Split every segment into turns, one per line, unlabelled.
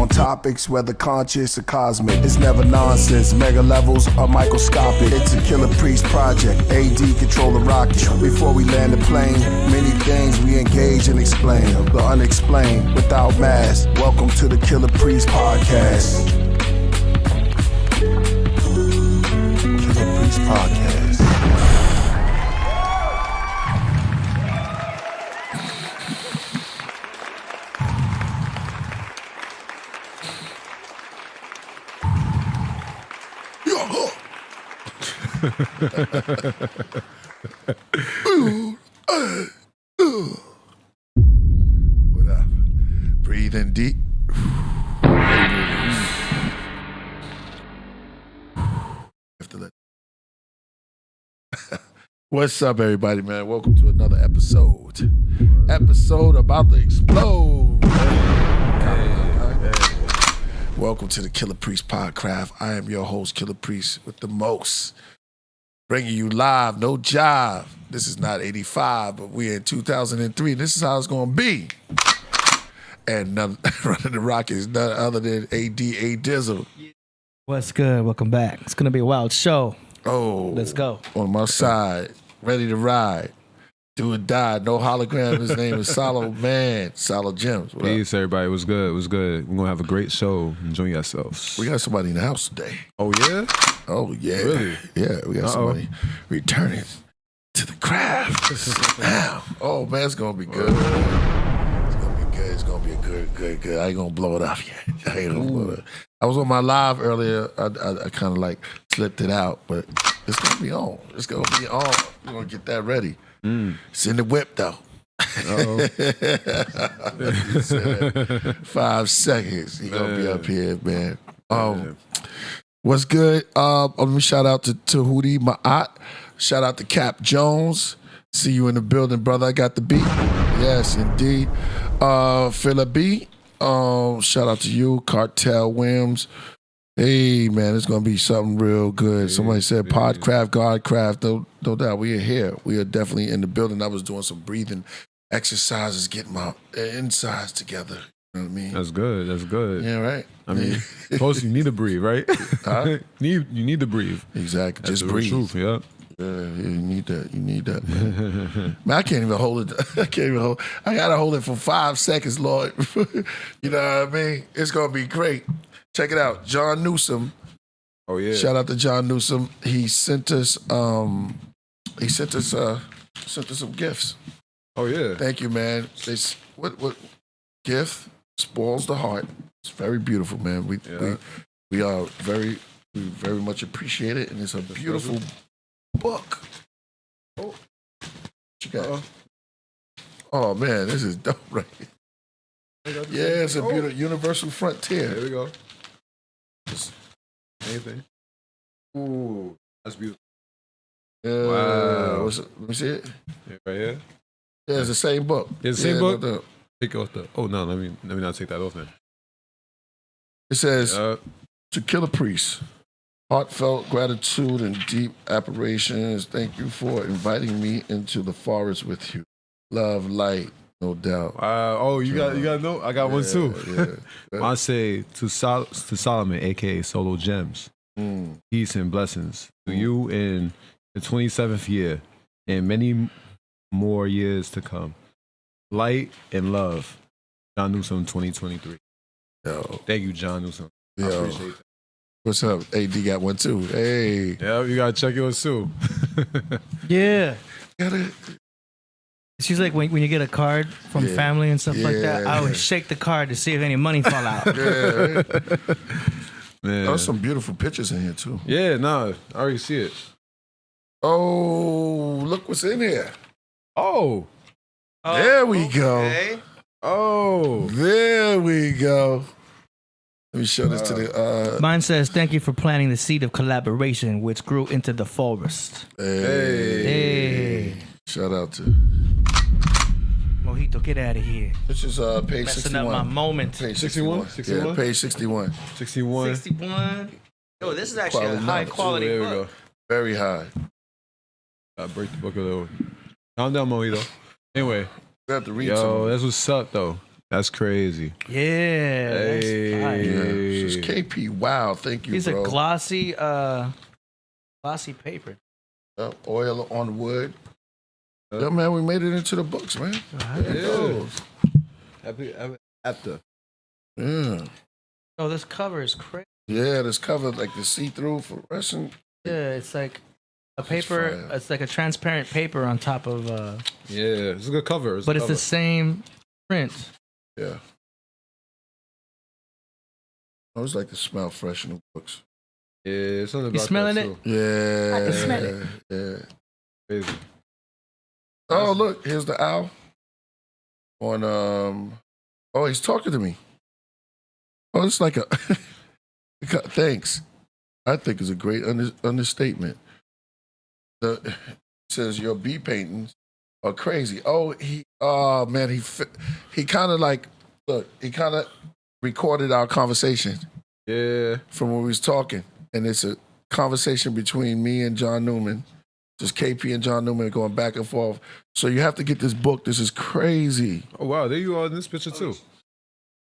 on topics, whether conscious or cosmic. It's never nonsense, mega levels are microscopic. It's a Killah Priest project, AD control the rocket. Before we land the plane, many things we engage and explain. The unexplained, without mask. Welcome to the Killah Priest podcast. Killah Priest podcast. What up? Breathe in deep. What's up, everybody, man? Welcome to another episode. Episode about to explode. Welcome to the Killah Priest Podcraft. I am your host, Killah Priest, with the most. Bringing you live, no job. This is not 85, but we're in 2003. This is how it's going to be. And running the rocket is none other than ADA Dizzle.
What's good? Welcome back. It's going to be a wild show.
Oh.
Let's go.
On my side, ready to ride. Do or die. No hologram. His name is Solo Man. Solo Gems. What
Peace, everybody. What's good? What's good? We're going to have a great show. Enjoy yourselves.
We got somebody in the house today.
Oh, yeah?
Oh, yeah.
Really?
Yeah, we got somebody returning to the craft. Oh, man, it's going to be good. It's going to be good. It's going to be a good. I ain't going to blow it off yet. I was on my live earlier. I kind of like slipped it out, but it's going to be on. It's going to be on. We're going to get that ready. It's in the whip, though. 5 seconds. He going to be up here, man. What's good? Let me shout out to Hootie Ma'at. Shout out to Cap Jones. See you in the building, brother. I got the beat. Yes, indeed. Philip B. Shout out to you. Cartel Williams. Hey, man, it's going to be something real good. Somebody said Podcraft, Godcraft. No doubt, we are here. We are definitely in the building. I was doing some breathing exercises, getting my insides together. You know what I mean?
That's good. That's good.
Yeah, right.
I mean, plus you need to breathe, right?
Huh?
you need to breathe.
Exactly.
That's
Just
the
breathe.
Truth, yeah.
Yeah, you need that. You need that, man. Man, I can't even hold it. I gotta hold it for 5 seconds, Lord. You know what I mean? It's gonna be great. Check it out, John Newsom.
Oh yeah.
Shout out to John Newsom. He sent us some gifts.
Oh yeah.
Thank you, man. What gift spoils the heart. It's very beautiful, man. We are very much appreciate it, and it's a beautiful book. Oh, what you got? Oh man, this is dope, right? Yeah, it's a beautiful Universal Frontier.
There we go. Anything? Ooh, that's beautiful. Wow.
Let me see it.
Yeah, right here.
Yeah, it's the same book.
It's the same book. Take off the. Oh no, let me not take that off then.
It says to Killah Priest, heartfelt gratitude and deep apparitions. Thank you for inviting me into the forest with you. Love, light, no doubt.
Oh, you got a note? I got one too.
Yeah.
I say to Solomon, aka Solo Gems, peace and blessings to you in the 27th year and many more years to come. Light and love. John Newsom 2023.
Yo.
Thank you, John Newsom. I
Yo.
appreciate that.
What's up? AD got one too. Hey.
Yeah, you gotta check yours too.
Yeah.
Gotta.
She's like when you get a card from family and stuff like that, I always shake the card to see if any money fall out.
Yeah.
Man.
There's some beautiful pictures in here too.
Yeah, nah, I already see it.
Oh, look what's in here.
Oh.
There we go.
Oh.
There we go. Let me show this to the...
Mine says, thank you for planting the seed of collaboration which grew into the forest.
Hey. Shout out to...
Mojito, get out of here.
This is page
Messing
61.
up my moment.
Page
61?
61? Yeah, page 61.
61.
61. Oh, this is actually
Quality
a high
numbers.
quality
There we
book.
go.
Very high.
I break the book a little. Calm down, Mojito. Anyway.
We have to read some of it.
That's what's up, though. That's crazy.
Yeah. That's fire.
Yeah. This is KP. Wow. Thank you,
These
bro.
are glossy paper.
Oil on wood. Yeah, man, we made it into the books, man. There it goes.
After.
Yeah.
Oh, this cover is crazy.
Yeah, this cover like the see-through fluorescent.
Yeah, it's like a paper. It's like a transparent paper on top of.
Yeah, it's a good cover.
It's the same print.
Yeah. I always like to smell fresh in the books.
Yeah, something about
you smelling
that
it?
too.
Yeah.
I can smell it.
Yeah.
Crazy.
Oh, look, here's the owl. Oh, he's talking to me. Oh, it's like a thanks. I think it's a great understatement. It says your bee paintings are crazy. Oh man, he kind of like, look, he kind of recorded our conversation.
Yeah.
From when we was talking. And it's a conversation between me and John Newman. Just KP and John Newman going back and forth. So you have to get this book. This is crazy.
Oh, wow. There you are in this picture, too.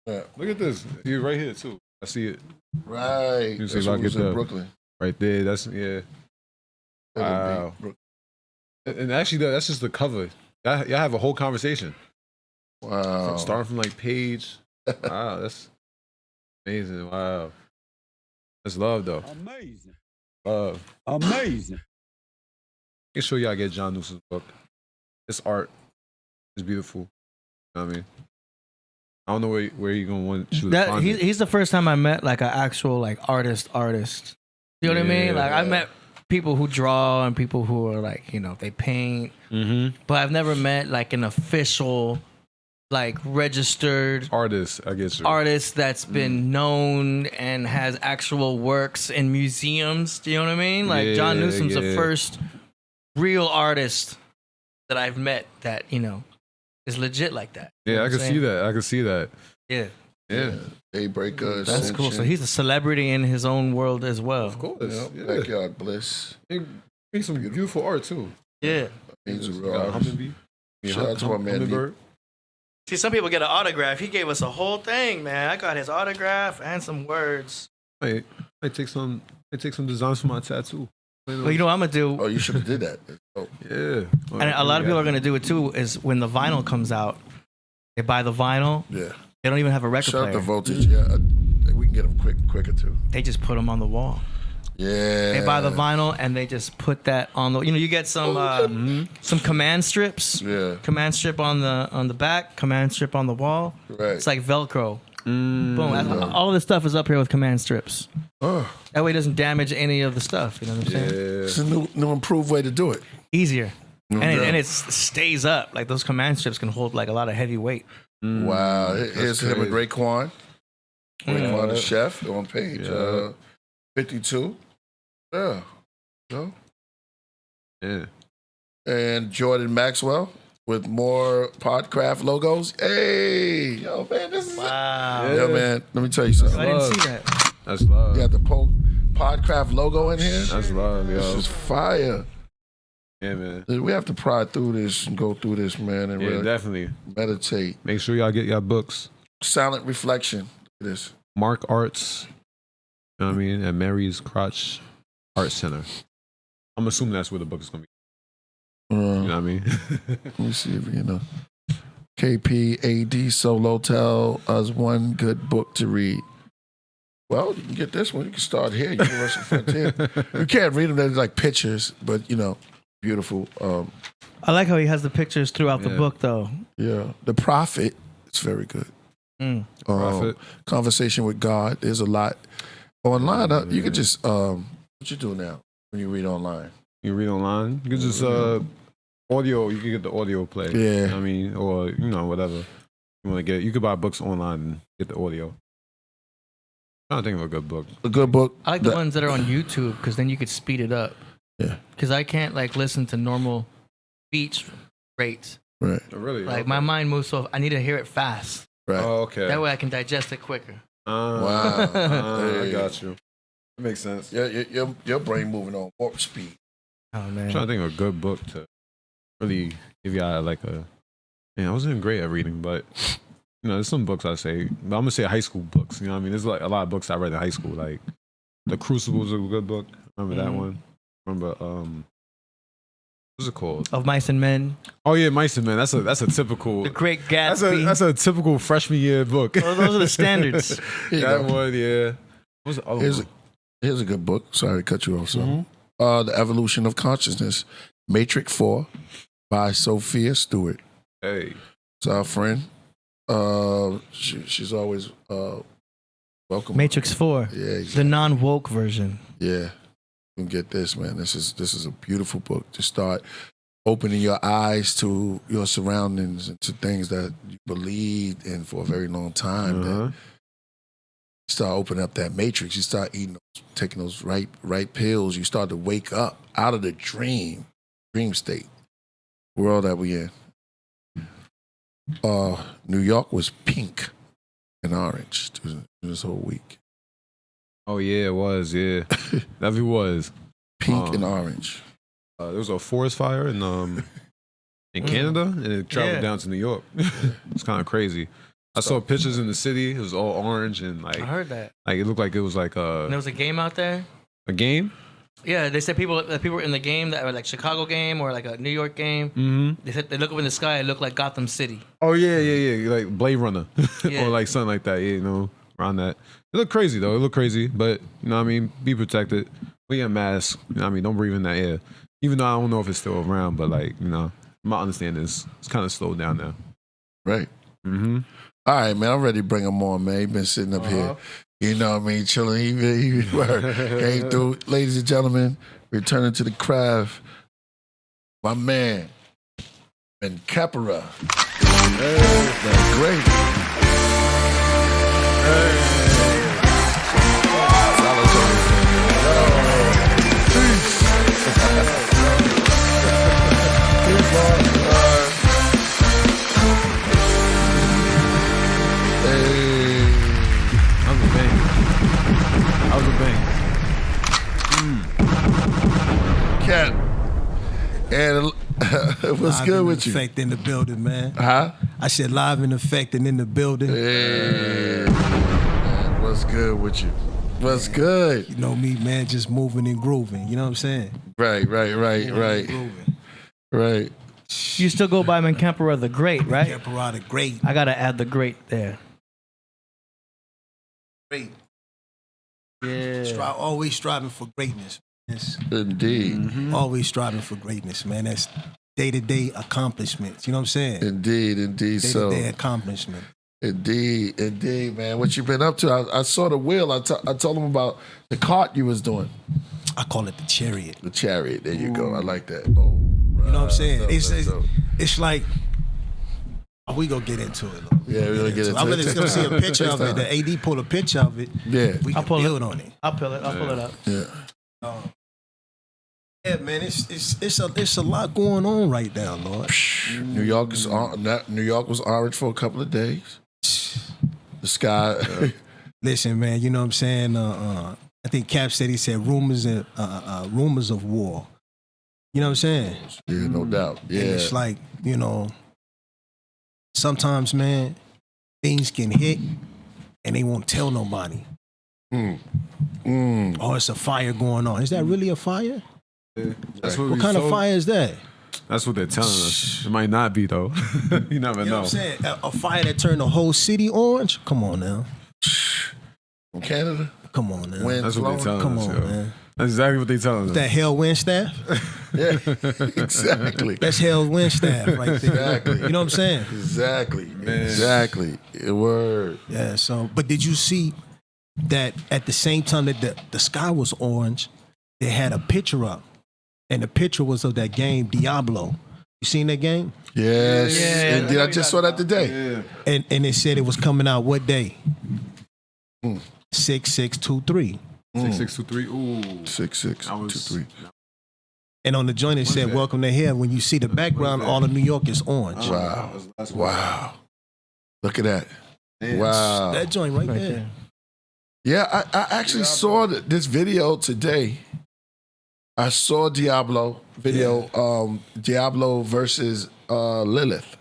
Yeah.
Look at this. You're right here, too. I see it.
Right.
You see
That's
if I
when
get
in
the
Brooklyn.
Right there. That's, yeah. Wow. And actually, that's just the cover. Y'all have a whole conversation.
Wow.
Starting from like page. Wow, that's amazing. Wow. That's love, though.
Amazing.
Love.
Amazing.
Make sure y'all get John Newsom's book. It's art. It's beautiful. You know what I mean? I don't know where you're going to want you to find it.
He's the first time I met like an actual like artist. You know what I mean? Like I met people who draw and people who are like, you know, they paint.
Mm-hmm.
But I've never met like an official, like registered
artist. I guess
artist that's been known and has actual works in museums. Do you know what I mean? Like John Newsom's the first real artist that I've met that, you know, is legit like that.
Yeah, I can see that. I can see that.
Yeah.
Yeah.
Daybreaker.
That's
Ascension.
cool. So he's a celebrity in his own world as well.
Of course.
Yeah. Backyard Bliss.
He makes some beautiful art too.
Yeah.
He's a real
got
artist. Shout out to my man.
Hummingbird.
See, some people get an autograph. He gave us a whole thing, man. I got his autograph and some words.
I take some designs for my tattoo.
Well, you know what I'm gonna do?
Oh, you should have did that. Oh.
Yeah.
And a lot of people are gonna do it too. Is when the vinyl comes out, they buy the vinyl.
Yeah.
They don't even have a record
Shout
player.
out to Voltage. Yeah. We can get them quicker too.
They just put them on the wall.
Yeah.
They buy the vinyl and they just put that on the. You know, you get some command strips.
Yeah.
Command strip on the back. Command strip on the wall.
Right.
It's like Velcro. Boom. All this stuff is up here with command strips.
Oh.
That way it doesn't damage any of the stuff. You know what I'm saying?
Yeah.
It's a new improved way to do it.
Easier. And it stays up. Like those command strips can hold like a lot of heavy weight.
Wow. Here's him and Raekwon. Raekwon the chef on page 52. Yeah. So.
Yeah.
And Jordan Maxwell with more Podcraft logos. Hey, yo, man, this is
Wow.
Yo, man, let me tell you something.
I didn't see that.
That's love.
You got the Podcraft logo in here.
That's love, yo.
This is fire.
Yeah, man.
We have to pry through this and go through this, man, and really
definitely
meditate.
Make sure y'all get your books.
Silent reflection. Look at this.
Mark Arts. You know what I mean? At Mary's Crotch Art Center. I'm assuming that's where the book is going to be. You know what I mean?
Let me see if you know. KPAD Solo tell us one good book to read. Well, you can get this one. You can start here. Universal Frontier. You can't read them. They're like pictures, but you know, beautiful.
I like how he has the pictures throughout the book, though.
Yeah, The Prophet. It's very good.
Prophet.
Conversation with God. There's a lot online. You could just what you do now when you read online.
You read online. You can just audio. You can get the audio play.
Yeah.
You know what I mean, or you know whatever you want to get. You could buy books online and get the audio. I'm trying to think of a good book.
A good book.
I like the ones that are on YouTube because then you could speed it up.
Yeah.
Because I can't like listen to normal speech rates.
Right.
Oh, really?
Like my mind moves so I need to hear it fast.
Right.
Oh, okay.
That way I can digest it quicker.
Wow.
I got you. That makes sense.
Yeah, your brain moving on warp speed.
Oh man.
I'm trying to think of a good book to really give y'all like a. Man, I wasn't great at reading, but you know, there's some books I say, but I'm gonna say high school books. You know what I mean? There's like a lot of books I read in high school. Like The Crucible is a good book. Remember that one? Remember what's it called?
Of Mice and Men.
Oh yeah, Mice and Men. That's a typical.
The Great Gatsby.
That's a typical freshman year book.
Those are the standards.
That one, yeah. What's the other one?
Here's a good book. Sorry to cut you off. The Evolution of Consciousness, Matrix 4 by Sophia Stewart.
Hey,
it's our friend. She's always welcome.
Matrix 4.
Yeah, exactly.
The non-woke version.
Yeah, you can get this, man. This is a beautiful book to start opening your eyes to your surroundings and to things that you believed in for a very long time. That you start opening up that matrix. You start taking those right pills. You start to wake up out of the dream state world that we in. New York was pink and orange this whole week.
Oh yeah, it was. Yeah, that it was
pink and orange.
There was a forest fire in Canada, and it traveled down to New York. It's kind of crazy. I saw pictures in the city. It was all orange and like.
I heard that.
Like it looked like it was like a.
And there was a game out there.
A game?
Yeah, they said people were in the game that were like Chicago game or like a New York game. They said they look up in the sky, it looked like Gotham City.
Oh yeah, like Blade Runner or like something like that. Yeah, you know, around that. It looked crazy though. It looked crazy, but you know what I mean. Be protected. We got masks. You know what I mean. Don't breathe in that air. Even though I don't know if it's still around, but like you know, my understanding is it's kind of slowed down now.
Right. All right, man. I'm ready to bring him on, man. He been sitting up here. You know what I mean? Chilling. He came through. Ladies and gentlemen, returning to the craft, my man, Menkheperra the Great. Cat. And what's
live
good with you?
Effect in the building, man.
Huh?
I said live in effect and in the building.
Hey, man, what's good with you? What's good?
You know me, man, just moving and grooving. You know what I'm saying?
Right. Right.
You still go by Menkheperra the Great, right?
Menkheperra the Great.
I gotta add the Great there.
Great.
Yeah.
Always striving for greatness. Yes.
Indeed.
Always striving for greatness, man. That's day-to-day accomplishments. You know what I'm saying?
Indeed.
Day-to-day accomplishment.
Indeed, man. What you been up to? I saw the wheel. I told him about the cart you was doing.
I call it the chariot.
The chariot. There you go. I like that. Oh,
you know what I'm saying?
Dope.
It's like, we gonna get into it.
Yeah, we're gonna get into it.
I'm gonna see a picture of it. The AD pull a picture of it.
Yeah.
We can build on it.
I'll pull it up.
Yeah.
Yeah, man, it's a lot going on right now, Lord.
New York was orange for a couple of days. The sky.
Listen, man, you know what I'm saying? I think Cap said he said rumors of war. You know what I'm saying?
Yeah, no doubt. Yeah.
And it's like, you know, sometimes, man, things can hit and they won't tell nobody. Or it's a fire going on. Is that really a fire?
Yeah.
What kind of fire is that?
That's what they're telling us. It might not be though. You never know.
You know what I'm saying? A fire that turned the whole city orange? Come on now.
From Canada?
Come on now.
That's what they're telling us.
Come on, man.
That's exactly what they're telling us.
That hell wind staff?
Yeah, exactly.
That's hell wind staff right there.
Exactly.
You know what I'm saying?
Exactly.
Man.
Exactly. Word.
Yeah, so, but did you see that at the same time that the sky was orange, they had a picture up? And the picture was of that game, Diablo. You seen that game?
Yes.
Yeah,
Indeed. I just saw that today.
Yeah.
And it said it was coming out what day? 6623.
6623. Ooh.
6623.
And on the joint it said, welcome to hell. When you see the background, all of New York is orange.
Wow. Look at that.
Man.
Wow.
That joint right there.
Yeah, I actually saw this video today. I saw Diablo video, Diablo versus Lilith.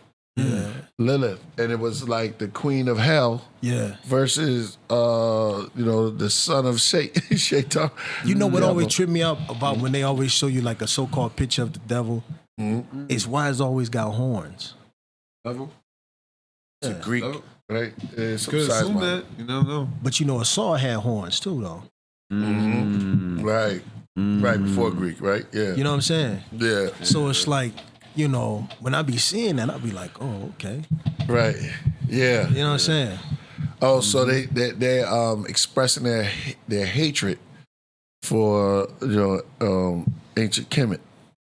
Lilith, and it was like the queen of hell versus the son of Shaitan.
You know what always tripped me out about when they always show you like a so-called picture of the devil is why it's always got horns.
Devil?
It's a Greek, right? It's
Could assume that. You never know.
But a saw had horns too, though.
Right. Right before Greek, right? Yeah.
You know what I'm saying?
Yeah.
So it's like, when I be seeing that, I'll be like, oh, okay.
Right. Yeah.
You know what I'm saying?
Oh, so they're expressing their hatred for ancient Kemet,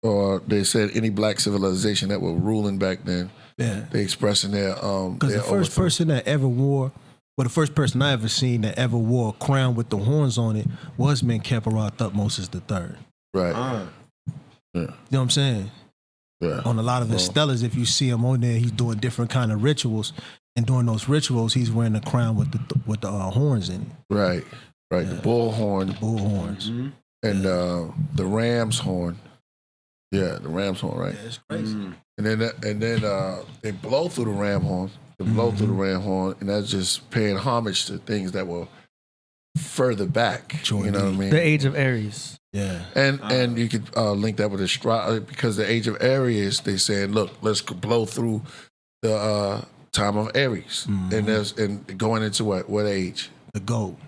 or they said any black civilization that were ruling back then. Yeah. They expressing their
because the first person that ever wore, the first person I ever seen that ever wore a crown with the horns on it was Menkheperra Thutmosis III.
Right.
Yeah. You know what I'm saying?
Yeah.
On a lot of his stellars, if you see him on there, he's doing different kind of rituals, and during those rituals, he's wearing a crown with the horns in it.
Right. Right. Yeah. The bull horn.
The bull horns.
And the ram's horn. Yeah, the ram's horn, right?
Yeah, it's crazy.
And then they blow through the ram horn. They blow through the ram horn, and that's just paying homage to things that were further back.
Sure,
you know what I mean?
The Age of Aries.
Yeah. And you could link that with astrology, because the Age of Aries, they saying, look, let's blow through the time of Aries. And going into what age?
The goat.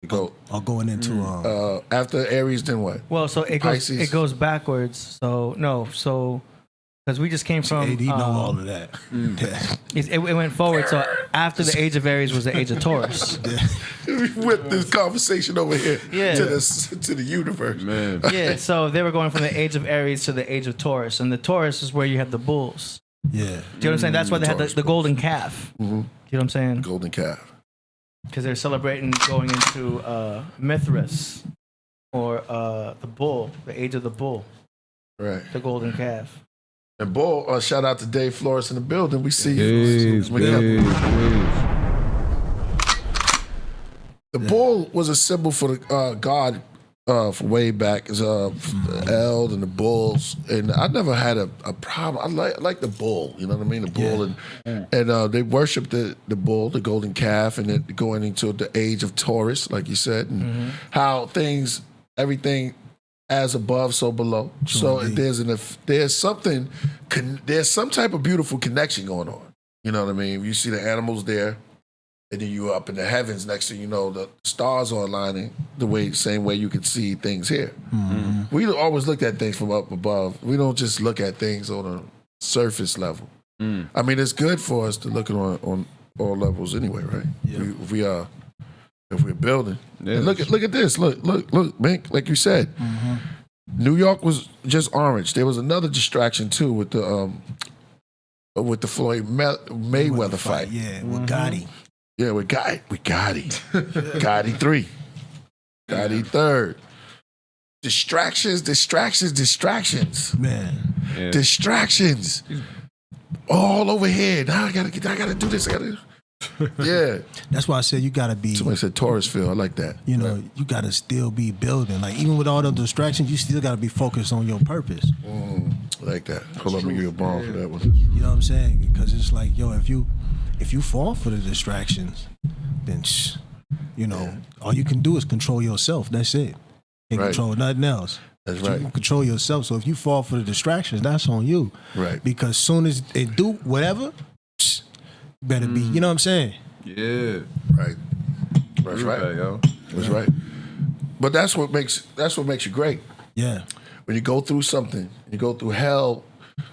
The goat.
Or going into
after Aries, then what?
Well, so it goes backwards. So because we just came from.
AD know all of that.
It went forward. So after the Age of Aries was the Age of Taurus.
We whipped this conversation over here to the universe.
Man.
Yeah, so they were going from the Age of Aries to the Age of Taurus. And the Taurus is where you have the bulls.
Yeah.
Do you know what I'm saying? That's why they had the golden calf.
Mm-hmm.
You know what I'm saying?
Golden calf.
Because they're celebrating going into Mithras, or the bull, the age of the bull.
Right.
The golden calf.
And bull, shout out to Dave Flores in the building. We see
you.
The bull was a symbol for the god for way back. It's the eld and the bulls. And I never had a problem. I like the bull, you know what I mean? The bull. And they worship the bull, the golden calf, and then going into the age of Taurus, like you said, and how everything as above, so below. So there's some type of beautiful connection going on. You know what I mean? You see the animals there, and then you're up in the heavens. Next thing you know, the stars are aligning same way you can see things here. Mm-hmm. We always look at things from up above. We don't just look at things on a surface level. I mean, it's good for us to look at on all levels anyway, right? Yeah. If we're building. Yeah. And look at this. Look, man, like you said, New York was just orange. There was another distraction too with the Floyd Mayweather fight.
Yeah, with Gotti.
Yeah, with Gotti. Gotti 3. Gotti 3rd. Distractions.
Man.
Yeah.
Distractions. All over here. Now I gotta do this. Yeah.
That's why I said you gotta be.
Somebody said Taurusville. I like that.
You know, you gotta still be building. Like, even with all the distractions, you still gotta be focused on your purpose.
I like that. Hold on, let me give you a bomb for that one.
You know what I'm saying? Because it's like, yo, if you fall for the distractions, then all you can do is control yourself. That's it. You can't control nothing else.
That's
but
right.
You can control yourself. So if you fall for the distractions, that's on you.
Right.
Because soon as they do whatever, better be. You know what I'm saying?
Yeah.
Right. That's right.
Yo.
That's right. But that's what makes you great.
Yeah.
When you go through something, you go through hell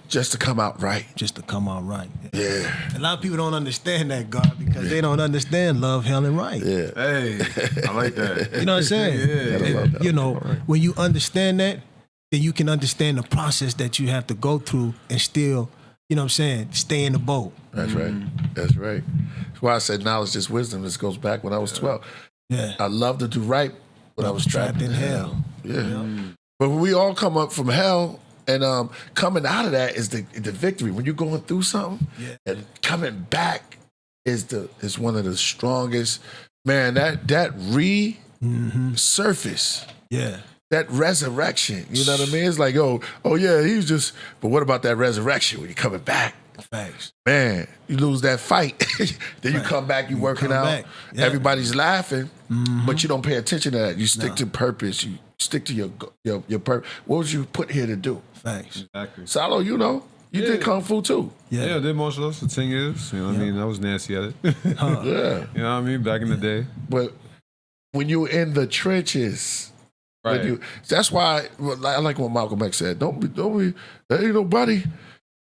just to come out right.
Just to come out right.
Yeah.
A lot of people don't understand that, God, because they don't understand love, hell, and right.
Yeah.
Hey, I like that.
You know what I'm saying?
Yeah.
When you understand that, then you can understand the process that you have to go through and still, you know what I'm saying, stay in the boat.
That's right. That's right. That's why I said knowledge is wisdom. This goes back when I was 12.
Yeah.
I loved to do right, but I was trapped in hell. Yeah. But we all come up from hell, and coming out of that is the victory. When you're going through something, and coming back is one of the strongest. Man, that resurface.
Yeah.
That resurrection. You know what I mean? It's like, oh yeah, he was just. But what about that resurrection when you're coming back?
Facts.
Man, you lose that fight. Then you come back, you working out. Yeah. Everybody's laughing, but you don't pay attention to that. You stick to purpose. You stick to your purpose. What was you put here to do?
Facts.
Exactly.
Salo, you did Kung Fu too.
Yeah, I did martial arts for 10 years. You know what I mean? I was nasty at it.
Yeah.
You know what I mean? Back in the day.
But when you in the trenches,
right.
That's why I like what Malcolm X said. Don't be, there ain't nobody.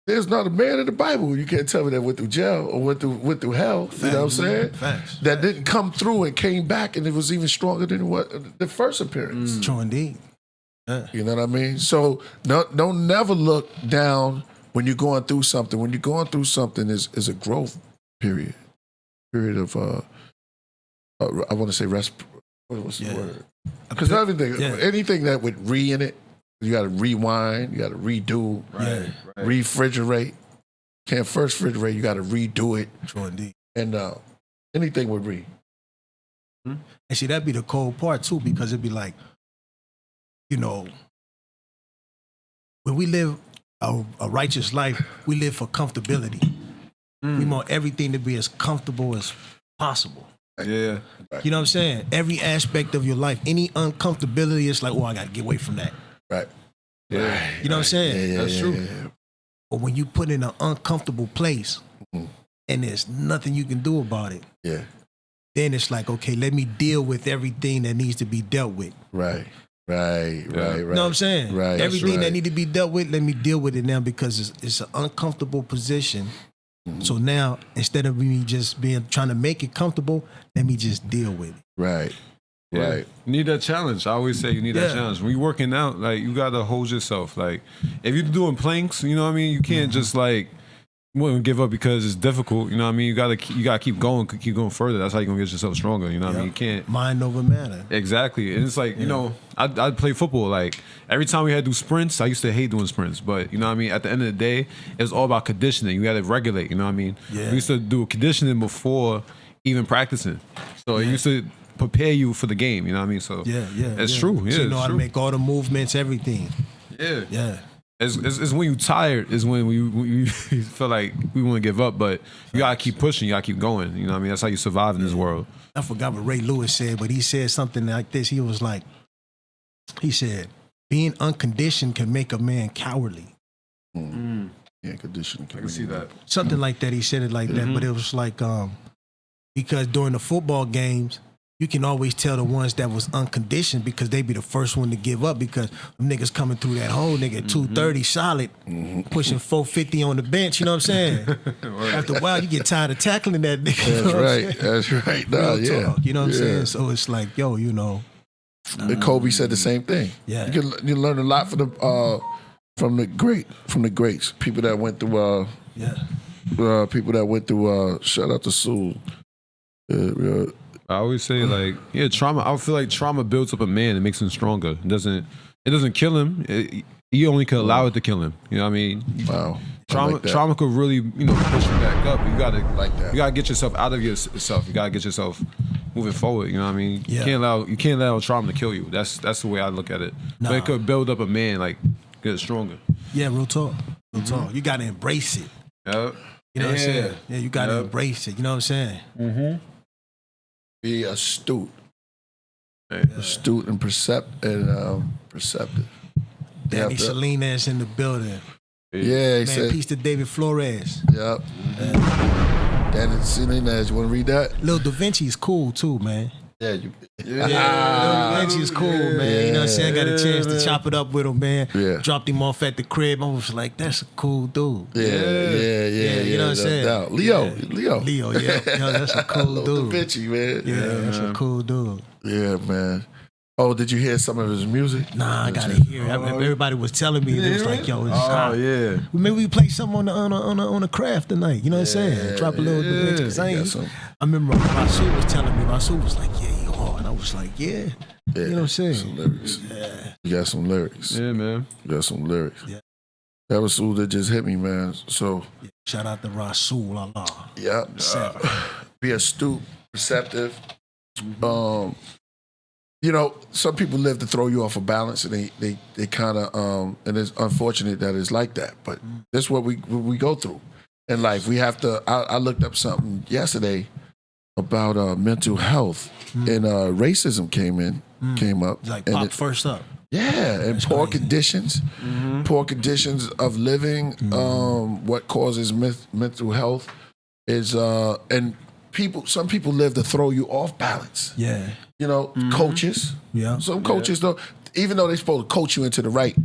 There's not a man in the Bible. You can't tell me that went through jail or went through hell. Facts. You know what I'm saying?
Facts.
That didn't come through and came back, and it was even stronger than what the first appearance.
True indeed. Yeah.
You know what I mean? So don't never look down when you're going through something. When you're going through something, is a growth period of I want to say what's the word? Because anything that with re in it. You got to rewind. You got to redo.
Right.
Refrigerate. Can't first refrigerate. You got to redo it.
True indeed.
And anything with re.
And see, that'd be the cold part too, because it'd be like, when we live a righteous life, we live for comfortability. We want everything to be as comfortable as possible.
Yeah.
You know what I'm saying? Every aspect of your life, any uncomfortability, it's like, I got to get away from that.
Right.
Yeah.
You know what I'm saying?
That's true.
But when you put in an uncomfortable place and there's nothing you can do about it, then it's like, okay, let me deal with everything that needs to be dealt with.
Right.
You know what I'm saying?
Right.
Everything that need to be dealt with, let me deal with it now because it's an uncomfortable position. So now, instead of me just trying to make it comfortable, let me just deal with it.
Right.
Yeah.
Right.
You need that challenge. I always say you need that challenge. When you're working out, like, you got to hold yourself. Like, if you're doing planks, you know what I mean? You can't just, like, give up because it's difficult. You know what I mean? You got to keep going further. That's how you're going to get yourself stronger. You know what I mean? You can't.
Mind over matter.
Exactly. And it's like, I'd play football. Like, every time we had to do sprints, I used to hate doing sprints. But, you know what I mean? At the end of the day, it's all about conditioning. You got to regulate. You know what I mean?
Yeah.
We used to do conditioning before even practicing. So it used to prepare you for the game, you know what I mean? So it's true. Yeah,
so you know how to make all the movements, everything. Yeah.
It's when you tired is when you feel like we want to give up, but you gotta keep pushing, you gotta keep going. You know what I mean? That's how you survive in this world.
I forgot what Ray Lewis said, but he said something like this. He said, being unconditioned can make a man cowardly.
Yeah, conditioning.
I can see that.
Something like that. He said it like that, but it was like because during the football games, you can always tell the ones that was unconditioned because they be the first one to give up because them niggas coming through that hole, nigga, 230 solid, pushing 450 on the bench, you know what I'm saying? After a while, you get tired of tackling that nigga.
That's right. No,
Real talk, you know what I'm saying? So it's like,
And Kobe said the same thing.
Yeah.
You learn a lot from the greats, people that went through shout out to Sue.
I always say, like, trauma. I feel like trauma builds up a man and makes him stronger. It doesn't kill him. You only can allow it to kill him. You know what I mean?
Wow.
Trauma could really, push you back up. You gotta get yourself out of yourself. You gotta get yourself moving forward. You know what I mean?
Yeah.
You can't allow trauma to kill you. That's the way I look at it. But it could build up a man, like, get stronger.
Yeah, real talk. Real talk. You gotta embrace it.
Yep.
You know what I'm saying? Yeah, you gotta embrace it. You know what I'm saying?
Mm-hmm.
Be astute. Astute and perceptive.
Danny Salinas in the building.
Yeah, he
Man,
said.
peace to David Flores.
Yep. Danny Salinas, you want to read that?
Lil Da Vinci is cool too, man.
Yeah,
Lil Da Vinci is cool, man.
Yeah.
You know what I'm saying? Got a chance to chop it up with him, man.
Yeah.
Dropped him off at the crib. I was like, that's a cool dude.
Yeah.
You know what I'm saying?
Doubt. Leo,
yeah. That's a cool
Lil
dude.
Da Vinci, man.
Yeah, that's a cool dude.
Yeah, man. Oh, did you hear some of his music?
Nah, I gotta hear it. Everybody was telling me, it was like, yo, it's hot.
Yeah.
Maybe we play something on a craft tonight. You know what I'm saying? Drop a little bit. Because I remember Rasul was telling me, Rasul was like, yeah, you hard. I was like, yeah. You know what I'm saying?
Some lyrics.
Yeah.
You got some lyrics.
Yeah, man.
You got some lyrics.
Yeah.
That was Rasul that just hit me, man. So.
Shout out to Rasul Allah.
Yeah. Be astute, perceptive. Some people live to throw you off a balance, and they kind of and it's unfortunate that it's like that. But that's what we go through. in life. We have to. I looked up something yesterday about mental health, and racism came up.
Like
and
pop first up.
Yeah, and poor conditions of living. What causes mental health is and some people live to throw you off balance.
Yeah.
You know, coaches.
Yeah.
Some coaches though, even though they're supposed to coach you into the right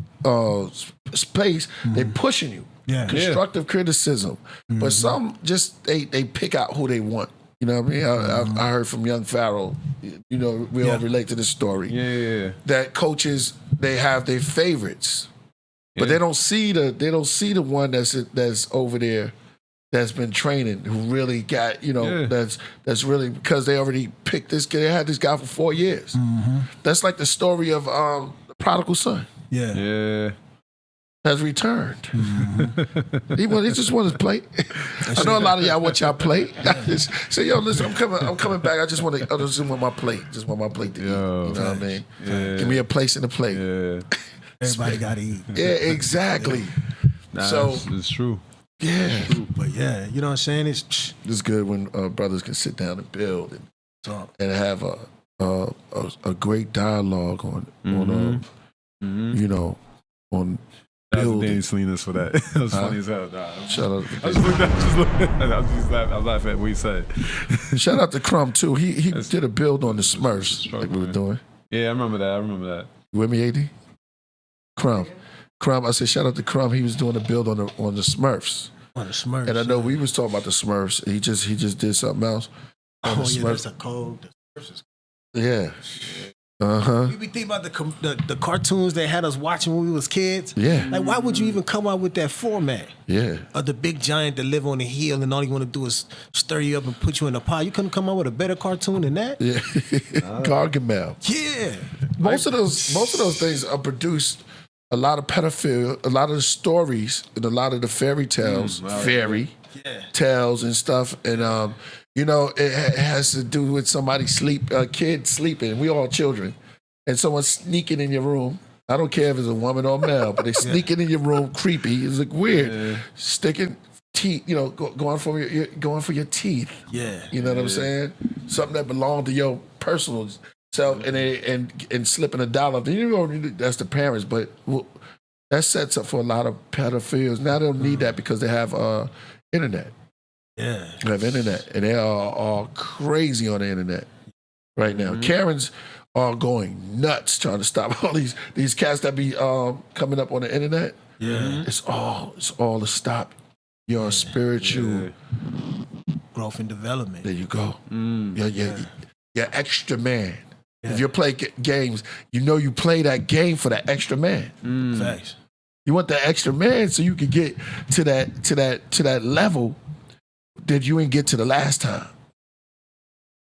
space, they're pushing you.
Yeah.
Constructive criticism. But some just they pick out who they want. You know what I mean? I heard from young Pharaoh, you know, we all relate to this story.
Yeah.
That coaches, they have their favorites. But they don't see the one that's over there that's been training, who really got, you know, that's really, because they already picked this guy. They had this guy for 4 years. That's like the story of the prodigal son.
Yeah.
Has returned. He just want his plate. I know a lot of y'all want y'all plate. Say, yo, listen, I'm coming back. I just want my plate. Just want my plate to eat. You know what I mean?
Yeah.
Give me a place in the plate.
Yeah.
Everybody got to eat.
Yeah, exactly. So
it's true.
Yeah.
But yeah, you know what I'm saying? It's
good when brothers can sit down and build and have a great dialogue on you know, on building.
Salinas for that. It was funny as hell.
Shout out.
I was laughing at what he said.
Shout out to Crumb too. He did a build on the Smurfs like we were doing.
Yeah, I remember that.
You with me, AD? Crumb. I said shout out to Crumb. He was doing a build on the Smurfs.
On the Smurfs.
And I know we was talking about the Smurfs. He just did something else.
There's a code. The Smurfs is
yeah.
You be thinking about the cartoons they had us watching when we was kids.
Yeah.
Like, why would you even come out with that format?
Yeah.
Of the big giant that live on the hill and all you want to do is stir you up and put you in a pot. You couldn't come out with a better cartoon than that?
Yeah. Gargamel.
Yeah.
Most of those things are produced. A lot of pedophilia, a lot of the stories, and a lot of the fairy tales, tales and stuff, and you know, it has to do with somebody kid sleeping. We all children, and someone sneaking in your room. I don't care if it's a woman or a male, but they sneaking in your room, creepy. It's like weird, sticking teeth. You know, going for your teeth.
Yeah,
you know what I'm saying? Something that belonged to your personal self, and slipping $1. You know, that's the parents, but that sets up for a lot of pedophiles. Now they don't need that because they have internet.
Yeah,
they have internet, and they are all crazy on the internet right now. Karens are going nuts trying to stop all these cats that be coming up on the internet.
Yeah,
it's all to stop your spiritual
growth and development.
There you go. You're extra man. If you play games, you know you play that game for that extra man.
Facts.
You want that extra man so you can get to that level that you didn't get to the last time.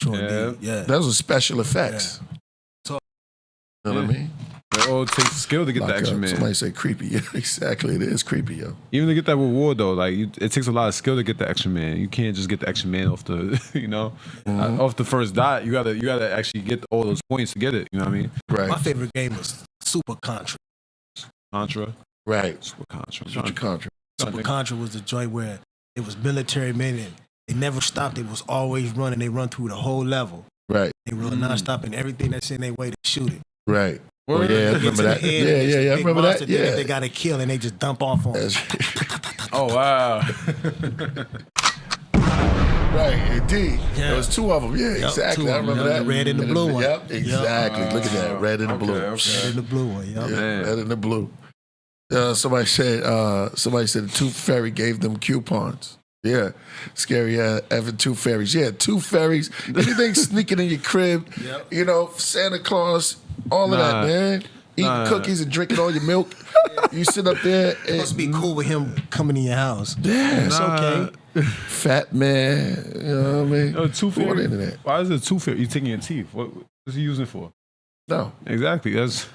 Yeah.
Those are special effects.
So,
you know what I mean?
It all takes skill to get the extra man.
Somebody say creepy. Yeah, exactly. It is creepy, yo.
Even to get that reward though, like it takes a lot of skill to get the extra man. You can't just get the extra man off the, off the first dot. You gotta actually get all those points to get it. You know what I mean?
Right.
My favorite game was Super Contra.
Right.
Super Contra.
Super Contra was the joint where it was military men and they never stopped. It was always running. They run through the whole level.
Right.
They run nonstop and everything that's in their way, they shoot it.
Right. Oh, yeah, I remember that. Yeah, I remember that. Yeah.
They got to kill and they just dump off on it.
Oh, wow.
Right, indeed. Yeah. There was two of them. Yeah, exactly. I remember that.
The red and the blue one.
Yep, exactly. Look at that. Red and the blue.
Red and the blue one,
yep. Red and the blue. Somebody said the Tooth Fairy gave them coupons. Yeah, scary. Having two fairies. Yeah, two fairies. Anything sneaking in your crib. Yep. You know, Santa Claus. All of that, man. Eating cookies and drinking all your milk. You sit up there.
It must be cool with him coming in your house.
Yeah,
it's okay.
Fat man. You know what I mean?
Tooth Fairy. Why is it Tooth Fairy? You taking your teeth? What's he using for?
No.
Exactly. It's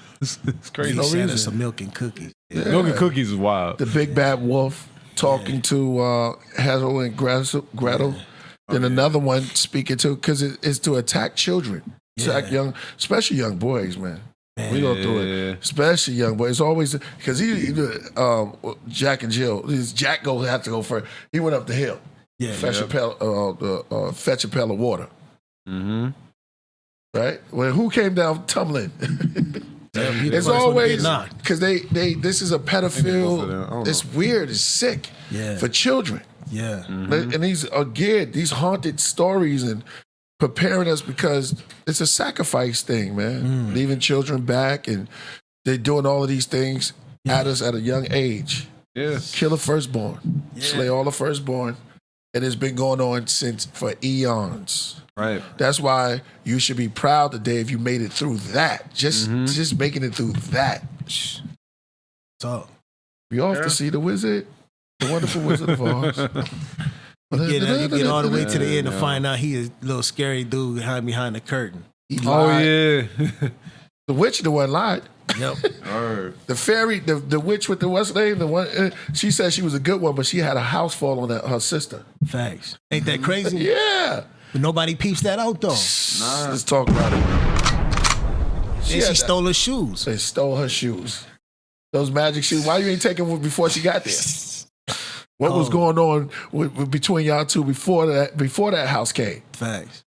crazy.
No reason. Some milk and cookies.
Yeah. Milk and cookies is wild.
The big bad wolf talking to Hazel and Gretel. Then another one speaking to, because it's to attack children. Attack young, especially young boys, man. We go through it, especially young boy. It's always because Jack and Jill. Jack had to go first. He went up the hill. Yeah, fetch a pail of water. Mm-hmm. Right. Well, who came down tumbling? It's always because they. This is a pedophile. It's weird. It's sick. Yeah. For children. Yeah. Mm-hmm. And these haunted stories and preparing us because it's a sacrifice thing, man. Leaving children back and they're doing all of these things at us at a young age. Yes. Kill a firstborn. Slay all the firstborn. And it's been going on for eons. Right. That's why you should be proud today if you made it through that. Just making it through that. So we off to see the wizard, the wonderful Wizard of Oz.
You get all the way to the end to find out he is a little scary dude behind the curtain.
He lied. The witch, the one lied.
Yep.
The fairy, the witch with the what's her name? The one she said she was a good one, but she had a house fall on her sister.
Facts. Ain't that crazy?
Yeah.
But nobody peeps that out though.
Nah. Let's talk about it.
She stole her shoes.
They stole her shoes. Those magic shoes. Why you ain't taking them before she got there? What was going on between y'all two before that house came?
Facts.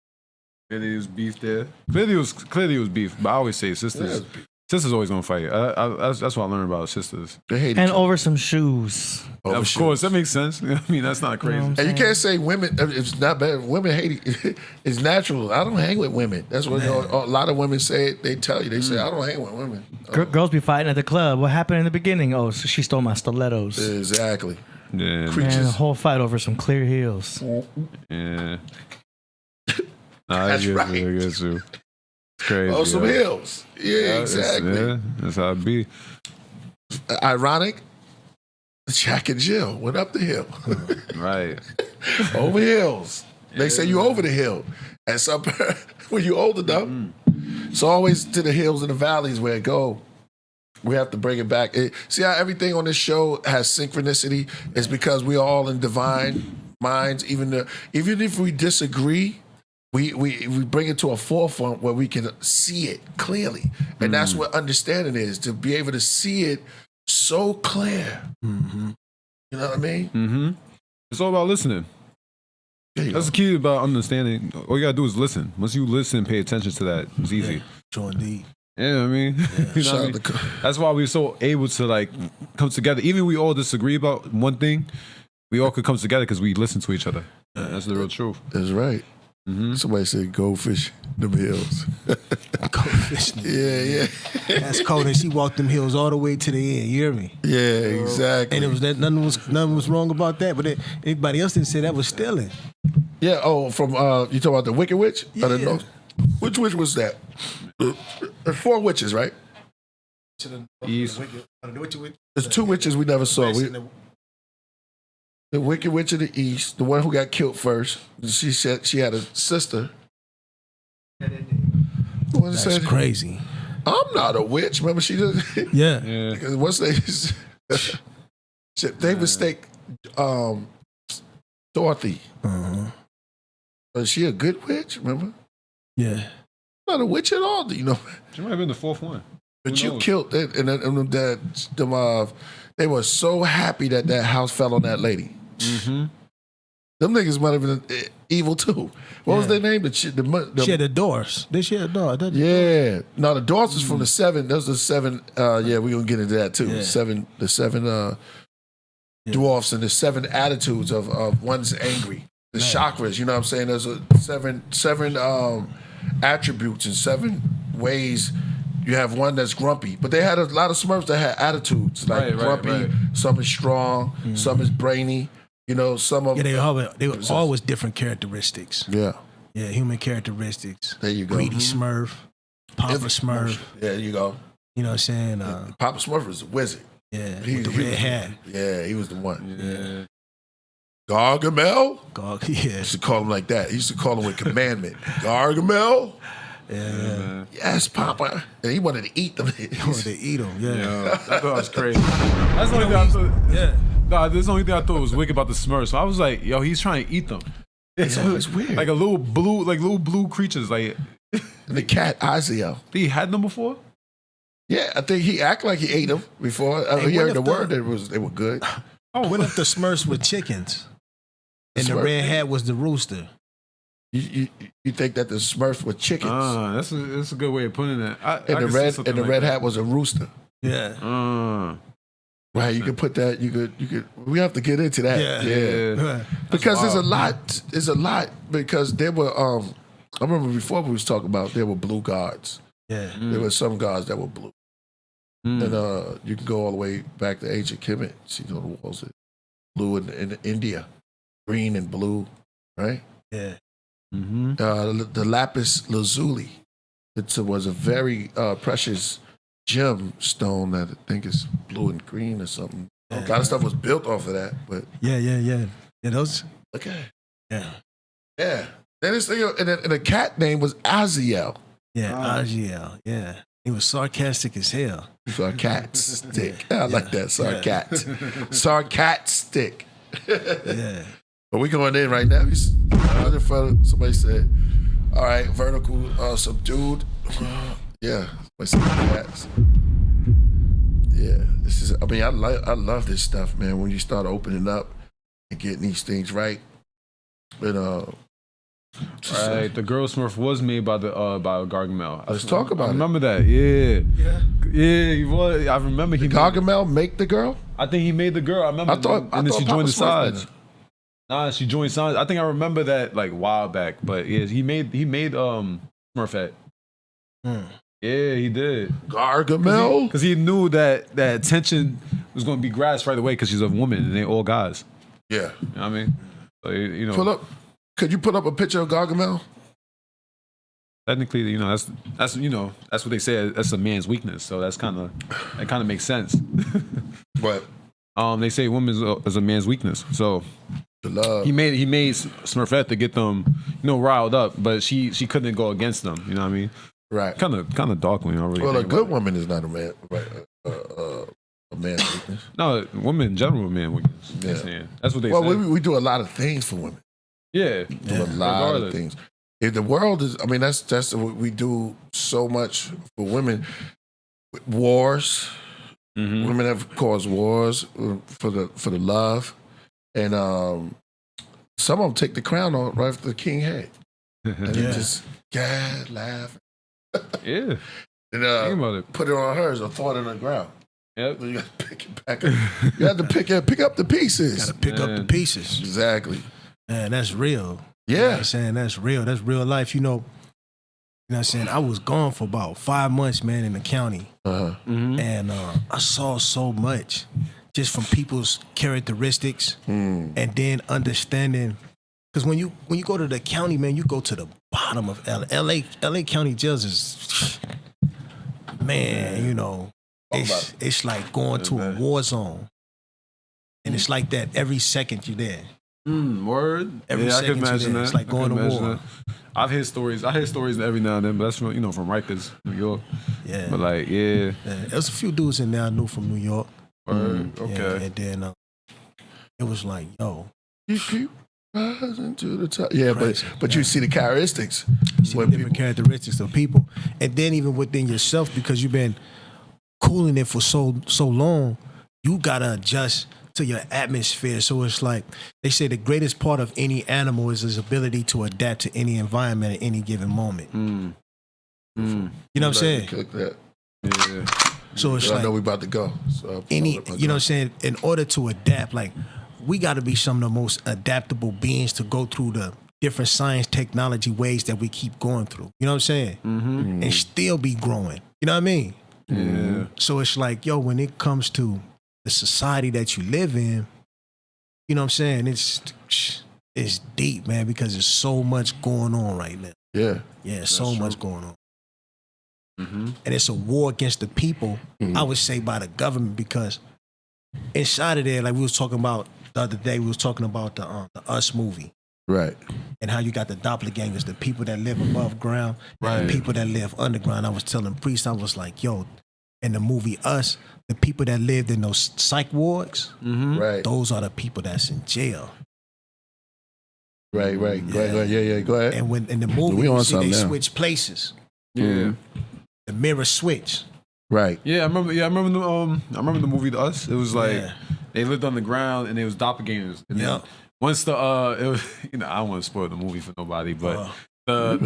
Clearly, it was beef there. Clearly, it was beef. But I always say sisters. Sisters always gonna fight. That's what I learned about sisters.
They hate
and over some shoes.
Of course, that makes sense. I mean, that's not crazy.
And you can't say women. It's not bad. Women hate it. It's natural. I don't hang with women. That's what a lot of women say. They tell you. They say I don't hang with women.
Girls be fighting at the club. What happened in the beginning? Oh, so she stole my stilettos.
Exactly.
Yeah.
And a whole fight over some clear heels.
Yeah.
That's right.
It's crazy.
Oh, some heels. Yeah, exactly.
That's how it be.
Ironic. Jack and Jill went up the hill.
Right.
Over hills. They say you over the hill. And some when you older enough, it's always to the hills and the valleys where it go. We have to bring it back. See how everything on this show has synchronicity? It's because we're all in divine minds. Even if we disagree, we bring it to a forefront where we can see it clearly. And that's what understanding is, to be able to see it so clear. Mm-hmm. You know what I mean?
Mm-hmm. It's all about listening. That's the key about understanding. All you gotta do is listen. Once you listen, pay attention to that. It's easy.
Sure, indeed.
Yeah, I mean, you know what I mean? That's why we're so able to come together. Even if we all disagree about one thing, we all could come together because we listen to each other. That's the real truth.
That's right. Mm-hmm. Somebody said goldfish them hills.
Goldfish.
Yeah.
That's cold. And she walked them hills all the way to the end. You hear me?
Yeah, exactly.
And it was nothing was wrong about that. But anybody else didn't say that was stealing.
Yeah. Oh, from you talking about the Wicked Witch?
Yeah.
Which witch was that? There's 4 witches, right?
East.
There's 2 witches we never saw. The Wicked Witch of the East, the one who got killed first. She said she had a sister.
That's crazy.
I'm not a witch. Remember she did?
Yeah.
Because once they mistake Dorothy. Is she a good witch? Remember?
Yeah.
Not a witch at all. You know.
She might have been the 4th one.
But you killed it, and they were so happy that house fell on that lady. Mm-hmm. Them niggas might have been evil too. What was their name?
She had the Doors. Did she have a door?
Yeah. No, the Doors was from the 7. Those are the 7. We're gonna get into that too. Yeah. The seven dwarfs and the 7 attitudes of one's angry. The chakras. You know what I'm saying? There's a 7 attributes and 7 ways. You have one that's grumpy, but they had a lot of Smurfs that had attitudes, like grumpy. Right. Some is strong, some is brainy. You know, some of
they were always different characteristics.
Yeah,
human characteristics.
There you go.
Greedy Smurf, Papa Smurf.
Yeah, there you go.
You know what I'm saying?
Papa Smurf was a wizard.
Yeah, with the red hat.
Yeah, he was the one. Yeah. Gargamel?
Yeah.
He used to call him like that. He used to call him with commandment. Gargamel?
Yeah.
Yes, Papa. And he wanted to eat them.
He wanted to eat them,
I thought it was crazy. That's the only thing I thought. Yeah. Nah, this is the only thing I thought was wicked about the Smurfs. So I was like, yo, he's trying to eat them.
It's always weird.
Like little blue creatures. Like
the cat, Aziel.
He had them before?
Yeah, I think he acted like he ate them before.
Hey,
He
what
heard the
if
word that they were good.
What if the Smurfs were chickens and the
Smurf-
red hat was the rooster?
You think that the Smurfs were chickens,
That's a good way of putting it.
and the red hat was a rooster.
Yeah.
Right, you could put that. You could. We have to get into that.
Yeah.
Because there's a lot. There's a lot because there were. I remember before we was talking about there were blue gods.
Yeah.
There were some gods that were blue, and you can go all the way back to ancient Kemet. See the walls, blue in India, green and blue, right?
Yeah.
The lapis lazuli. It was a very precious gemstone that I think is blue and green or something. A lot of stuff was built off of that, but
Yeah, those.
okay.
Yeah.
Yeah. Then this thing, and the cat name was Aziel.
Yeah, Aziel. Yeah. He was sarcastic as hell.
Sarcastic. I like that. Sarcastic.
Yeah.
But we going in right now. Somebody said, all right, vertical, subdued. Yeah. Somebody said cats. Yeah. This is, I mean, I love this stuff, man, when you start opening up and getting these things right. But,
Right, the girl Smurf was made by Gargamel.
Let's talk about
I
it.
remember that. Yeah, he was. I remember he.
Gargamel make the girl?
I think he made the girl. I remember. And then she joined the sides. Nah, she joined sides. I think I remember that like a while back. But yeah, he made Smurfette. Yeah, he did.
Gargamel?
Because he knew that attention was going to be grasped right away because she's a woman and they all guys.
Yeah.
You know what I mean? So, you know.
Could you put up a picture of Gargamel?
Technically, you know, that's what they say. That's a man's weakness. So that kind of makes sense.
But
they say woman is a man's weakness. So
the love.
He made Smurfette to get them, riled up, but she couldn't go against them. You know what I mean?
Right.
Kind of dark when you don't really.
Well, a good woman is not a man, right? A man's weakness.
No, women in general are man's weakness.
Yeah.
That's what they say.
Well, we do a lot of things for women.
Yeah,
do a lot of things. If the world is, I mean, that's what we do so much for women. Wars, women have caused wars for the love, and some of them take the crown on right after the king head, and they just laugh,
yeah,
and put it on hers or throw it on the ground.
Yep.
You got to pick it back up. You have to pick up the pieces.
Got to pick up the pieces.
Exactly.
Man, that's real.
Yeah.
You know what I'm saying? That's real. That's real life. You know what I'm saying? I was gone for about 5 months, man, in the county. And I saw so much just from people's characteristics and then understanding. Because when you go to the county, man, you go to the bottom of LA. LA County jails is, man, you know, it's like going to a war zone. And it's like that every second you're there.
Word.
Every
I can
second
imagine that.
It's like going to war.
That. I hear stories every now and then, but that's from from Rikers, New York.
Yeah.
But like,
there's a few dudes in there I knew from New York.
Word. Okay.
Yeah, and then it was like, yo,
you keep rising to the top. Yeah,
crazy.
but you see the characteristics.
You see the different characteristics of people, and then even within yourself, because you've been cooling it for so long, you gotta adjust to your atmosphere. So it's like they say the greatest part of any animal is his ability to adapt to any environment at any given moment. You know what I'm saying?
Cook that.
Yeah.
So it's
I
like
know we about to go. So
you know what I'm saying? In order to adapt, like we got to be some of the most adaptable beings to go through the different science, technology ways that we keep going through. You know what I'm saying? And still be growing. You know what I mean?
Yeah.
So it's like, yo, when it comes to the society that you live in, you know what I'm saying? It's deep, man, because there's so much going on right now.
Yeah.
Yeah, so much going on. And it's a war against the people, I would say, by the government, because inside of there, like we was talking about the other day, we was talking about the Us movie.
Right.
And how you got the doppelgangers, the people that live above ground, and the people that live underground. I was telling Priest, I was like, yo, in the movie Us, the people that lived in those psych wards,
Right.
those are the people that's in jail.
Right. Go ahead. Go ahead.
And when in the movie,
We on
you see they
something now.
switch places.
Yeah.
The mirror switch.
Right.
Yeah, I remember. Yeah, I remember the movie The Us. It was like they lived on the ground and it was doppelgangers. And then once it was, I don't want to spoil the the movie, but the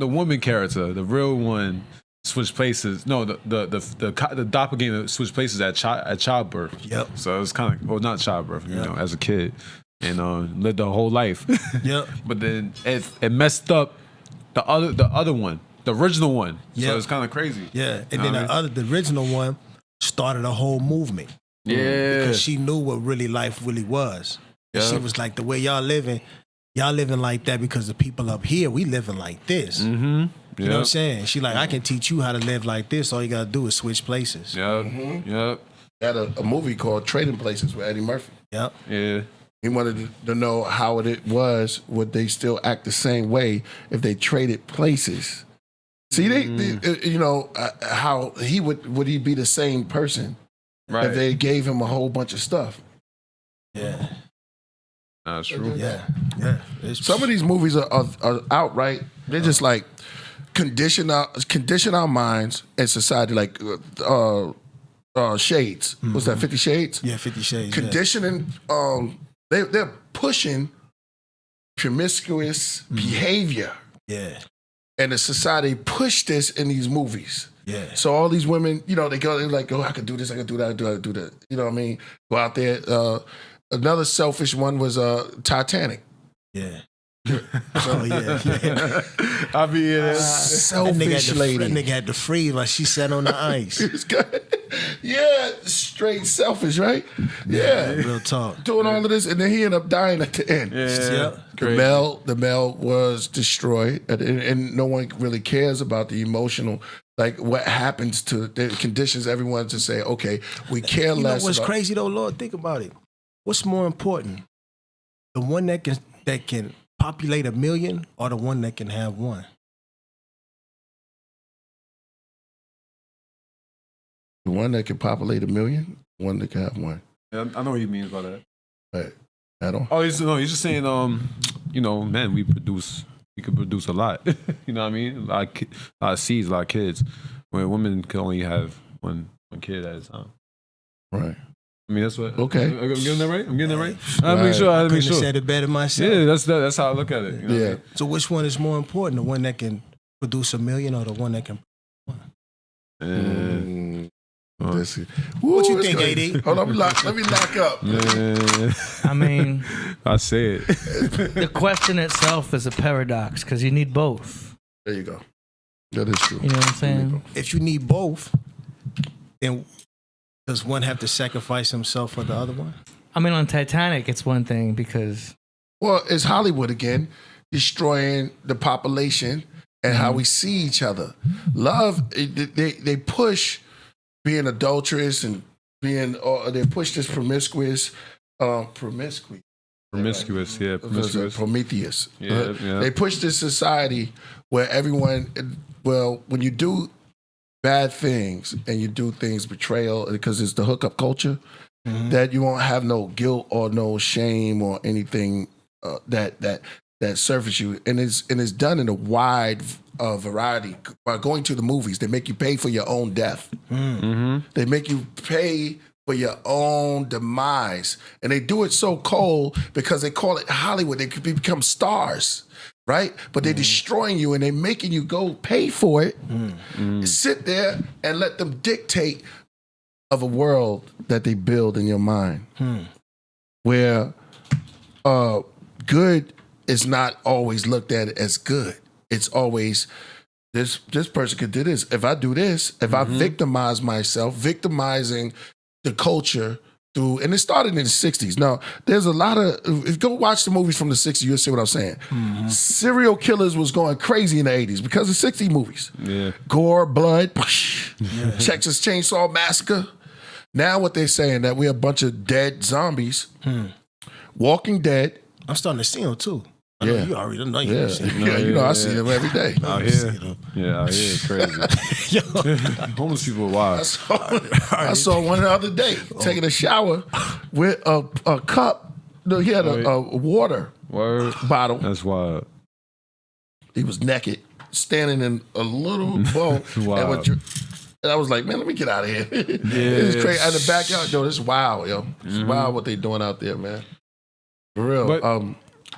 woman character, the real one, switched places. No, the doppelganger switched places at childbirth. Yep. So it was kind of not childbirth, as a kid, and lived a whole life. Yep. But then it messed up the other one. The original one. So it's kind of crazy.
Yeah. And then the original one started a whole movement.
Yeah.
Because she knew what life really was. Yeah. She was like, the way y'all living like that because the people up here, we living like this. Mm-hmm. You know what I'm saying? She like, I can teach you how to live like this. All you got to do is switch places.
Yep. Mm-hmm. Yep.
Had a movie called Trading Places with Eddie Murphy.
Yep.
Yeah.
He wanted to know how it was, would they still act the same way if they traded places? See, how would he be the same person if they gave him a whole bunch of stuff?
Yeah,
that's true.
Yeah.
Some of these movies are outright. They're just like condition our minds and society, like Shades. Mm-hmm. What's that? 50 Shades.
Yeah, 50 Shades.
Conditioning. They're pushing promiscuous behavior.
Yeah.
And the society pushed this in these movies.
Yeah.
So all these women, they're like, I could do this, I could do that, I could do that. You know what I mean? Go out there. Another selfish one was Titanic.
Yeah.
Yeah.
I mean,
selfish lady.
That nigga had to freeze while she sat on the ice.
Yeah, straight selfish, right? Yeah.
Real talk.
Doing all of this, and then he ended up dying at the end.
Yeah.
The Mel was destroyed, and no one really cares about the emotional, like what happens to the conditions everyone to say, okay, we care less.
What's crazy though, Lord? Think about it. What's more important? The one that can populate 1 million or the one that can have one?
The one that can populate 1 million, one that can have one.
Yeah, I know what he means by that.
Right. I don't.
Oh, he's just saying, man, we could produce a lot. You know what I mean? A lot of seeds, a lot of kids. When women can only have one kid at a time.
Right.
I mean, that's what.
Okay.
I'm getting that right? I
Right.
make sure. I make
Couldn't
sure.
have said it better myself.
Yeah, that's how I look at it. You know what I mean?
So which one is more important? The one that can produce 1 million or the one that can
What
you think, AD?
Hold on, let me lock up.
I mean,
I say it.
the question itself is a paradox because you need both.
There you go. That is true.
You know what I'm saying?
If you need both, then does one have to sacrifice himself for the other one?
I mean, on Titanic, it's one thing because...
Well, it's Hollywood again, destroying the population and how we see each other. Love, they push being adulterous and they push this promiscuous.
Promiscuous.
Prometheus.
Yeah.
They push this society where everyone, when you do bad things and you do things betrayal, because it's the hookup culture, that you won't have no guilt or no shame or anything that surface you, and it's done in a wide variety. By going to the movies, they make you pay for your own death. They make you pay for your own demise, and they do it so cold because they call it Hollywood. They could become stars, right? But they're destroying you, and they're making you go pay for it. Sit there and let them dictate of a world that they build in your mind, where good is not always looked at as good. It's always this person could do this. If I do this, if I victimize myself, victimizing the culture through, and it started in the 60s. Now, there's a lot of, if you go watch the movies from the 60s, you'll see what I'm saying. Serial killers was going crazy in the 80s because of 60s movies.
Yeah.
Gore, blood, Texas Chainsaw Massacre. Now what they're saying, that we're a bunch of dead zombies, Walking Dead.
I'm starting to see them too.
Yeah.
You already know.
I see them every day.
Out here. Yeah, out here, crazy. Homeless people are wild.
I saw one the other day taking a shower with a cup. No, he had a water
Word.
bottle.
That's wild.
He was naked. standing in a little boat.
Wow.
And I was like, man, let me get out of here. It's crazy. In the backyard, yo, this is wild, yo. It's wild what they doing out there, man. For real.
But, hold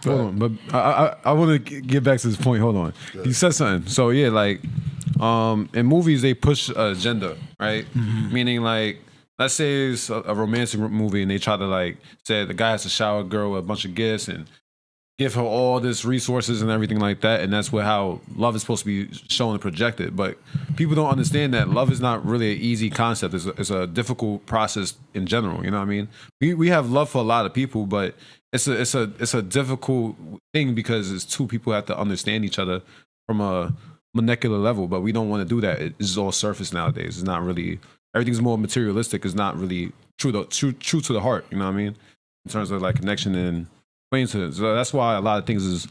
on, but I want to get back to this point. Hold on. Good. You said something. So yeah, like in movies they push an agenda, right? Meaning like, let's say it's a romantic movie and they try to like say the guy has to shower a girl with a bunch of gifts and give her all this resources and everything like that, and that's how love is supposed to be shown and projected. But people don't understand that love is not really an easy concept. It's a difficult process in general. You know what I mean? We have love for a lot of people, but it's a difficult thing because it's two people who have to understand each other from a molecular level. But we don't want to do that. It's all surface nowadays. It's not really. Everything's more materialistic. It's not really true to the heart. You know what I mean? In terms of like connection and. So that's why a lot of things is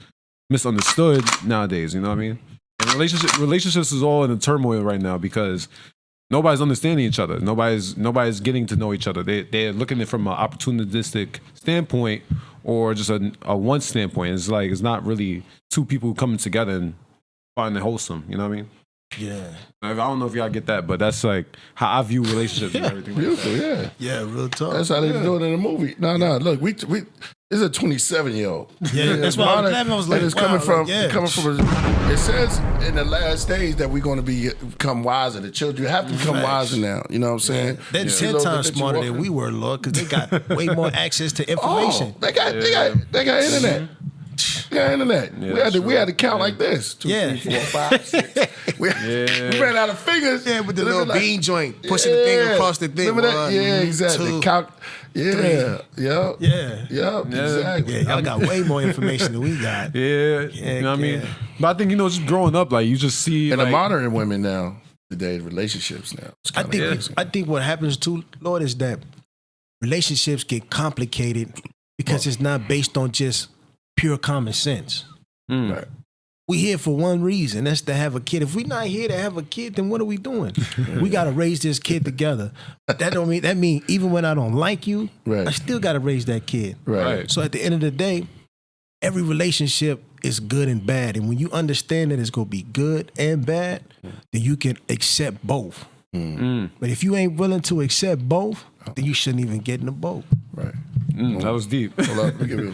misunderstood nowadays. You know what I mean? And relationships is all in a turmoil right now because nobody's understanding each other. Nobody's getting to know each other. They're looking at it from an opportunistic standpoint or just a one standpoint. It's like it's not really two people coming together and finding wholesome. You know what I mean?
Yeah.
I don't know if y'all get that, but that's like how I view relationships and everything.
Beautiful,
like that.
Yeah,
real talk.
That's how they do it in the movie. No, look, we this is a 27-year-old.
Yeah, that's why I was like,
it's coming from. It says in the last days that we're going to become wiser. The children have to become wiser now. You know what I'm saying?
They're 10 times smarter than we were, Lord, because they got way more access to information.
They got internet. Yeah, internet. Yeah, we had to count like this. 2, 3, 4, 5, 6. We ran out of fingers.
Yeah, with the little bean joint, pushing the finger across the thing.
Remember that? Yeah, exactly. 2, 3. Yeah, exactly.
Yeah, y'all got way more information than we got.
Yeah, you know what I mean? But I think, just growing up, like, you just see...
And the modern women now, today, relationships now.
I think what happens too, Lord, is that relationships get complicated because it's not based on just pure common sense.
Right.
We here for one reason, that's to have a kid. If we're not here to have a kid, then what are we doing? We got to raise this kid together. That mean even when I don't like you, I still got to raise that kid.
Right.
So at the end of the day, every relationship is good and bad. And when you understand that it's going to be good and bad, then you can accept both. But if you ain't willing to accept both, then you shouldn't even get in the boat.
Right.
That was deep.
Hold up, let me give you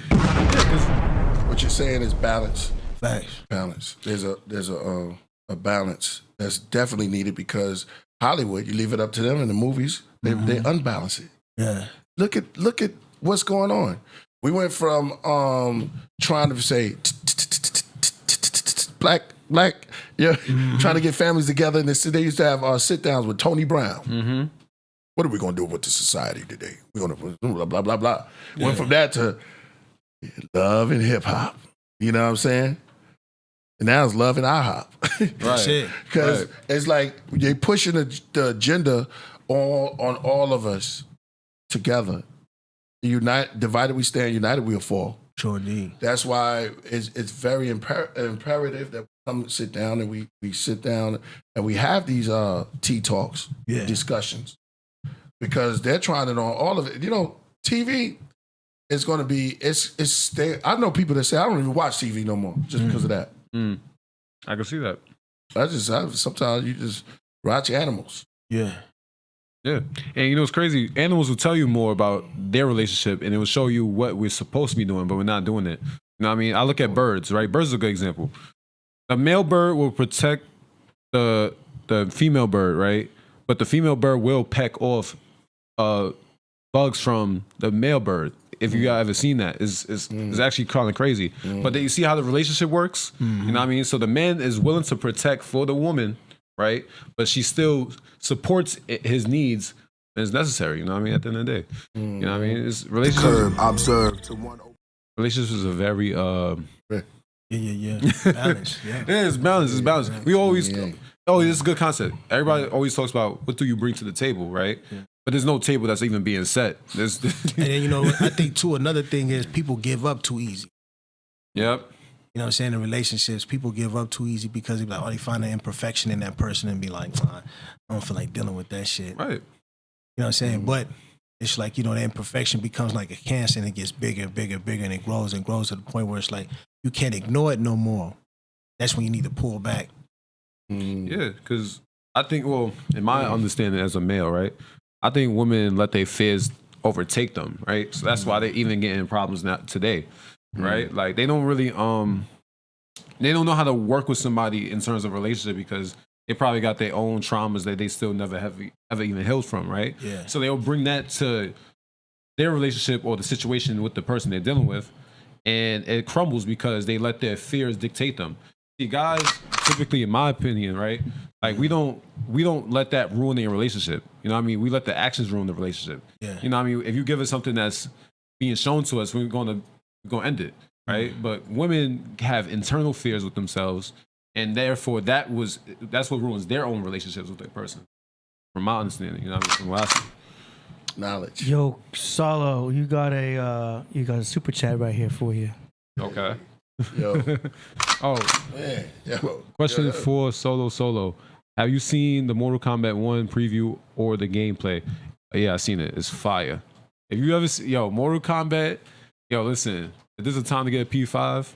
what you're saying is balance.
Facts.
Balance. There's a balance that's definitely needed because Hollywood, you leave it up to them in the movies, they unbalance it.
Yeah.
Look at what's going on. We went from trying to say black, trying to get families together, and they used to have sit downs with Tony Brown. What are we going to do with the society today? We're going to blah, blah, blah, blah. Went from that to love and hip hop. You know what I'm saying? And now it's love and IHOP.
Right.
Because it's like they're pushing the agenda on all of us together. Divided we stand, united we'll fall.
Sure indeed.
That's why it's very imperative that we come sit down and we sit down and we have these tea talks, discussions. Because they're trying it on all of it. TV is going to be, I know people that say, I don't even watch TV no more just because of that.
I can see that.
Sometimes you just watch animals.
Yeah.
Yeah. And it's crazy. Animals will tell you more about their relationship and it will show you what we're supposed to be doing, but we're not doing it. You know what I mean? I look at birds, right? Birds are a good example. A male bird will protect the female bird, right? But the female bird will peck off bugs from the male bird. If you guys ever seen that, it's actually kind of crazy. But then you see how the relationship works. You know what I mean? So the man is willing to protect for the woman, right? But she still supports his needs as necessary. You know what I mean? At the end of the day, you know what I mean? It's relationships. Relationships is a very
balance. Yeah.
It's balance. It's balance. We always. Oh, this is a good concept. Everybody always talks about what do you bring to the table, right? Yeah. But there's no table that's even being set. And
then, I think too, another thing is people give up too easy.
Yep.
You know what I'm saying? In relationships, people give up too easy because they find an imperfection in that person and be like, I don't feel like dealing with that shit.
Right.
You know what I'm saying? But it's like, the imperfection becomes like a cancer and it gets bigger and bigger and bigger and it grows to the point where it's like, you can't ignore it no more. That's when you need to pull back
Yeah, because I think, well, in my understanding as a male, right, I think women let their fears overtake them, right? So that's why they're even getting problems now today, right? Like they don't really, they don't know how to work with somebody in terms of relationship because they probably got their own traumas that they still never have ever even healed from, right?
Yeah.
So they'll bring that to their relationship or the situation with the person they're dealing with, and it crumbles because they let their fears dictate them. See, guys, typically, in my opinion, right, like we don't let that ruin their relationship. You know what I mean? We let the actions ruin the relationship.
Yeah.
You know what I mean? If you give us something that's being shown to us, we're gonna end it, right? But women have internal fears with themselves, and therefore that's what ruins their own relationships with that person. From my understanding, you know what I mean? From what I see.
Knowledge.
Yo, Solo, you got a super chat right here for you.
Okay.
Yo,
Oh,
man. Yo.
question
Yo.
for Solo. Have you seen the Mortal Kombat 1 preview or the gameplay? Yeah, I seen it. It's fire. If you ever see, Mortal Kombat, listen, if there's a time to get a P5,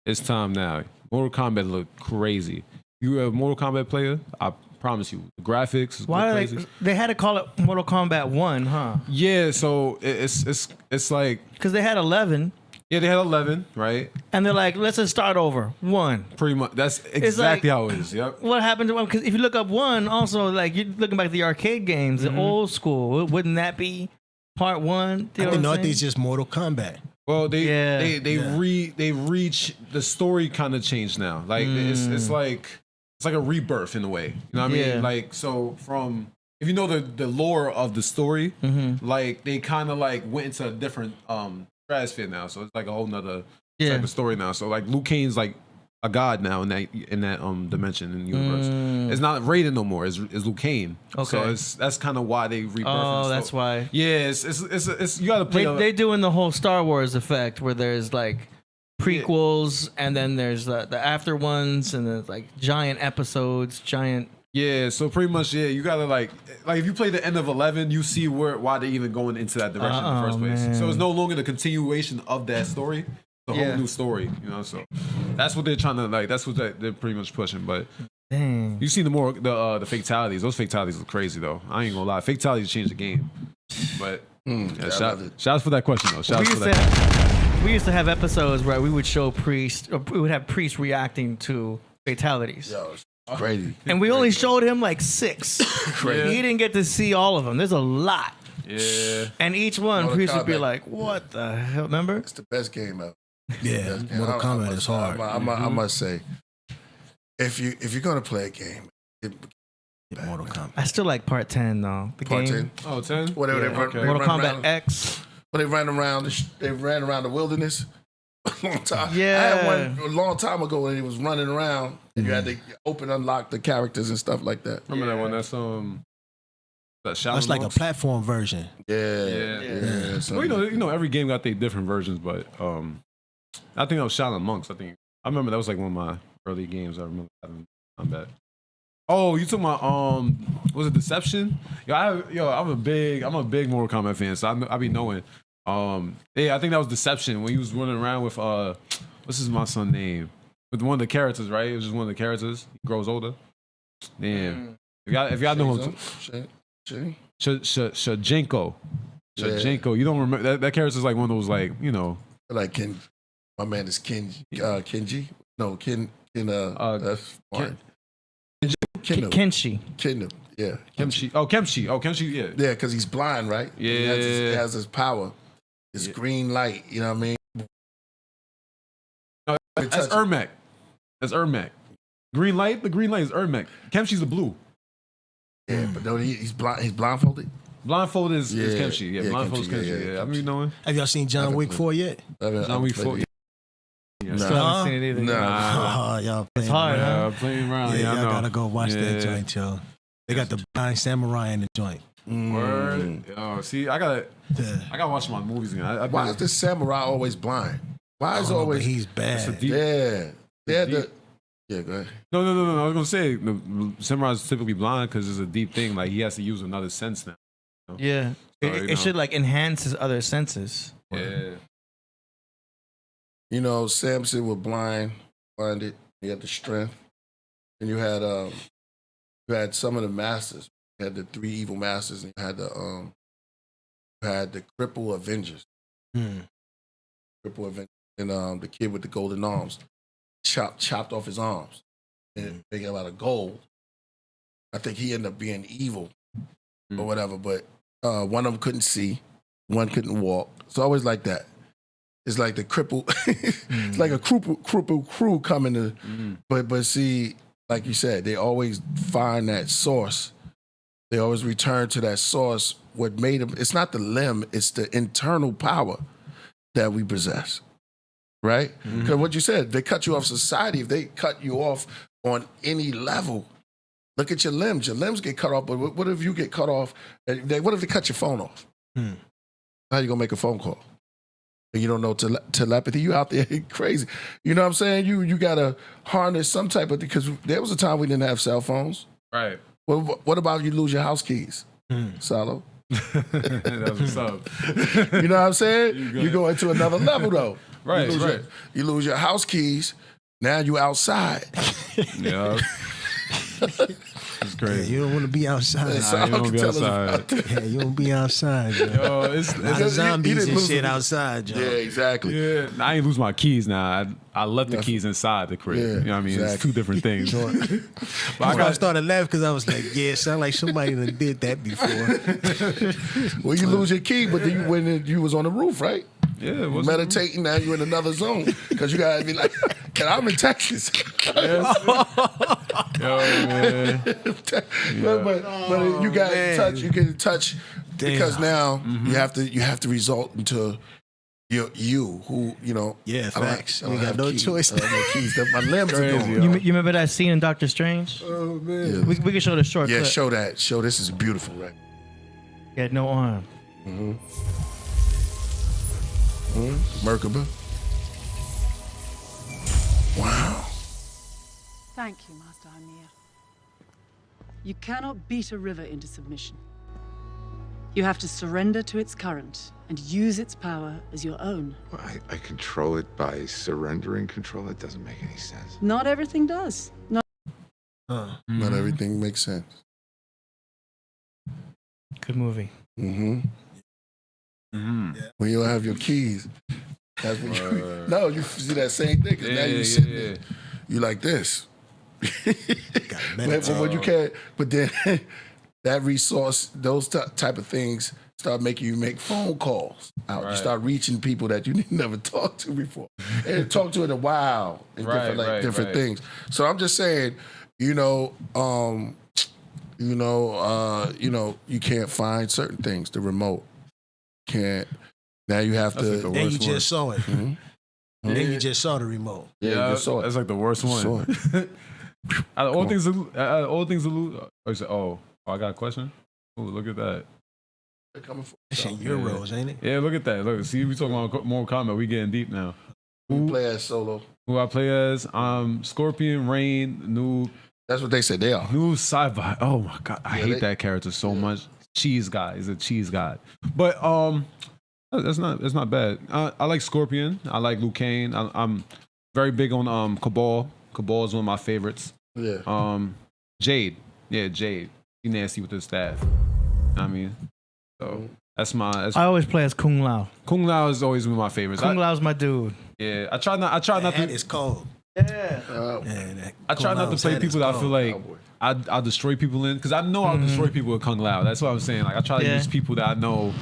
it's time now. Mortal Kombat look crazy. You a Mortal Kombat player? I promise you, the graphics.
Why
crazy.
they had to call it Mortal Kombat 1, huh?
Yeah, so it's like,
Because they had 11,
yeah, they had 11, right?
and they're like, let's just start over. 1.
Pretty much. That's exactly
like-
how it is. Yep.
What happened to 1? Because if you look up 1, also, like, you're looking back at the arcade games, the old school, wouldn't that be part 1?
I didn't know it's just Mortal Kombat.
Well, they
Yeah.
reach the story kind of changed now. Like it's like a rebirth in a way. You know what I
Yeah.
mean? Like so from if you know the lore of the story, like they kind of like went into a different stratosphere now. So it's like a whole nother type of story now. So like Liu Kane's like a god now in that dimension in the universe. It's not Raiden no more. It's Liu Kane.
Okay.
So that's kind of why they rebirth.
Oh, that's why.
Yeah, it's you got to play.
They doing the whole Star Wars effect where there's like prequels and then there's the after ones and there's like giant episodes,
Yeah, so pretty much, you gotta like if you play the end of 11, you see why they're even going into that direction in the first place.
Man.
So it's no longer the continuation of that story, it's a whole new story, So that's what they're trying to like. That's what they're pretty much pushing. But
Dang.
you see the fatalities. Those fatalities look crazy though. I ain't gonna lie, fatalities change the game. But shout for that question though.
We used to have episodes where we would show Priest, or we would have Priest reacting to fatalities.
Yo, it's crazy.
And we only showed him like 6.
Crazy.
He didn't get to see all of them. There's a lot.
Yeah.
And each one,
Mortal
Priest would be
Kombat.
like, what the hell? Remember?
It's the best game ever.
Yeah, Mortal Kombat is hard.
I must say, if you're gonna play a game,
Mortal Kombat.
I still like part 10 though. The
part
game.
10,
Oh, 10?
whatever
Yeah.
they run,
Okay.
they
Mortal
run
Kombat
around,
X.
when they ran around the wilderness. A long time.
Yeah.
I had one a long time ago when he was running around and you had to unlock the characters and stuff like that.
Remember that one? That's
That's like a platform version.
Yeah. So,
Well, you know, every game got their different versions, but I think that was Shaolin Monks. I remember that was like one of my early games. I remember having combat. Oh, you talking about was it Deception? I'm a big Mortal Kombat fan, so I be knowing. I think that was Deception when he was running around with what's his my son name? With one of the characters, right? It was just one of the characters. He grows older. Damn. If y'all know him, Shajenko. Shajenko. You don't remember that character's like one of those like,
like my man is Kenji. No, that's fine.
Kenshi.
Kingdom. Yeah.
Kemshi, yeah.
Yeah, because he's blind, right?
Yeah.
He has his power. His green light, you know what I mean?
That's Ermac. Green light? The green light is Ermac. Kemshi's the blue.
Yeah, but no, he's blind. He's blindfolded.
Blindfold is Kemshi. Yeah, blindfold is
Kemshi,
Kemshi.
yeah,
I mean, knowing.
Have y'all seen John Wick 4 yet?
John Wick 4.
Still haven't seen it either.
Nah.
Oh, y'all
It's
playing
hard,
around.
huh?
Playing around.
Yeah,
I
y'all
know.
gotta go watch that joint, yo. They got the blind samurai in the joint.
Word. Oh, see, I gotta watch my movies again.
Why is the samurai always blind? Why is always?
He's bad.
Yeah. Yeah.
deep.
Yeah. Go ahead.
No. I was gonna say the samurai is typically blind because it's a deep thing. Like he has to use another sense now.
Yeah.
So,
It should like enhance his other senses.
Yeah.
You know, Samson was blinded. He had the strength. and you had some of the masters. You had the 3 evil masters, and you had the Cripple Avengers. Cripple Avengers, and the kid with the golden arms chopped off his arms, and they got a lot of gold. I think he ended up being evil or whatever, but one of them couldn't see, one couldn't walk. It's always like that. It's like the cripple. It's like a cripple crew coming to, but see, like you said, they always find that source. They always return to that source. What made them? It's not the limb. It's the internal power that we possess, right? Because what you said, they cut you off society. If they cut you off on any level, look at your limbs. Your limbs get cut off, but what if you get cut off? What if they cut your phone off? How you gonna make a phone call? And you don't know telepathy. You out there crazy. You know what I'm saying? You gotta harness some type of, because there was a time we didn't have cell phones.
Right.
What about you lose your house keys, Salo?
That's what's up.
You know what I'm saying? You go into another level though.
Right,
You lose your house keys. Now you outside.
Yeah. It's crazy.
Yeah, you don't want to be outside.
You don't be outside.
Yeah, you don't be outside, yo.
Yo, it's
A lot of zombies and shit
them.
outside, yo.
Yeah, exactly.
yeah. I ain't lose my keys now. I left the keys inside the crib.
Yeah,
You know what I mean?
exactly.
It's 2 different things. But
I started laughing because I was like, yeah, it sound like somebody done did that before.
Well, you lose your key, but then when you was on the roof, right?
Yeah, it was
Meditating, now you're in another zone because you gotta be like, I'm in Texas.
Yo, man.
But you got in touch. You get in touch because now you have to result into you who
Yeah,
I don't
facts.
I don't
You got
have
no
keys.
choice.
I don't have keys. My limbs are
Crazy,
gone.
yo.
You remember that scene in Doctor Strange?
Oh, man.
Yeah.
We can show the short
Yeah,
clip.
show that. Show this is beautiful, right?
He had no arm.
Menkheperra. Wow.
Thank you, Master Amir. You cannot beat a river into submission. You have to surrender to its current and use its power as your own.
Well, I control it by surrendering control. It doesn't make any sense.
Not everything does. Not
Not everything makes sense.
Good movie.
When you don't have your keys, that's when you see that same thing. 'Cause now you sitting there, you like this. But when you can't, but then that resource, those type of things start making you make phone calls out. You start reaching people that you never talked to before, and talk to in a while and different things. So I'm just saying, you can't find certain things. The remote can't. Now you have to.
Like the
Then you
worst one.
just saw it. Then you just saw the remote.
Yeah, you just saw it.
That's like the worst one.
Saw it.
All things oh, I got a question. Oh, look at that.
They're coming for
That shit euros, ain't it?
Yeah, look at that. Look, see, we talking about Mortal Kombat. We getting deep now.
Who play as Solo?
Who I play as? Scorpion, Rain, Noob.
That's what they said they are.
Noob sci-fi. Oh my god, I hate that character so much. Cheese guy. He's a cheese god. But that's not bad. I like Scorpion. I like Liu Kang. I'm very big on Cabal. Cabal is one of my favorites.
Yeah.
Jade. Yeah, Jade. She nasty with her staff. You know what I mean? So that's
I always play as Kung Lao.
Kung Lao is always one of my favorites.
Kung Lao's my dude.
Yeah, I try not
That
to.
is cold.
Yeah.
I try not to play people that I feel like I'll destroy people in, because I know I'll destroy people with Kung Lao. That's what I'm saying. Like I try to use people that I know.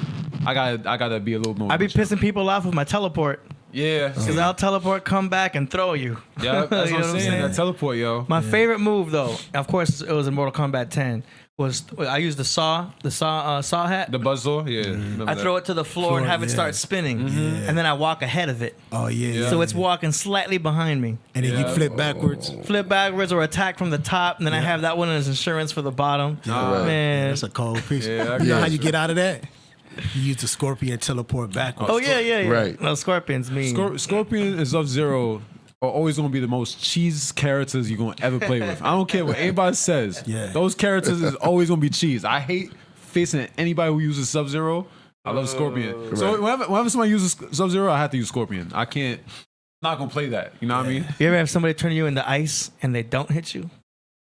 I gotta be a little more.
I be pissing people off with my teleport.
Yeah,
Because I'll teleport, come back, and throw you.
yeah. That's
You
what
know
I'm saying. That teleport, yo.
My favorite move, though, of course, it was in Mortal Kombat 10. Was I used the saw hat.
The buzzsaw, yeah.
I throw it to the floor and have it start spinning, and then I walk ahead of it.
Oh, yeah.
So it's walking slightly behind me.
And then you flip backwards.
Flip backwards or attack from the top, and then I have that one as insurance for the bottom. Man,
That's a cold piece.
Yeah,
You know how you get out of that? You use the Scorpion teleport backwards.
oh yeah.
Right.
No, Scorpion's mean.
Scorpion and Sub-Zero are always gonna be the most cheese characters you're gonna ever play with. I don't care what anybody says.
Yeah.
Those characters is always gonna be cheese. I hate facing anybody who uses Sub-Zero. I love Scorpion. So whenever somebody uses Sub-Zero, I have to use Scorpion. I can't. I'm not gonna play that. You know what I mean?
You ever have somebody turn you into ice and they don't hit you?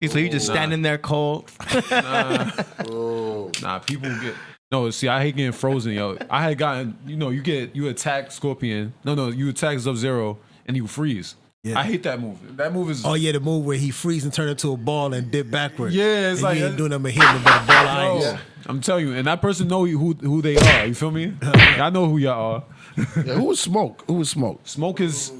So you just standing there cold.
Nah, people get. No, see, I hate getting frozen, yo. I had gotten, you attack Scorpion. No, you attack Sub-Zero and you freeze. Yeah. I hate that move. That move is.
Oh yeah, the move where he freeze and turn into a ball and dip backward.
Yeah, it's
and
like
you ain't doing nothing but hitting him with a ball of ice.
Yeah. I'm telling you, and that person know who they are. You feel me? I know who y'all are.
Yeah, who was Smoke?
Smoke is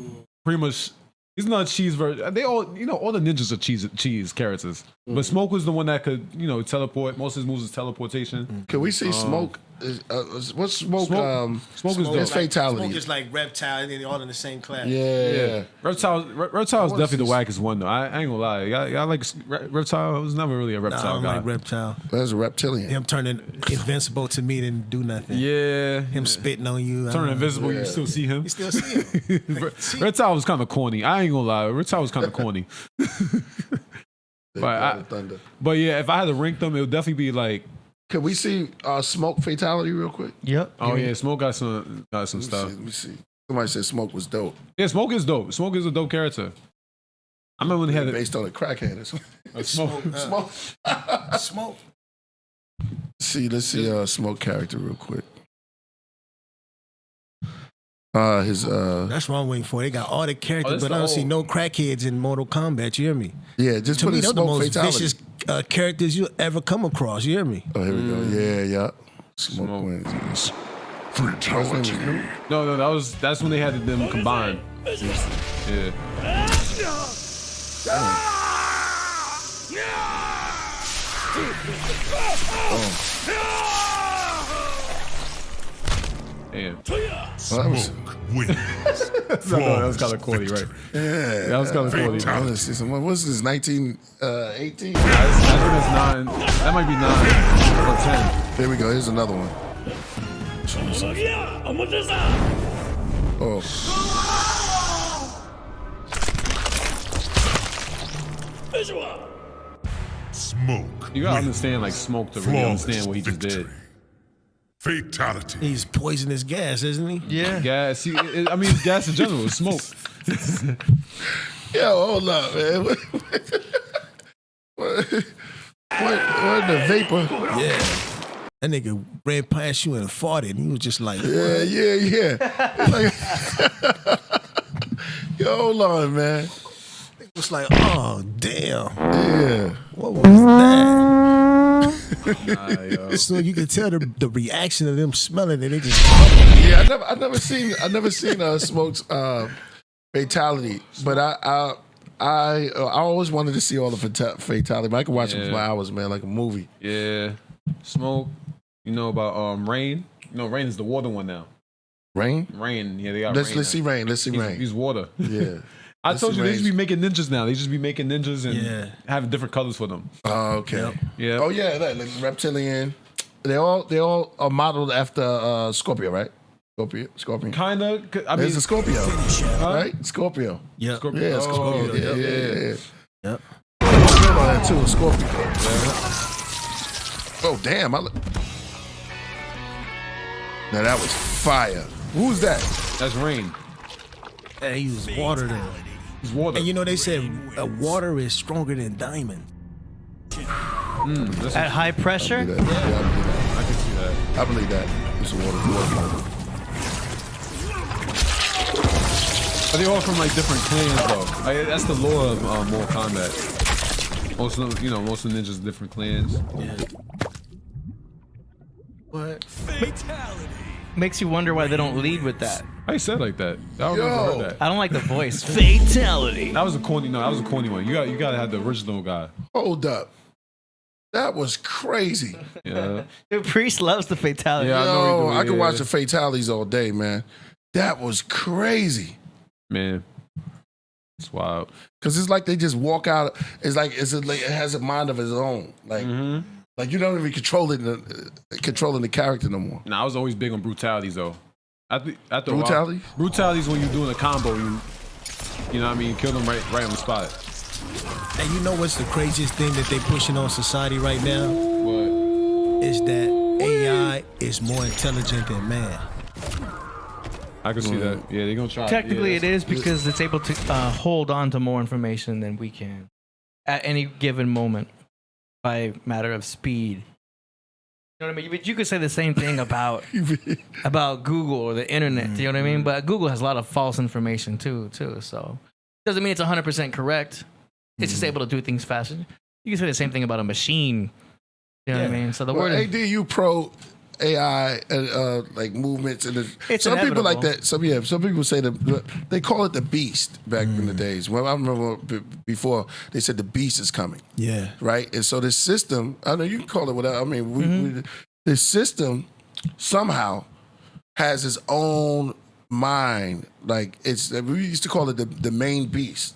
pretty much. He's not a cheese version. They all, all the ninjas are cheese characters. But Smoke was the one that could, teleport. Most of his moves is teleportation.
Can we see Smoke? What's Smoke?
Smoke is
his fatality.
Smoke is like Reptile, and they're all in the same class.
Yeah.
Reptile is definitely the wackest one, though. I ain't gonna lie. Y'all like Reptile? I was never really a Reptile guy.
I don't like Reptile.
That's a reptilian.
Him turning invincible to me and do nothing.
Yeah.
Him spitting on you.
Turning invisible, you still see him.
You still see him.
Reptile was kind of corny. I ain't gonna lie. Reptile was kind of corny. But yeah, if I had to rank them, it would definitely be like.
Can we see Smoke fatality real quick?
Yep.
Oh yeah, Smoke got some stuff.
Let me see. Somebody said Smoke was dope.
Yeah, Smoke is dope. Smoke is a dope character. I remember when he had
based on a crackhead or something.
Smoke.
Let's see Smoke character real quick.
That's what I'm waiting for. They got all the characters, but I don't see no crackheads in Mortal Kombat. You hear me?
Yeah, just
to
put
me,
in
they're the
Smoke
most
fatality.
vicious characters you'll ever come across. You hear me?
Oh, here we go. Yeah. Smoke wins. Fatality.
No, that's when they had them combined. Yeah. Damn.
Smoke
wins.
That was kind of corny, right?
Yeah.
That was kind of corny.
Let's see some. What's this? 1918.
I think that's 9. That might be 9 or 10.
There we go. Here's another one. Oh.
Smoke.
You gotta understand, like Smoke, to really understand what he just did.
Fatality.
He's poisonous gas, isn't he?
Yeah.
Gas. Gas in general is smoke.
Yo, hold up, man. What the vapor?
Yeah. That nigga ran past you and farted, and he was just like,
Yeah. Like, yo, hold on, man.
it was like, oh, damn.
Yeah.
What was that? So you can tell the reaction of them smelling it. They just
Yeah, I never seen Smoke's fatality, but I always wanted to see all the fatality. But I can watch it for hours, man, like a movie.
Yeah. Smoke. You know about Rain? Rain is the water one now.
Rain?
Rain. Yeah, they got
Let's
Rain.
see Rain. Let's see Rain.
He's water.
Yeah.
I told you they just be making ninjas now. They just be making ninjas and having different colors for them.
Oh, okay.
Yep.
Yeah.
Oh yeah, like reptilian. They all are modeled after Scorpio, right? Scorpion.
Kinda.
There's a Scorpio, right? Scorpio.
yeah.
Scorpio.
Yeah, Scorpio. Yeah.
Yep.
That too, a Scorpio. Oh damn! Now that was fire. Who's that?
That's Rain.
Hey, he was water then.
He's water.
And they said water is stronger than diamond.
At high pressure?
I believe that.
I can see that.
I believe that. It's a water.
But they're all from like different clans, though. That's the lore of Mortal Kombat. Most of the ninjas are different clans.
Yeah. What?
Fatality.
Makes you wonder why they don't lead with that.
How you said like that? I don't never heard that.
I don't like the voice. Fatality.
That was a corny. No, that was a corny one. You gotta have the original guy.
Hold up. That was crazy.
Yeah.
Dude, Priest loves the fatality.
Yeah, I know he do,
I could
yeah.
watch the fatalities all day, man. That was crazy.
Man, it's wild.
Cause it's like they just walk out. It has a mind of its own. Like you don't even controlling the character no more.
Nah, I was always big on brutalities though. After
Brutality?
Brutalities when you're doing a combo, you know what I mean, kill them right on the spot.
And you know what's the craziest thing that they pushing on society right now?
What?
Is that AI is more intelligent than man.
I can see that. Yeah, they're gonna try.
Technically, it is because it's able to hold on to more information than we can. at any given moment by matter of speed. You know what I mean? But you could say the same thing about Google or the internet. You know what I mean? But Google has a lot of false information too. So doesn't mean it's 100% correct. It's just able to do things faster. You can say the same thing about a machine. You know what I mean? So the word
AD, you pro AI like movements and some people like that. Some people say they call it the beast back in the days. Well, I remember before they said the beast is coming. Yeah. Right. And so this system, I know you can call it whatever. I mean, this system somehow has its own mind. Like we used to call it the main beast.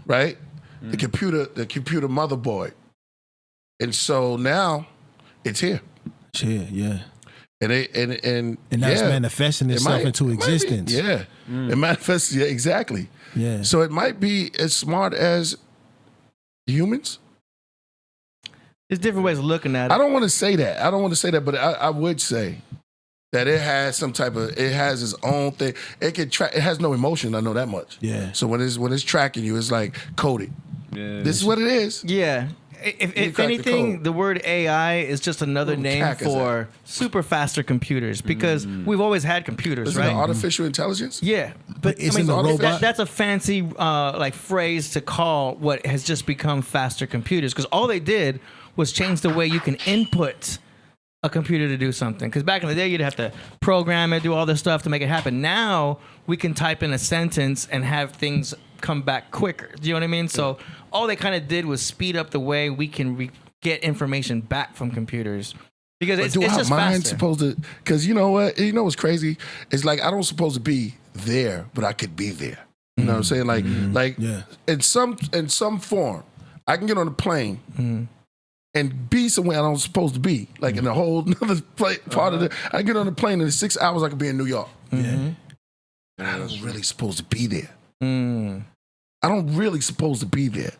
Right. The computer motherboard. And so now it's here. Yeah, and now it's manifesting itself into existence. It manifests. Yeah, exactly. Yeah. So it might be as smart as humans.
There's different ways of looking at it.
I don't want to say that. But I would say that it has some type of. It has its own thing. It can track. It has no emotion. I know that much. Yeah. So when it's tracking you, it's like coded. Yeah. This is what it is.
Yeah. If anything, the word AI is just another name for super faster computers because we've always had computers,
Isn't
right?
it artificial intelligence?
Yeah, but
isn't a robot?
That's a fancy like phrase to call what has just become faster computers because all they did was change the way you can input a computer to do something. Because back in the day, you'd have to program it, do all this stuff to make it happen. Now we can type in a sentence and have things come back quicker. Do you know what I mean? So all they kind of did was speed up the way we can get information back from computers because it's just faster.
Supposed to? Because you know what? You know what's crazy? It's like I don't supposed to be there, but I could be there. You know what I'm saying? Like in some form, I can get on a plane and be somewhere I don't supposed to be. Like in a whole another part of I get on the plane and in 6 hours I could be in New York. And I don't really supposed to be there. I don't really supposed to be there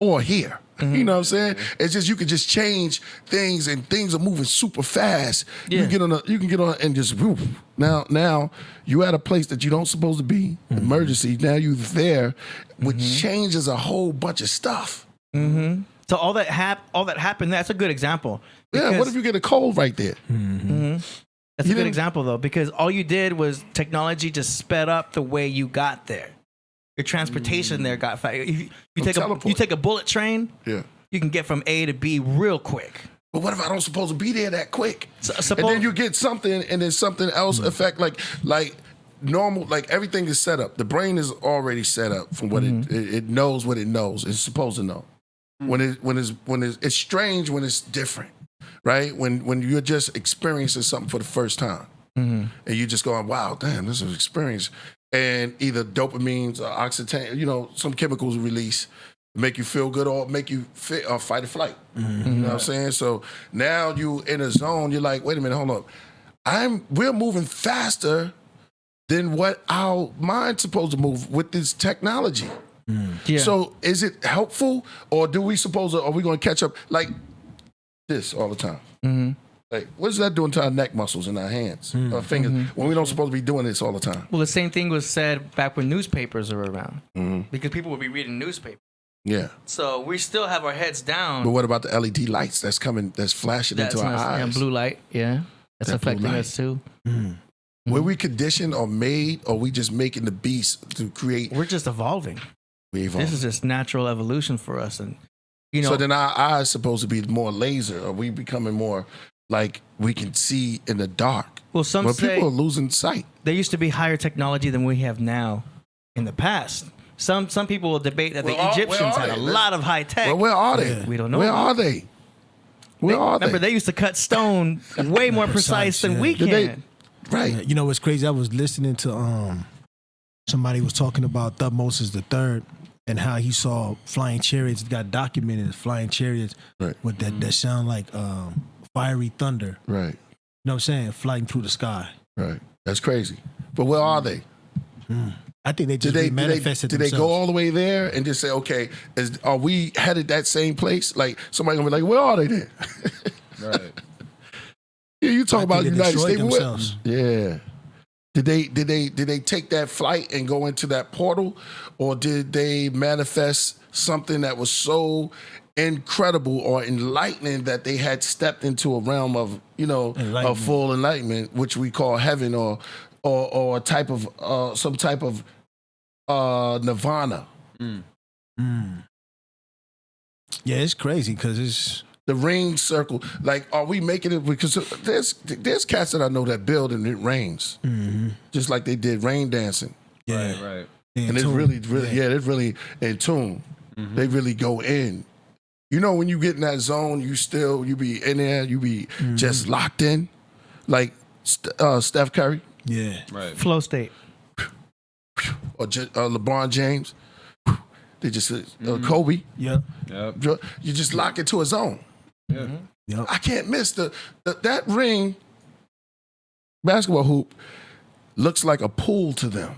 or here. You know what I'm saying? It's just you can just change things and things are moving super fast. You can get on and just woof. Now you at a place that you don't supposed to be. Emergency. Now you there, which changes a whole bunch of stuff.
So all that happened. That's a good example.
Yeah. What if you get a cold right there?
That's a good example though, because all you did was technology just sped up the way you got there. Your transportation there got fast. You take a bullet train. Yeah. You can get from A to B real quick.
But what if I don't supposed to be there that quick? And then you get something, and then something else affect like normal. Like everything is set up. The brain is already set up from what it knows what it knows. It's supposed to know. When it's strange when it's different, right? When you're just experiencing something for the first time, and you just going, wow, damn, this is an experience. And either dopamines or oxytocin, some chemicals release to make you feel good or make you fit or fight or flight. You know what I'm saying? So now you in a zone, you're like, wait a minute, hold up. We're moving faster than what our mind's supposed to move with this technology. Yeah. So is it helpful or are we going to catch up like this all the time? Like, what is that doing to our neck muscles and our hands, our fingers, when we don't supposed to be doing this all the time?
Well, the same thing was said back when newspapers were around, because people would be reading newspapers. Yeah. So we still have our heads down.
But what about the LED lights that's flashing into our eyes?
And blue light, that's affecting us too.
Were we conditioned or made, or we just making the beast to create?
We're just evolving. This is just natural evolution for us, and
so then our eyes supposed to be more laser. Are we becoming more? Like we can see in the dark.
Well, some say
people are losing sight.
There used to be higher technology than we have now in the past. Some people will debate that the Egyptians had a lot of high tech.
Well, where are they?
We don't know.
Where are they? Where are they?
Remember, they used to cut stone way more precise than we can.
Right.
You know what's crazy? I was listening to somebody was talking about Thutmose III and how he saw flying chariots. Got documented as flying chariots with that sound like fiery thunder. Right. You know what I'm saying? Flying through the sky.
Right. That's crazy. But where are they?
I think they just manifested
themselves. Did they go all the way there and just say, okay, are we headed that same place? Like, somebody going to be like, where are they then? Right. Yeah, you talk about the United States.
Themselves.
Yeah. Did they take that flight and go into that portal, or did they manifest something that was so incredible or enlightening that they had stepped into a realm of, of full enlightenment, which we call heaven, or a type of some type of nirvana?
Yeah, it's crazy because it's
the ring circle. Like, are we making it? Because there's cats that I know that build and it rains, just like they did rain dancing.
yeah,
Right.
And it's really, they're really in tune. They really go in. When you get in that zone, you be in there, you be just locked in, like Steph Curry.
Yeah.
Right.
Flow state.
Or LeBron James. They just Kobe.
Yep.
You just lock into a zone.
Yeah.
Yep.
I can't miss that ring. Basketball hoop looks like a pool to them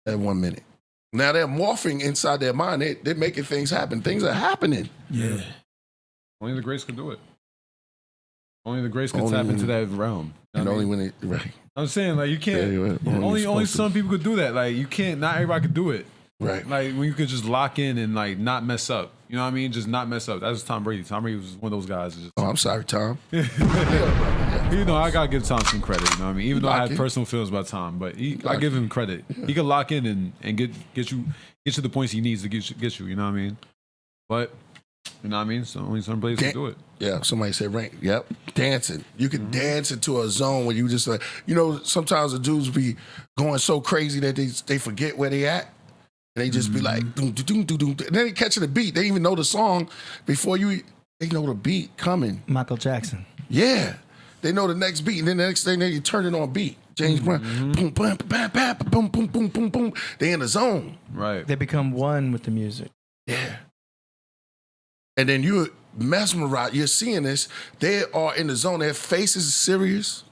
at 1 minute. Now they're morphing inside their mind. They're making things happen. Things are happening.
Yeah.
Only the greats could do it. Only the greats could tap into that realm.
And only when they right.
I'm saying, like, you can't. Only some people could do that. Like, you can't. Not everybody could do it.
Right.
Like, when you could just lock in and, like, not mess up. You know what I mean? Just not mess up. That was Tom Brady. Tom Brady was one of those guys.
Oh, I'm sorry, Tom.
I gotta give Tom some credit. You know what I mean? Even though I had personal feelings about Tom, but I give him credit. He could lock in and get you to the points he needs to get you. You know what I mean? But you know what I mean? So only some players can do it.
Yeah. Somebody said rank. Yep. Dancing. You can dance into a zone where you just like, sometimes the dudes be going so crazy that they forget where they at. They just be like, doom, doom, doom, doom, and then they catching the beat. They even know the song before they know the beat coming.
Michael Jackson.
Yeah. They know the next beat, and then the next thing they turn it on beat. James Brown, boom, bam, bam, bam, boom, boom, boom, boom, boom. They in the zone.
Right.
They become one with the music.
Yeah. And then you're mesmerized. You're seeing this. They are in the zone. Their faces are serious.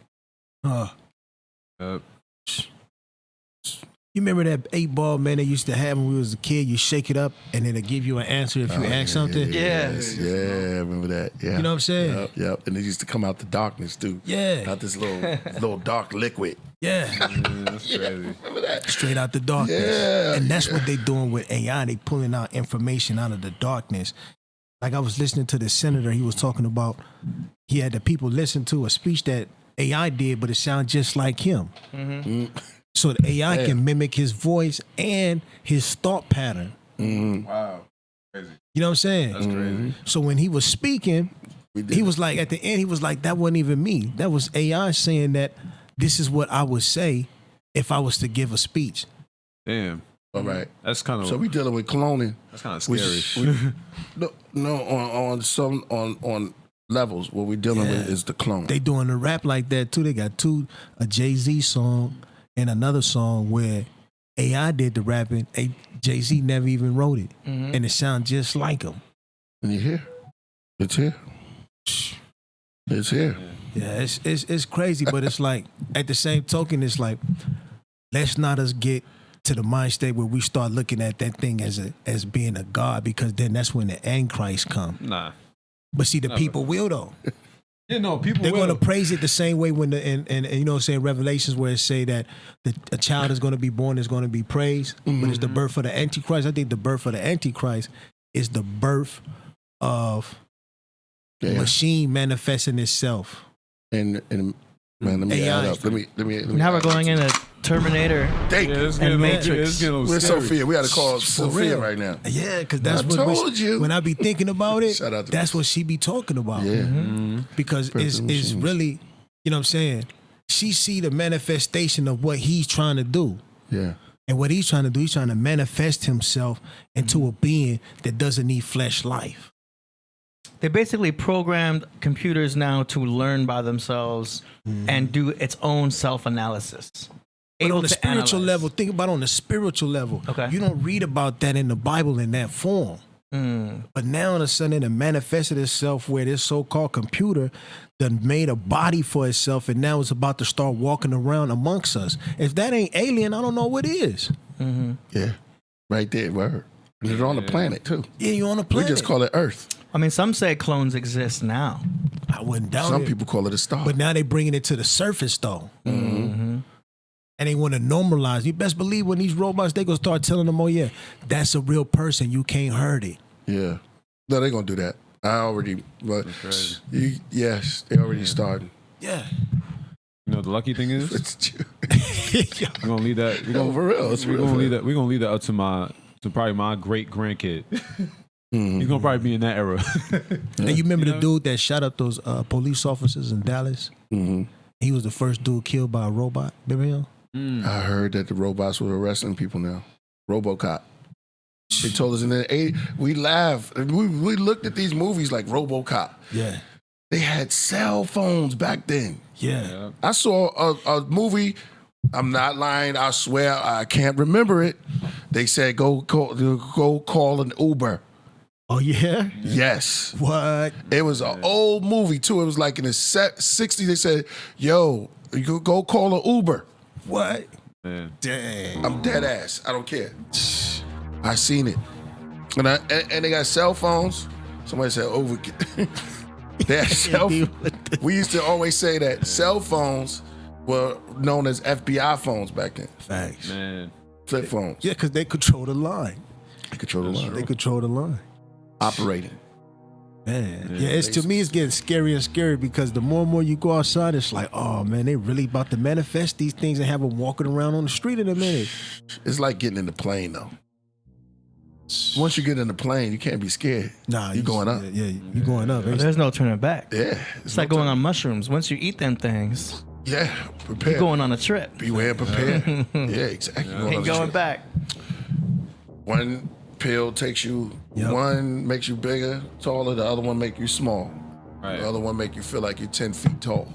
You remember that 8-ball, man, they used to have when we was a kid? You shake it up, and then they give you an answer if you ask something.
Yeah, I remember that. Yeah.
You know what I'm saying?
Yep. And it used to come out the darkness, too.
Yeah.
Out this little dark liquid.
Yeah.
That's crazy.
Remember that?
Straight out the darkness.
Yeah.
And that's what they doing with AI. They pulling out information out of the darkness. Like I was listening to the senator, he was talking about, he had the people listen to a speech that AI did, but it sounded just like him. So the AI can mimic his voice and his thought pattern.
Wow. Crazy.
You know what I'm saying?
That's crazy.
So when he was speaking, he was like, at the end, he was like, that wasn't even me. That was AI saying that this is what I would say if I was to give a speech.
Damn.
All right.
That's kind of.
So we dealing with cloning.
That's kind of scary.
On levels. What we dealing with is the clone.
They doing the rap like that too. They got a Jay-Z song and another song where AI did the rapping. Jay-Z never even wrote it. And it sounds just like him.
And you hear? It's here. It's here.
Yeah, it's crazy, but it's like, at the same token, it's like, let's not us get to the mind state where we start looking at that thing as being a god, because then that's when the Antichrist come.
Nah.
But see, the people will though.
Yeah, no, people
They're
will.
going to praise it the same way when and you know what I'm saying, Revelations, where it say that a child is going to be born, is going to be praised, but it's the birth of the Antichrist. I think the birth of the Antichrist is the birth of machine manifesting itself.
And man, let me
AI.
add up. Let me.
Now we're going into Terminator.
And
Matrix.
Where's Sophia? We got to call Sophia right now.
Yeah, because that's what
told you.
When I be thinking about it,
Shout out to
that's
me.
what she be talking about.
Yeah.
Because it's really, you know what I'm saying? She see the manifestation of what he's trying to do.
Yeah.
And what he's trying to do, he's trying to manifest himself into a being that doesn't need flesh life.
They basically programmed computers now to learn by themselves and do its own self-analysis.
But on the spiritual level, think about on the spiritual level.
Okay.
You don't read about that in the Bible in that form. But now all of a sudden it manifested itself where this so-called computer done made a body for itself, and now it's about to start walking around amongst us. If that ain't alien, I don't know what is.
Yeah. Right there, word. And it's on the planet too.
Yeah, you're on the planet.
We just call it Earth.
I mean, some say clones exist now.
I wouldn't doubt
Some
it.
people call it a star.
But now they bringing it to the surface though. And they want to normalize. You best believe when these robots, they gonna start telling them, oh yeah, that's a real person. You can't hurt it.
Yeah. No, they're gonna do that. I already, but yes, they already started.
Yeah.
You know, the lucky thing is, we're gonna leave that. We're
No, for real.
We're gonna leave that. We're gonna leave that up to probably my great grandkid. He's gonna probably be in that era.
And you remember the dude that shot up those police officers in Dallas?
Mm-hmm.
He was the first dude killed by a robot. Remember him?
I heard that the robots were arresting people now. RoboCop. They told us in the 80s. We laughed. We looked at these movies like RoboCop.
Yeah.
They had cell phones back then.
Yeah.
I saw a movie. I'm not lying. I swear I can't remember it. They said go call an Uber.
Oh yeah.
Yes.
What?
It was an old movie too. It was like in the 60s. They said, "Yo, you could go call an Uber."
What?
Man.
Dang.
I'm dead ass. I don't care. I seen it, and they got cell phones. Somebody said they had cell. We used to always say that cell phones were known as FBI phones back then.
Facts.
Man.
Flip phones.
Yeah, because they control the line.
They control the line.
They control the line.
Operating.
Man. Yeah, it's to me it's getting scarier and scarier because the more and more you go outside, it's like, oh man, they really about to manifest these things and have them walking around on the street in a minute.
It's like getting in the plane though. Once you get in the plane, you can't be scared.
Nah,
you going up.
Yeah, you going up.
There's no turning back.
Yeah.
It's like going on mushrooms. Once you eat them things,
Yeah, prepare.
you're going on a trip.
Beware, prepare. Yeah, exactly.
Ain't going back.
One pill takes you,
Yep.
one makes you bigger, taller, the other one make you small.
Right.
The other one make you feel like you're 10 feet tall.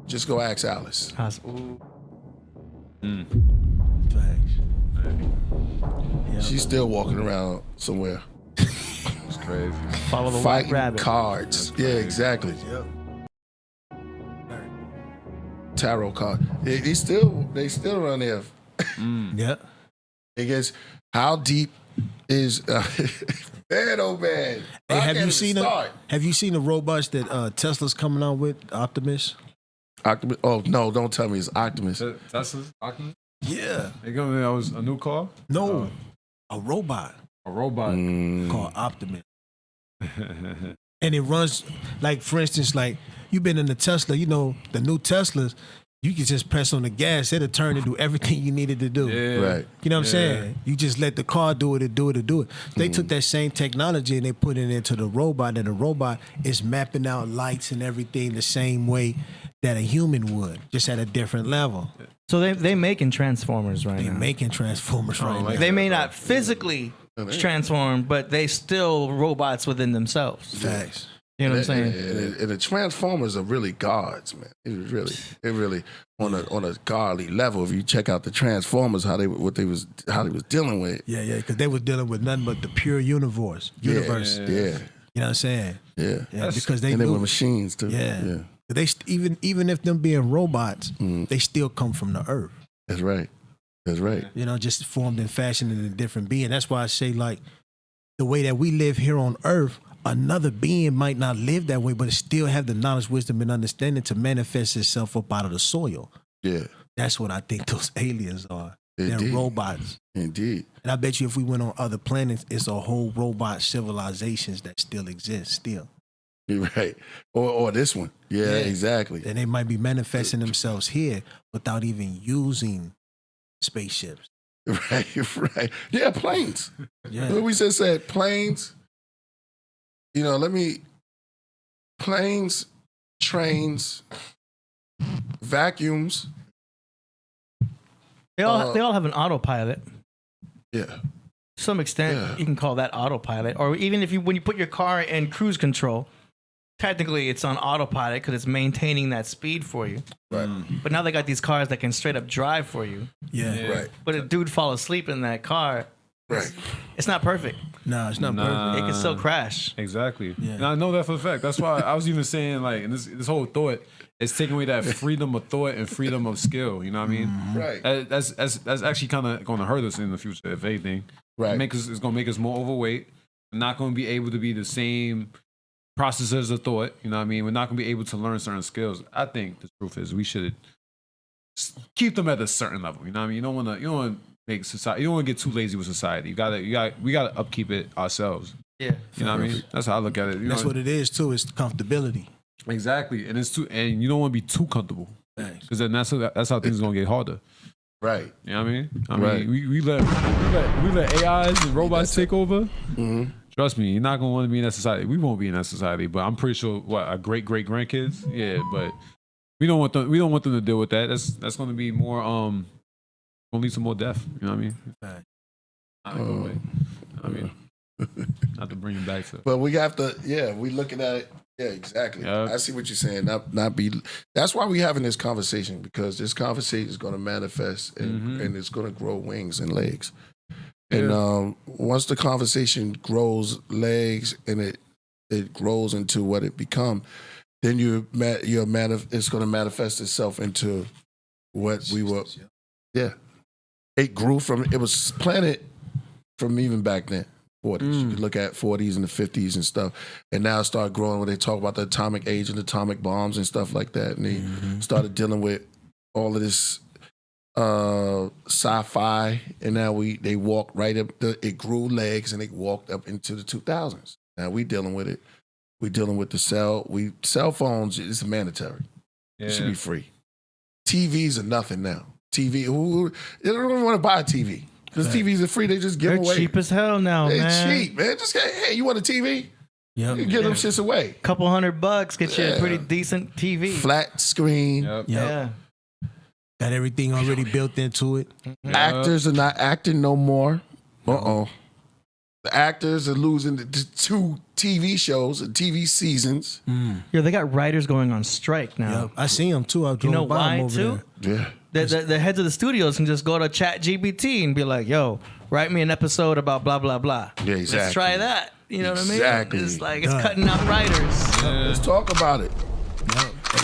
Just go ask Alice.
Facts. Yep.
She's still walking around somewhere.
It's crazy.
Follow the white
Fighting
rabbit.
cards. Yeah, exactly.
Yep.
Tarot card. They still around there.
Yeah.
I guess how deep is man, oh man.
Hey,
I
have
can't
you seen
even start.
Have you seen the robots that Tesla's coming out with, Optimus?
Optimus? Oh no, don't tell me it's Optimus.
Tesla's Optimus?
Yeah.
They gonna that was a new car?
No, a robot
A robot.
called Optimus. And it runs like, for instance, like you've been in the Tesla, you know, the new Teslas, you can just press on the gas, it'll turn and do everything you needed to do.
Yeah.
Right.
You know what I'm saying? You just let the car do it and do it and do it. They took that same technology and they put it into the robot, and the robot is mapping out lights and everything the same way that a human would, just at a different level.
So they making Transformers right
They
now.
making Transformers right now.
They may not physically transform, but they still robots within themselves.
Facts.
You know what I'm saying?
And the Transformers are really gods, man. It really on a godly level. If you check out the Transformers, how they was dealing with.
Yeah, because they was dealing with nothing but the pure universe.
Yeah.
You know what I'm saying?
Yeah.
Because they
And they
knew-
were machines too.
Yeah. They even if them being robots, they still come from the earth.
That's right. That's right.
You know, just formed and fashioned in a different being. That's why I say, like, the way that we live here on earth, another being might not live that way, but it still have the knowledge, wisdom, and understanding to manifest itself up out of the soil.
Yeah.
That's what I think those aliens are.
Indeed.
They're robots.
Indeed.
And I bet you if we went on other planets, it's a whole robot civilizations that still exist still.
You're right. Or this one. Yeah, exactly.
And they might be manifesting themselves here without even using spaceships.
Right. Yeah, planes.
Yeah.
What we just said, planes. You know, planes, trains, vacuums.
They all have an autopilot.
Yeah.
To some extent,
Yeah.
you can call that autopilot. Or even when you put your car in cruise control, technically it's on autopilot because it's maintaining that speed for you.
Right.
But now they got these cars that can straight up drive for you.
Yeah.
Right.
But a dude fall asleep in that car,
Right.
it's not perfect.
No, it's not perfect.
It can still crash.
Exactly.
Yeah.
And I know that for a fact. That's why I was even saying, like, and this whole thought is taking away that freedom of thought and freedom of skill. You know what I mean?
Right.
That's actually kind of going to hurt us in the future, if anything.
Right.
It's going to make us more overweight. We're not going to be able to be the same processors of thought. You know what I mean? We're not going to be able to learn certain skills. I think the truth is we should keep them at a certain level. You know what I mean? You don't want to make society. You don't want to get too lazy with society. We gotta upkeep it ourselves.
Yeah.
You know what I mean? That's how I look at it.
That's what it is too. It's comfortability.
Exactly, and and you don't want to be too comfortable, because then that's how things are gonna get harder.
Right.
You know what I mean? We let AIs and robots take over.
Mm-hmm.
Trust me, you're not gonna want to be in that society. We won't be in that society, but I'm pretty sure our great grandkids, yeah. But we don't want them to deal with that. That's gonna be more gonna lead to more death. You know what I mean? Not in a good way. I mean, not to bring it back to.
But we have to. Yeah, we looking at it. Yeah, exactly. I see what you're saying. Not be. That's why we having this conversation, because this conversation is going to manifest and it's going to grow wings and legs. And once the conversation grows legs and it grows into what it become, then it's going to manifest itself into what we were. Yeah, it grew from. It was planted from even back then. 40s. You look at 40s and the 50s and stuff, and now it started growing when they talk about the atomic age and atomic bombs and stuff like that, and they started dealing with all of this sci-fi, and now they walked right up. It grew legs and it walked up into the 2000s. Now we dealing with it. We dealing with the cell phones. It's mandatory. It should be free. TVs are nothing now. TV. Who they don't even want to buy a TV. Because TVs are free, they just give them away.
They're cheap as hell now, man.
They're cheap, man. Just hey, you want a TV?
Yeah,
you give them shits away.
Couple $100 get you a pretty decent TV.
Flat screen.
Yeah.
Got everything already built into it.
Actors are not acting no more. The actors are losing the 2 TV shows and TV seasons.
Yeah, they got writers going on strike now.
Yep. I see them too. I drove by them over
too?
Yeah.
The heads of the studios can just go to ChatGPT and be like, yo, write me an episode about blah, blah, blah.
Yeah, exactly.
Let's try that. You know what I mean?
Exactly.
It's like, it's cutting out writers.
Let's talk about it.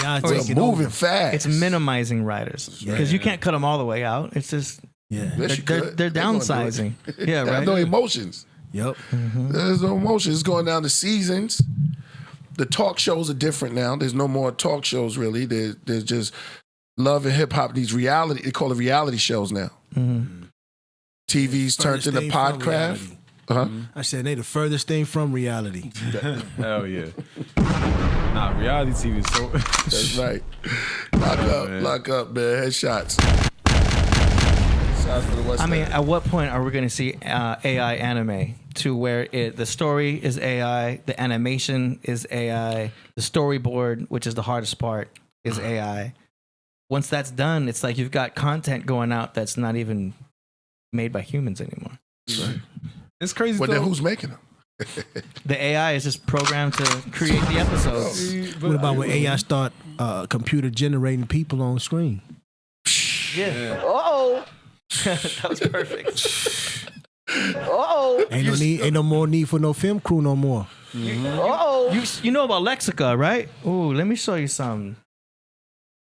It's moving fast.
It's minimizing writers. Because you can't cut them all the way out. It's just,
Yes,
they're downsizing. Yeah, right?
No emotions.
Yep.
There's no emotions. It's going down to seasons. The talk shows are different now. There's no more talk shows, really. There's just love and hip hop. These reality, they call it reality shows now. TV's turned into Podcraft.
I said they the furthest thing from reality.
Hell yeah. Nah, reality TV is so.
That's right. Lock up, man. Headshots.
I mean, at what point are we going to see AI anime to where the story is AI, the animation is AI, the storyboard, which is the hardest part, is AI. Once that's done, it's like you've got content going out that's not even made by humans anymore.
Right.
It's crazy.
But then who's making them?
The AI is just programmed to create the episodes.
What about when AI start computer generating people on screen?
Yeah. Uh-oh. That was perfect.
Ain't no more need for no film crew no more.
You know about Lexica, right? Ooh, let me show you something.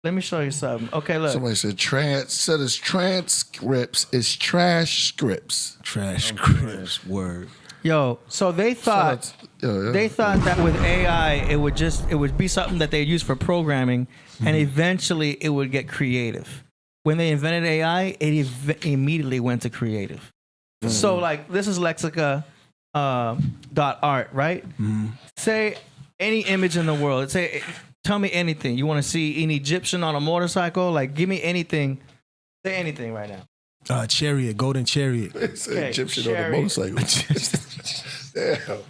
Okay, look.
Somebody said it's transcripts. It's trash scripts.
Trash scripts. Word.
Yo, so they thought that with AI it would be something that they'd use for programming, and eventually it would get creative. When they invented AI, it immediately went to creative. So like this is Lexica .art, right? Say any image in the world. Tell me anything. You want to see an Egyptian on a motorcycle? Like give me anything. Say anything right now.
Chariot, golden chariot.
It's an Egyptian on a motorcycle. Damn.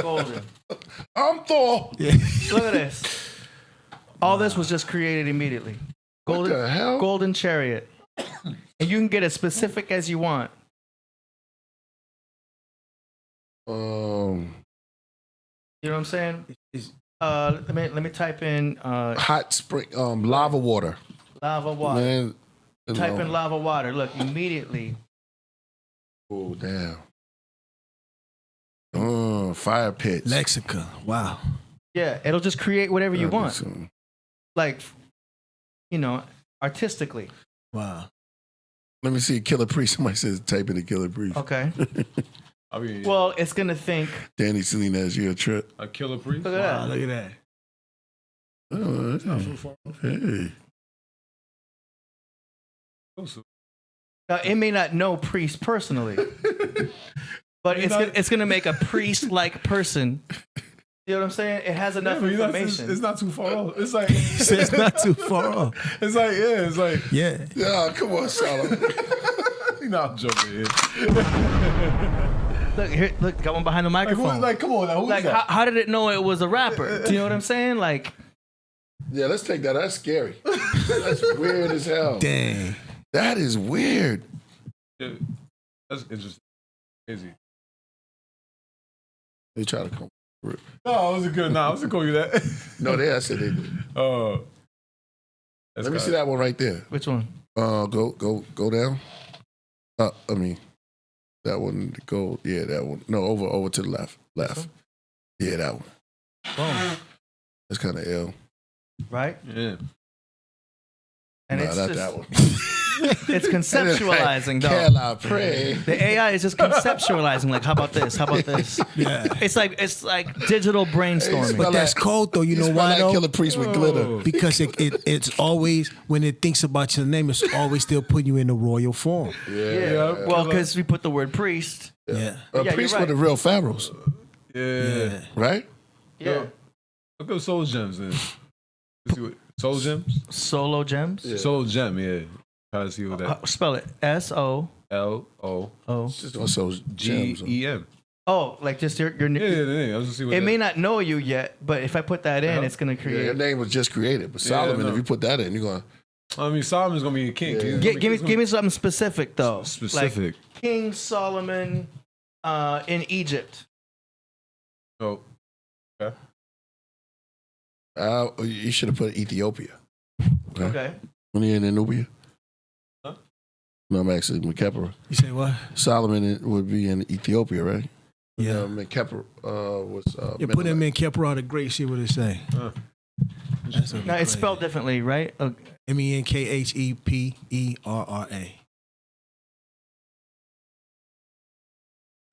Golden.
I'm Thor.
Yeah.
Look at this. All this was just created immediately.
What the hell?
Golden chariot. And you can get as specific as you want. You know what I'm saying? Let me type in
hot spring lava water.
Lava water.
Man,
type in lava water. Look, immediately.
Oh damn. Fire pits.
Lexica. Wow.
Yeah, it'll just create whatever you want. Like, artistically.
Wow.
Let me see Killah Priest. Somebody says type in the Killah Priest.
Okay.
I mean,
well, it's gonna think.
Danny Salinas, you a trip.
A Killah Priest.
Look at that.
Look at that.
Oh, that's not so far. Hey.
Now, it may not know Priest personally, but it's gonna make a priest-like person. You know what I'm saying? It has enough information.
It's not too far off. It's like
It's not too far off.
it's like
Yeah.
Yeah, come on, Solomon.
you know I'm joking here.
Look here, look, got one behind the microphone.
Come on now, who's
Like,
that?
how did it know it was a rapper? Do you know what I'm saying? Like,
Yeah, let's take that. That's scary. That's weird as hell.
Dang.
That is weird.
Yeah, that's interesting. Crazy.
They try to come.
No, I wasn't good. No, I wasn't calling you that.
No, I said they did.
Oh.
Let me see that one right there.
which one?
Go down. I mean, that one. Go. Yeah, that one. No, over to the left. Left. Yeah, that one.
Boom.
That's kind of ill.
Right?
Yeah.
And
Nah,
it's
not
just,
that one.
it's conceptualizing, though.
Killah Priest.
The AI is just conceptualizing. Like, how about this? How about this?
Yeah.
It's like digital brainstorming.
But that's cold though. You know why though?
Killah Priest with glitter.
Because it's always, when it thinks about your name, it's always still putting you in the royal form.
Yeah. Well, because we put the word priest.
Yeah.
A
Yeah,
priest
you're
with the real pharaohs,
Yeah.
right?
Yeah.
Look at Soul Gems then. Let's see what Soul Gems?
Solo gems.
Yeah.
Soul Gem, yeah. Try to see what that
Spell it. SO.
LOGEM.
Just also gems.
Oh, like just your
Yeah. I was just see what
It
that-
may not know you yet, but if I put that in, it's gonna
Yeah,
create.
your name was just created, but Solomon,
no.
if you put that in, you're going.
I mean, Solomon's gonna be a king.
Yeah.
Give me something specific though.
Specific.
Like King Solomon in Egypt.
Oh, okay.
You should have put Ethiopia.
Okay.
When you're in Nubia.
Huh?
No, I'm actually Menkheperra.
You say what?
Solomon would be in Ethiopia, right?
Yeah.
Menkheperra was.
You put him in Menkheperra the Great. See what it say. That's what
Now it's spelled differently, right?
Menkheperra.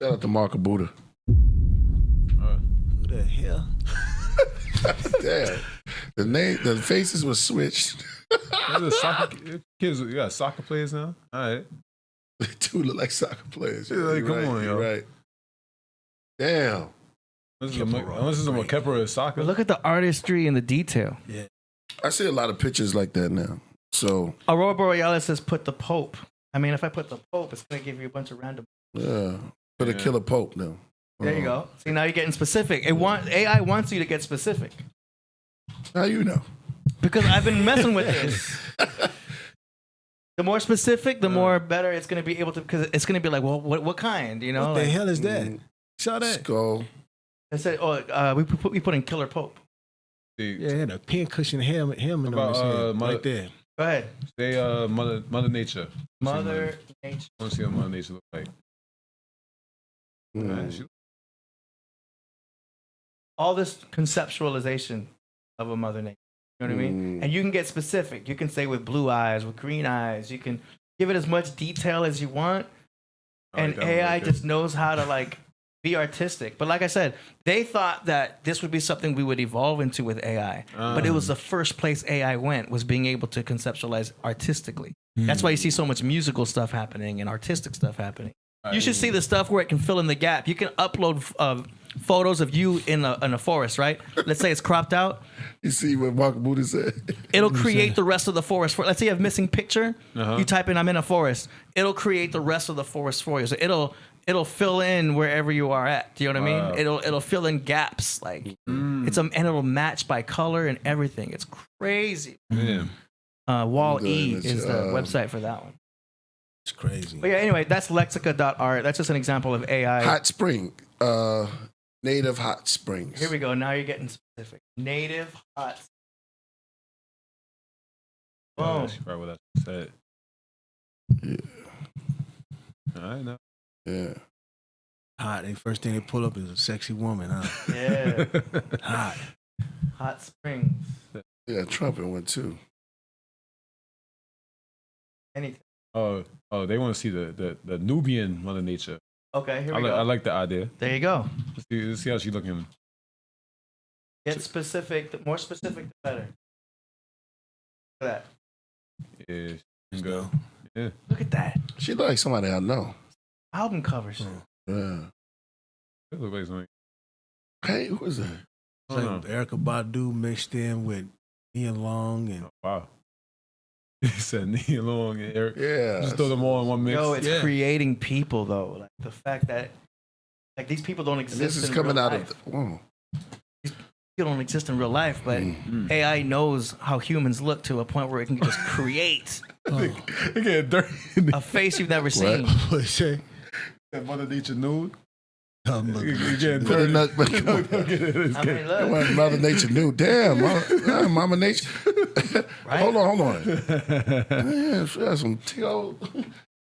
Shout out to Mark of Buddha.
Who the hell?
Damn. The faces were switched.
There's a soccer kids. You got soccer players now. All right.
They two look like soccer players.
Yeah, like,
You're
come
right,
on,
you're
yo.
right. Damn.
This is a Menkheperra soccer.
Look at the artistry and the detail.
I see a lot of pictures like that now. So,
Aurora Borealis says put the Pope. I mean, if I put the Pope, it's gonna give you a bunch of random.
yeah. Put a killer pope now.
There you go. See, now you're getting specific. AI wants you to get specific
How you know?
because I've been messing with this. The more specific, the more better it's gonna be able to. Because it's gonna be like, well, what kind? You know?
What the
like,
hell is that? Saw that?
Skull.
I said, we put in Killer Pope.
Yeah, the pin cushion helmet on his
About,
head,
Mother-
right there.
Go ahead.
Say Mother Nature.
Mother Nature.
I want to see what Mother Nature look like.
Mm.
She-
All this conceptualization of a mother nature. You know what I mean? And you can get specific. You can say with blue eyes, with green eyes. You can give it as much detail as you want. And
that one
AI
right there.
just knows how to like be artistic. But like I said, they thought that this would be something we would evolve into with AI. But it was the first place AI went, was being able to conceptualize artistically. That's why you see so much musical stuff happening and artistic stuff happening. You should see the stuff where it can fill in the gap. You can upload photos of you in a forest, right? Let's say it's cropped out.
You see what Mark Buddha said?
It'll create the rest of the forest. Let's say you have missing picture. You type in "I'm in a forest." It'll create the rest of the forest for you. So it'll fill in wherever you are at. Do you know what I mean? It'll fill in gaps. Like and it'll match by color and everything. It's crazy.
Yeah.
Wall-E
It's,
is the website for that one.
It's crazy.
But yeah, anyway, that's lexica.art. That's just an example of AI.
Hot spring. Native hot springs.
Here we go. Now you're getting specific. Native hot. Boom.
That's probably what I said.
Yeah.
All right, now.
Yeah.
Hot. The first thing they pull up is a sexy woman, huh?
Yeah.
Hot.
Hot springs.
Yeah, trumpet one too.
Anything.
Oh, they want to see the Nubian Mother Nature.
Okay, here we go.
I like the idea.
There you go.
Let's see how she's looking.
Get specific. The more specific, the better. Look at that.
Yeah,
Let's
go.
go.
Yeah.
Look at that.
She look like somebody I know.
Album covers.
Yeah.
It look like something.
Hey, who is that?
I don't
Like Erykah Badu mixed in with Nia Long and
Wow. He said Nia Long and Eric.
Yeah.
Just throw them all in one mix.
Yo, it's creating people though. Like the fact that like these people don't exist.
This is
in
coming
real
out
life.
of. Whoa.
People don't exist in real life, but AI knows how humans look to a point where it can just create
They get dirty.
a face you've never seen.
what say?
That Mother Nature nude.
I'm looking.
You getting
Put a
dirty.
nut,
I mean, look,
Mother Nature knew. Damn, Mama Nature.
right?
Hold on. Yeah, she has some T.O.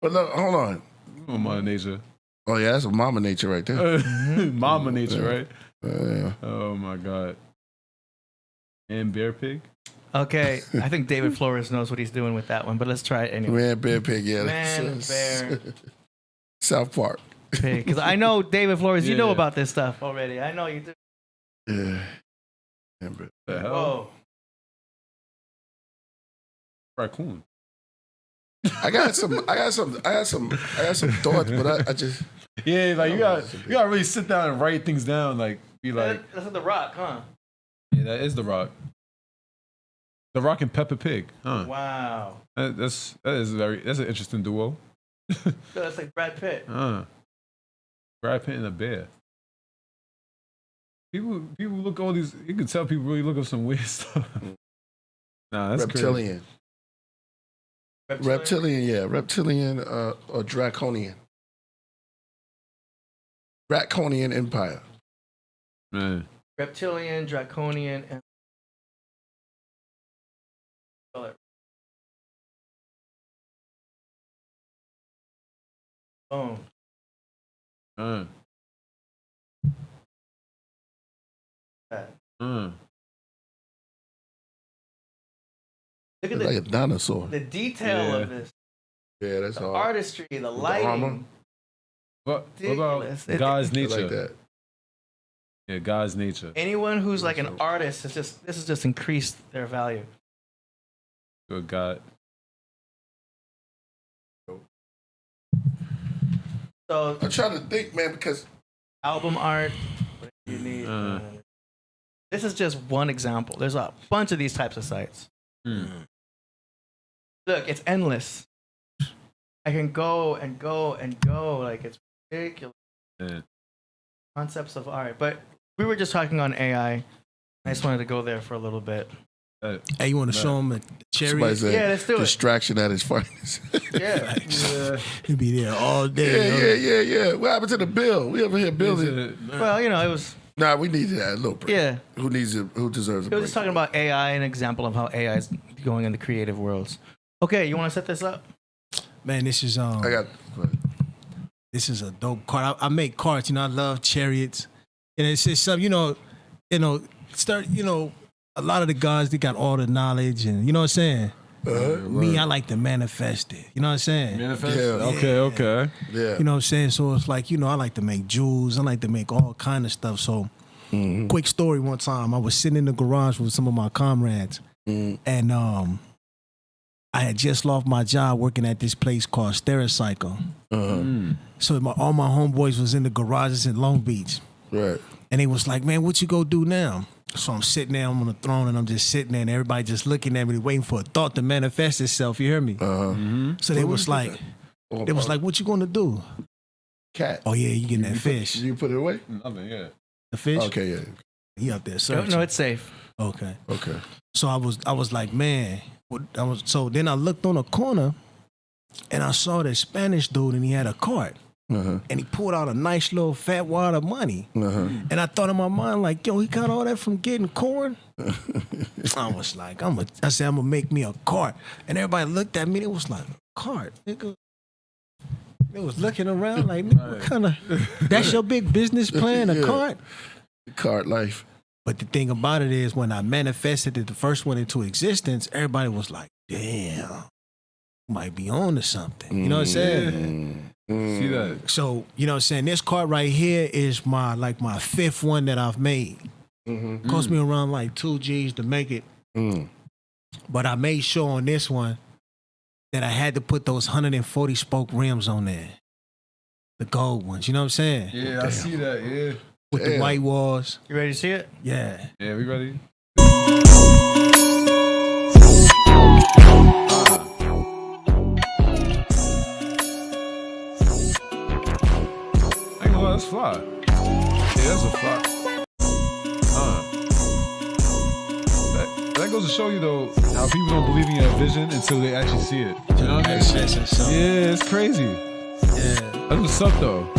But look, hold on.
Oh, Mother Nature.
Oh yeah, that's a Mama Nature right there.
Mama Nature, right?
Yeah.
Oh my God. And Bear Pig?
Okay, I think David Flores knows what he's doing with that one, but let's try it anyway.
Man, Bear Pig, yeah.
Man, Bear
South Park.
Pig, because I know David Flores, you know
Yeah.
about this stuff already. I know you do.
Yeah. Remember.
The hell?
Whoa.
Raccoon.
I got some thoughts, but I just
Yeah, like you gotta really sit down and write things down. Like be like,
That's The Rock, huh?
yeah, that is The Rock. The Rock and Peppa Pig. Huh.
Wow.
That's an interesting duo.
So that's like Brad Pitt.
Brad Pitt and a bear. People look all these. You can tell people really look up some weird stuff. Nah, that's
reptilian. Reptilian, yeah. Reptilian or draconian. Draconian Empire.
Man.
Reptilian, Draconian, and boom. Look at
Like a dinosaur.
the detail of this.
Yeah, that's
The
hard.
artistry, the lighting.
armor.
What about
Ridiculous.
God's
I
nature?
like that.
Yeah, God's nature.
Anyone who's like an artist, this has just increased their value.
Good God.
So
I'm trying to think, man, because
album art, what do you need? This is just one example. There's a bunch of these types of sites. Look, it's endless. I can go and go and go. Like, it's ridiculous.
Yeah.
Concepts of art. But we were just talking on AI. I just wanted to go there for a little bit.
Hey, you want to show him the
somebody
cherry?
said
Yeah, let's do it.
distraction at its finest.
Yeah.
He'll be there all day.
yeah. What happened to the bill? We over here building.
Well, you know, it was,
Nah, we needed that a little break.
yeah.
Who needs it? Who deserves a
It
break?
was just talking about AI, an example of how AI is going in the creative worlds. Okay, you want to set this up?
Man, this is
I got.
this is a dope cart. I make carts. You know, I love chariots, and it's just something. A lot of the guys, they got all the knowledge, and you know what I'm saying. Me, I like to manifest it. You know what I'm saying.
Manifest?
Yeah.
Okay.
Yeah.
You know what I'm saying? So it's like, I like to make jewels. I like to make all kind of stuff. So, quick story. One time, I was sitting in the garage with some of my comrades, and I had just lost my job working at this place called Stericycle. So all my homeboys was in the garages in Long Beach,
Right.
and they was like, "Man, what you go do now?" So I'm sitting there, I'm on the throne, and I'm just sitting there, and everybody just looking at me, waiting for a thought to manifest itself. You hear me? So they was like, "What you gonna do?"
Cat.
Oh yeah, you getting that fish?
You put it away?
Nothing. Yeah.
The fish?
Okay, yeah.
He up there
No,
searching.
no, it's safe.
Okay.
Okay.
So I was like, man. So then I looked on a corner, and I saw this Spanish dude, and he had a cart. And he pulled out a nice little fat wad of money. And I thought in my mind, like, yo, he got all that from getting corn? I was like, I said, I'm going to make me a cart. And everybody looked at me. It was like, a cart, nigga. They was looking around like, nigga, what kind of, that's your big business plan, a
Yeah.
cart?
Cart life.
But the thing about it is, when I manifested the first one into existence, everybody was like, damn, might be on to something. You know what I'm saying?
See that?
So, you know what I'm saying? This cart right here is my fifth one that I've made. Cost me around like 2 G's to make it. But I made sure on this one that I had to put those 140 spoke rims on there. The gold ones, you know what I'm saying?
Yeah, I see that, yeah.
With the white walls.
You ready to see it?
Yeah.
Yeah, we ready? I ain't gonna lie, that's fly. Yeah, that's a fly. That goes to show you, though, how people don't believe in your vision until they actually see it. You know what I mean? Yeah, it's crazy.
Yeah.
That's what's up, though.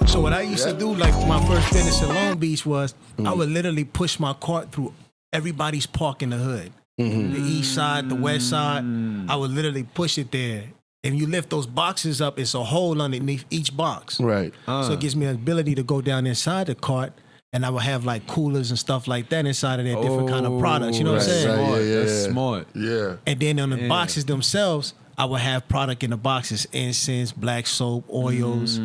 So what I used to do, like my first business in Long Beach was, I would literally push my cart through everybody's park in the hood. The east side, the west side. I would literally push it there. And you lift those boxes up, it's a hole underneath each box.
Right.
So it gives me the ability to go down inside the cart, and I would have like coolers and stuff like that inside of their different kind of products. You know what I'm saying?
Smart.
Yeah.
That's smart.
Yeah.
And then on the boxes themselves, I would have product in the boxes: incense, black soap, oils,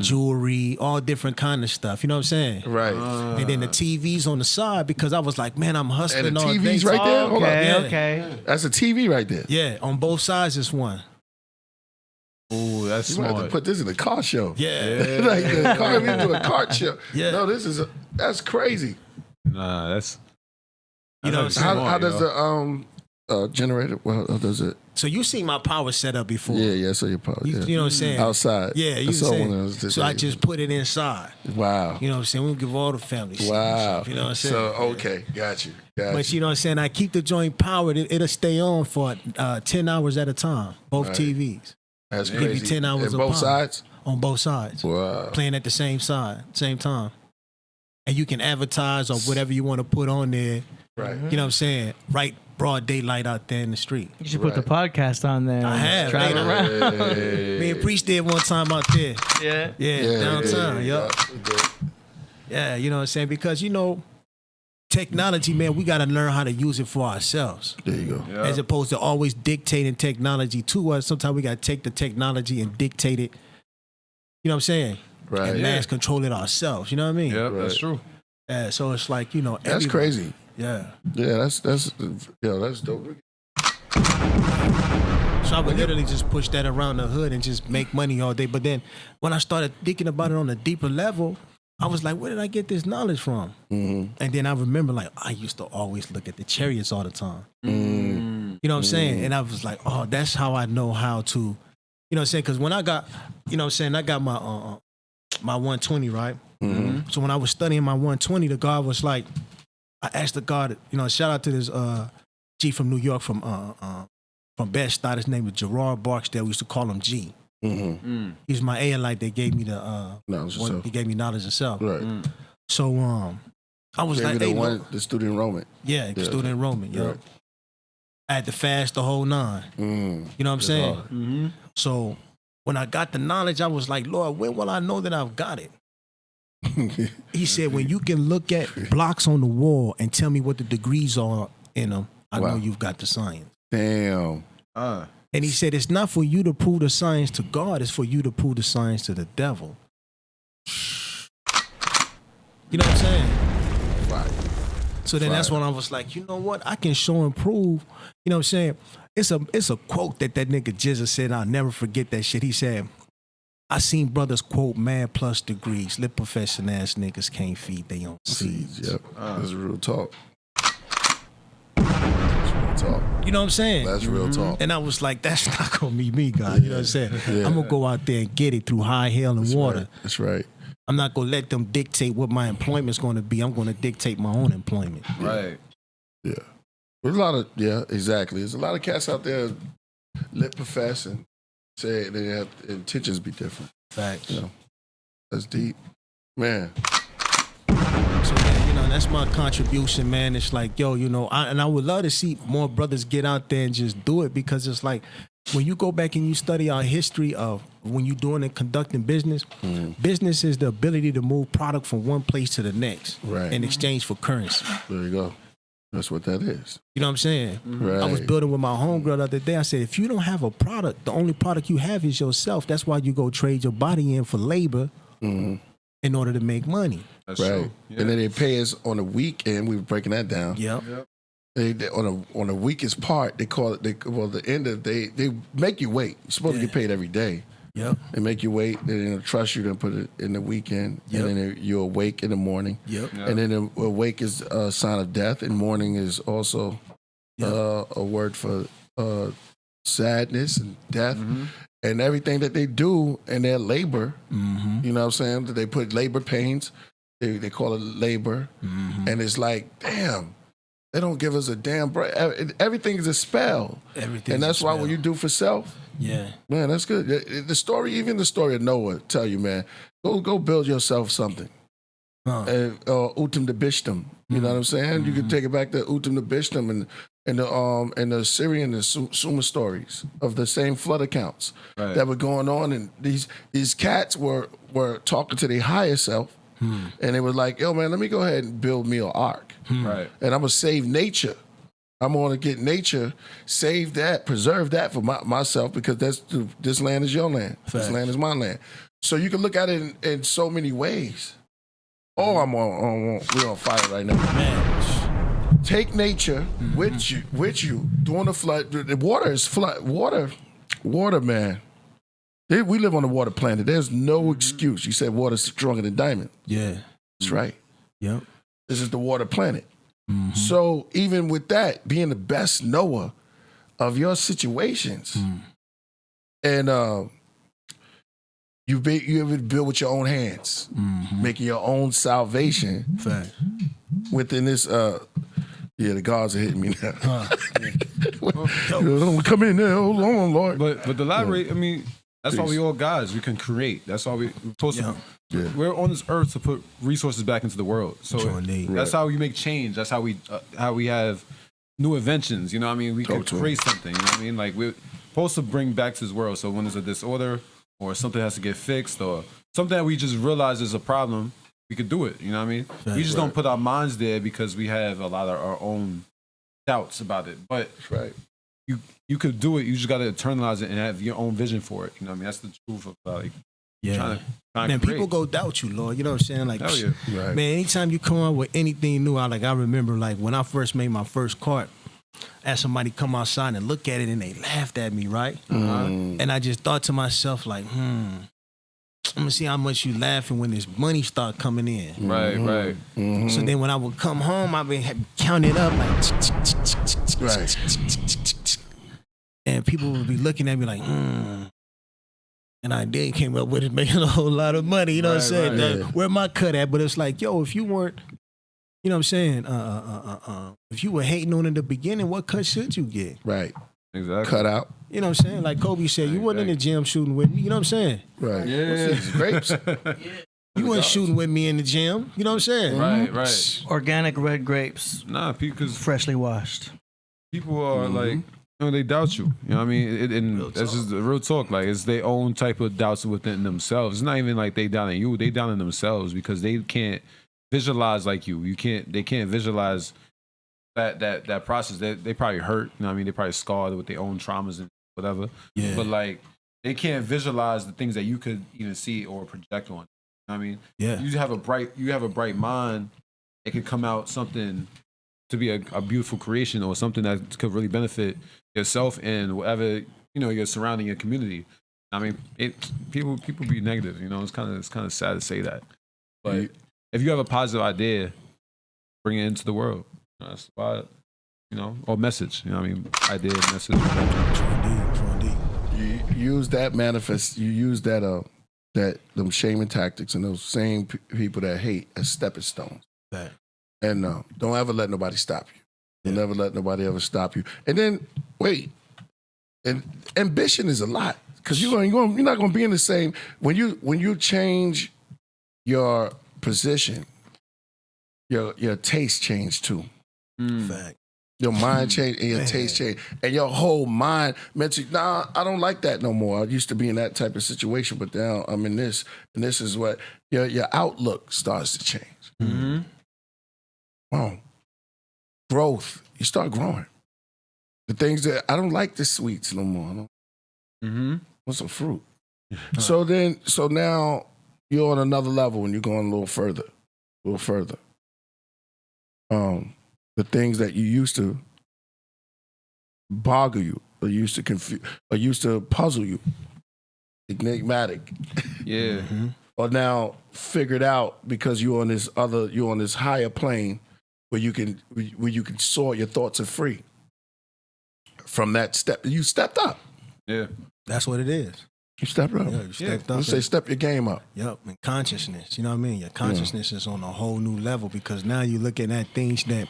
jewelry, all different kind of stuff. You know what I'm saying?
Right.
And then the TVs on the side, because I was like, man, I'm hustling
And the
all
TV's
day.
right there? Hold
Okay,
Yeah.
okay.
That's a TV right there.
Yeah, on both sides is one.
Oh, that's
You might have to
smart.
put this in a car show.
Yeah.
Like the car, we do a cart show.
Yeah.
No, that's crazy.
Nah, that's...
You know what I'm saying?
How does the generator? Well, how does it?
So you seen my power setup before.
Yeah. So your power.
You
Yeah.
know what I'm saying?
Outside.
Yeah,
I
you
saw
saying.
one of those
So I
today.
just put it inside.
Wow.
You know what I'm saying? We don't give all the family shit.
Wow.
You know what I'm saying?
So okay, got you.
But you know what I'm saying? I keep the joint powered. It'll stay on for 10 hours at a time. Both
Right.
TVs.
That's
Give you
crazy.
10 hours
And
of
both
power.
sides.
On both sides.
Wow.
Playing at the same time. And you can advertise or whatever you want to put on there.
Right.
You know what I'm saying? Right broad daylight out there in the street.
You should put the podcast on there.
I have.
Drive
man.
around.
Me and Priest did one time out there.
Yeah.
Yeah, downtown.
Yeah.
Yup. Yeah, you know what I'm saying? Because, technology, man, we got to learn how to use it for ourselves.
There you go.
Yeah.
As opposed to always dictating technology to us. Sometimes we got to take the technology and dictate it. You know what I'm saying?
Right.
And mass control it ourselves. You know what I mean?
Yep, that's true.
So it's like,
That's
everybody-
crazy.
Yeah.
Yeah, that's dope.
So I would literally just push that around the hood and just make money all day. But then when I started thinking about it on a deeper level, I was like, where did I get this knowledge from? And then I remember, like, I used to always look at the chariots all the time. You know what I'm saying? And I was like, oh, that's how I know how to, you know what I'm saying? Because when I got, you know what I'm saying, I got my 120, right? So when I was studying my 120, the God was like, I asked the God, shout out to this G from New York from Bed-Stuy. His name was Gerard Barksdale. We used to call him G. He was my A-Elite that gave me the
Knowledge of self.
he gave me knowledge of self.
Right.
So I was
Gave
like,
you
hey,
the student enrollment.
yeah, student enrollment, yo.
Right.
I had to fast the whole 9. You know what I'm saying? So when I got the knowledge, I was like, Lord, when will I know that I've got it? He said, when you can look at blocks on the wall and tell me what the degrees are in them, I know you've got the science.
Damn.
And he said, it's not for you to prove the science to God, it's for you to prove the science to the devil. You know what I'm saying?
Right.
So then that's when I was like, you know what? I can show and prove. You know what I'm saying? It's a quote that nigga Jizza said. I'll never forget that shit. He said, I seen brothers quote mad plus degrees. Lip profession ass niggas can't feed their own seeds.
Yep. That's real talk. That's real talk.
You know what I'm saying?
That's real talk.
And I was like, that's not gonna be me, God. You know what I'm saying?
Yeah.
I'm gonna go out there and get it through high hell and water.
Right. That's right.
I'm not gonna let them dictate what my employment's gonna be. I'm gonna dictate my own employment.
Right.
Yeah. There's a lot of exactly. There's a lot of cats out there lip profess and say they have intentions be different.
Facts.
That's deep. Man.
So yeah, that's my contribution, man. It's like, yo, I would love to see more brothers get out there and just do it, because it's like when you go back and you study our history of when you're doing and conducting business, business is the ability to move product from one place to the next in exchange for currency.
There you go. That's what that is.
You know what I'm saying?
Right.
I was building with my homegirl the other day. I said, if you don't have a product, the only product you have is yourself. That's why you go trade your body in for labor in order to make money.
That's
Right.
true. Yeah.
And then they pay us on a weekend. We were breaking that down.
Yep.
They on the weakest part, they call it. The end of they make you wait. You're supposed to get paid every day.
Yep.
They make you wait. They don't trust you to put it in the weekend, and then you awake in the morning.
Yep.
And then awake is a sign of death, and morning is also a word for sadness and death, and everything that they do in their labor. You know what I'm saying? They put labor pains. They call it labor, and it's like, damn. They don't give us a damn break. Everything is a spell. And that's why when you do for self, man, that's good. The story of Noah tell you, man, go build yourself something. Utum the Bishtam. You know what I'm saying? You can take it back to Utum the Bishtam and the Assyrian and Sumer stories of the same flood accounts that were going on, and these cats were talking to their higher self. And they were like, yo, man, let me go ahead and build me an ark. And I'm going to save nature. I'm going to get nature, save that, preserve that for myself, because this land is your land. Facts. This land is my land. So you can look at it in so many ways. Oh, we're on fire right now. Man. Take nature with you during the flood. The water is flood. Water, man. We live on a water planet. There's no excuse. You said water's stronger than diamond. Yeah. That's right. Yep. This is the water planet. So even with that, being the best knower of your situations, and you ever build with your own hands, making your own salvation within this. The gods are hitting me now. Don't come in there. Hold on, Lord.
But the elaborate, I mean, that's why we all guys. We can create. That's why we're supposed to. We're on this earth to put resources back into the world. So that's how we make change. That's how we have new inventions. You know what I mean? We can create something. You know what I mean? Like we're supposed to bring back to this world. So when there's a disorder or something has to get fixed or something that we just realize is a problem, we could do it. You know what I mean? We just don't put our minds there because we have a lot of our own doubts about it. But you could do it. You just got to internalize it and have your own vision for it. You know what I mean? That's the truth of like trying to
man,
create.
people go doubt you, Lord. You know what I'm saying? Like, man, anytime you come out with anything new, I remember like when I first made my first cart, I had somebody come outside and look at it and they laughed at me, right? And I just thought to myself like, I'm gonna see how much you laughing when this money start coming in.
Right.
So then when I would come home, I would count it up like, and people would be looking at me like, and I then came up with it making a whole lot of money. You know what I'm saying? Where my cut at? But it's like, yo, if you weren't, you know what I'm saying? If you were hating on in the beginning, what cut should you get?
Right.
Exactly.
Cut out.
You know what I'm saying? Like Kobe said, you wasn't in the gym shooting with me. You know what I'm saying?
Right.
Yeah.
Grapes.
You wasn't shooting with me in the gym. You know what I'm saying?
Right.
Organic red grapes.
Nah, because
Freshly washed.
people are like, they doubt you. You know what I mean? And that's just the real talk. Like, it's their own type of doubts within themselves. It's not even like they doubting you. They doubting themselves because they can't visualize like you. They can't visualize that process. They probably hurt. You know what I mean? They probably scarred with their own traumas and whatever. Yeah. But like, they can't visualize the things that you could even see or project on. You know what I mean? Yeah. You have a bright mind. It could come out something to be a beautiful creation or something that could really benefit yourself and whatever, you're surrounding your community. I mean, people be negative, it's kind of sad to say that. But if you have a positive idea, bring it into the world. That's why, or message, idea, message.
You use that manifest, you use that them shaming tactics and those same people that hate as stepping stones. Right. And don't ever let nobody stop you. Don't ever let nobody ever stop you. And then wait, and ambition is a lot because you're not going to be in the same when you change your position. Your taste change too. Fact. Your mind change and your taste change and your whole mind mentally. Nah, I don't like that no more. I used to be in that type of situation, but now I'm in this, and this is what your outlook starts to change. Mm-hmm. Wow. Growth. You start growing. The things that I don't like the sweets no more. I want some fruit. So now you're on another level and you're going a little further. the things that you used to boggle you, or used to confuse, or used to puzzle you, enigmatic.
Yeah.
Or now figured out because you're on this higher plane where you can soar, your thoughts are free. From that step, you stepped up.
Yeah.
That's what it is.
You stepped up.
Yeah, you stepped up.
You say step your game up.
Yep, and consciousness. You know what I mean? Your consciousness is on a whole new level because now you're looking at things that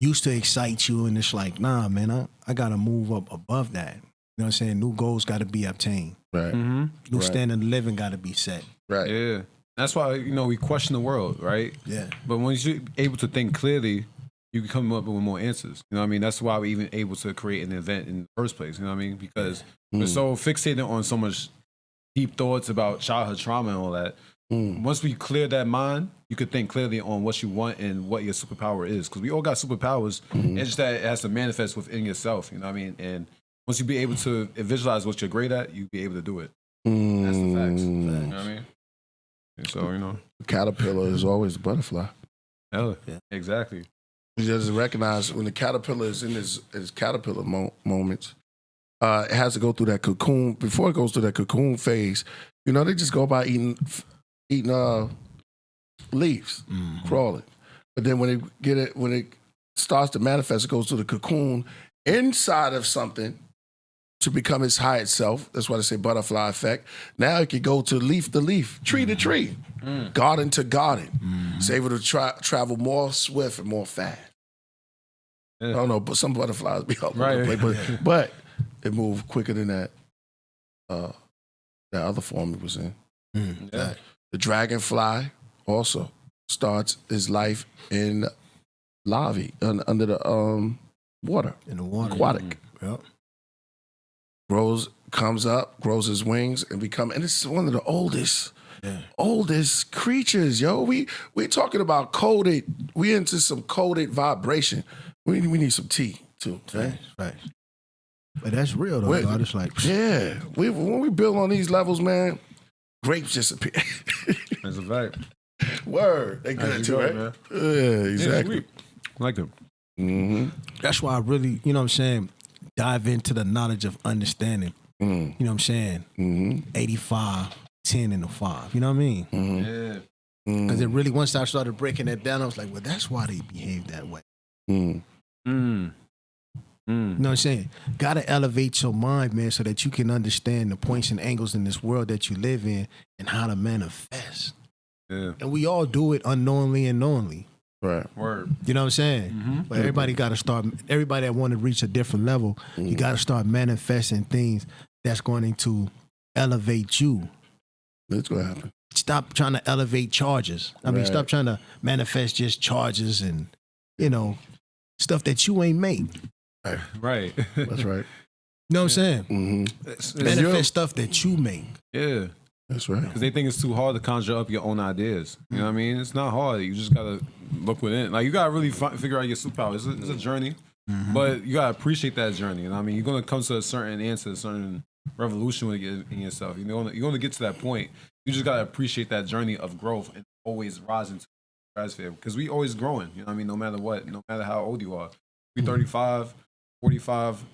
used to excite you, and it's like, nah, man, I got to move up above that. You know what I'm saying? New goals got to be obtained.
Right.
New standard of living got to be set.
Right.
Yeah. That's why, we question the world, right?
Yeah.
But when you're able to think clearly, you can come up with more answers. You know what I mean? That's why we're even able to create an event in the first place. You know what I mean? Because we're so fixated on so much deep thoughts about childhood trauma and all that. Once we clear that mind, you could think clearly on what you want and what your superpower is. Because we all got superpowers. It's just that it has to manifest within yourself. You know what I mean? And once you be able to visualize what you're great at, you be able to do it. That's the facts. You know what I mean? And so,
the caterpillar is always the butterfly.
Hell, exactly.
You just recognize when the caterpillar is in his caterpillar moments, it has to go through that cocoon. Before it goes through that cocoon phase, they just go by eating leaves, crawling. But then when it starts to manifest, it goes to the cocoon inside of something to become its highest self. That's why they say butterfly effect. Now it could go to leaf, tree to tree, garden to garden. It's able to travel more swift and more fast. I don't know, but some butterflies be up but it moved quicker than that other form it was in. The dragonfly also starts his life in lava, under the water. In the water. Aquatic.
Yep.
Comes up, grows his wings, and it's one of the oldest creatures, yo. We talking about coded, we into some coded vibration. We need some tea too. Right.
But that's real though, God. It's like,
when we build on these levels, man, grapes just appear.
That's a fact.
Word. They good too, right? Man. Yeah, exactly.
I like them.
That's why I really, you know what I'm saying, dive into the knowledge of understanding. You know what I'm saying? 85, 10, and a 5. You know what I mean?
Yeah.
Because it really, once I started breaking it down, I was like, well, that's why they behave that way. You know what I'm saying? Gotta elevate your mind, man, so that you can understand the points and angles in this world that you live in and how to manifest.
Yeah.
And we all do it unknowingly and knowingly.
Right.
Word.
You know what I'm saying? But everybody got to start, everybody that want to reach a different level, you got to start manifesting things that's going to elevate you.
That's what happened.
Stop trying to elevate charges. I mean, stop trying to manifest just charges and, stuff that you ain't made.
Right.
That's right.
You know what I'm saying? Manifest stuff that you make.
Yeah.
That's right.
Because they think it's too hard to conjure up your own ideas. You know what I mean? It's not hard. You just got to look within. Like, you got to really figure out your superpower. It's a journey, but you got to appreciate that journey. You know what I mean? You're going to come to a certain answer, a certain revolution in yourself. You're going to get to that point. You just got to appreciate that journey of growth and always rising to the stratosphere. Because we always growing. You know what I mean? No matter what, no matter how old you are. Be 35, 45,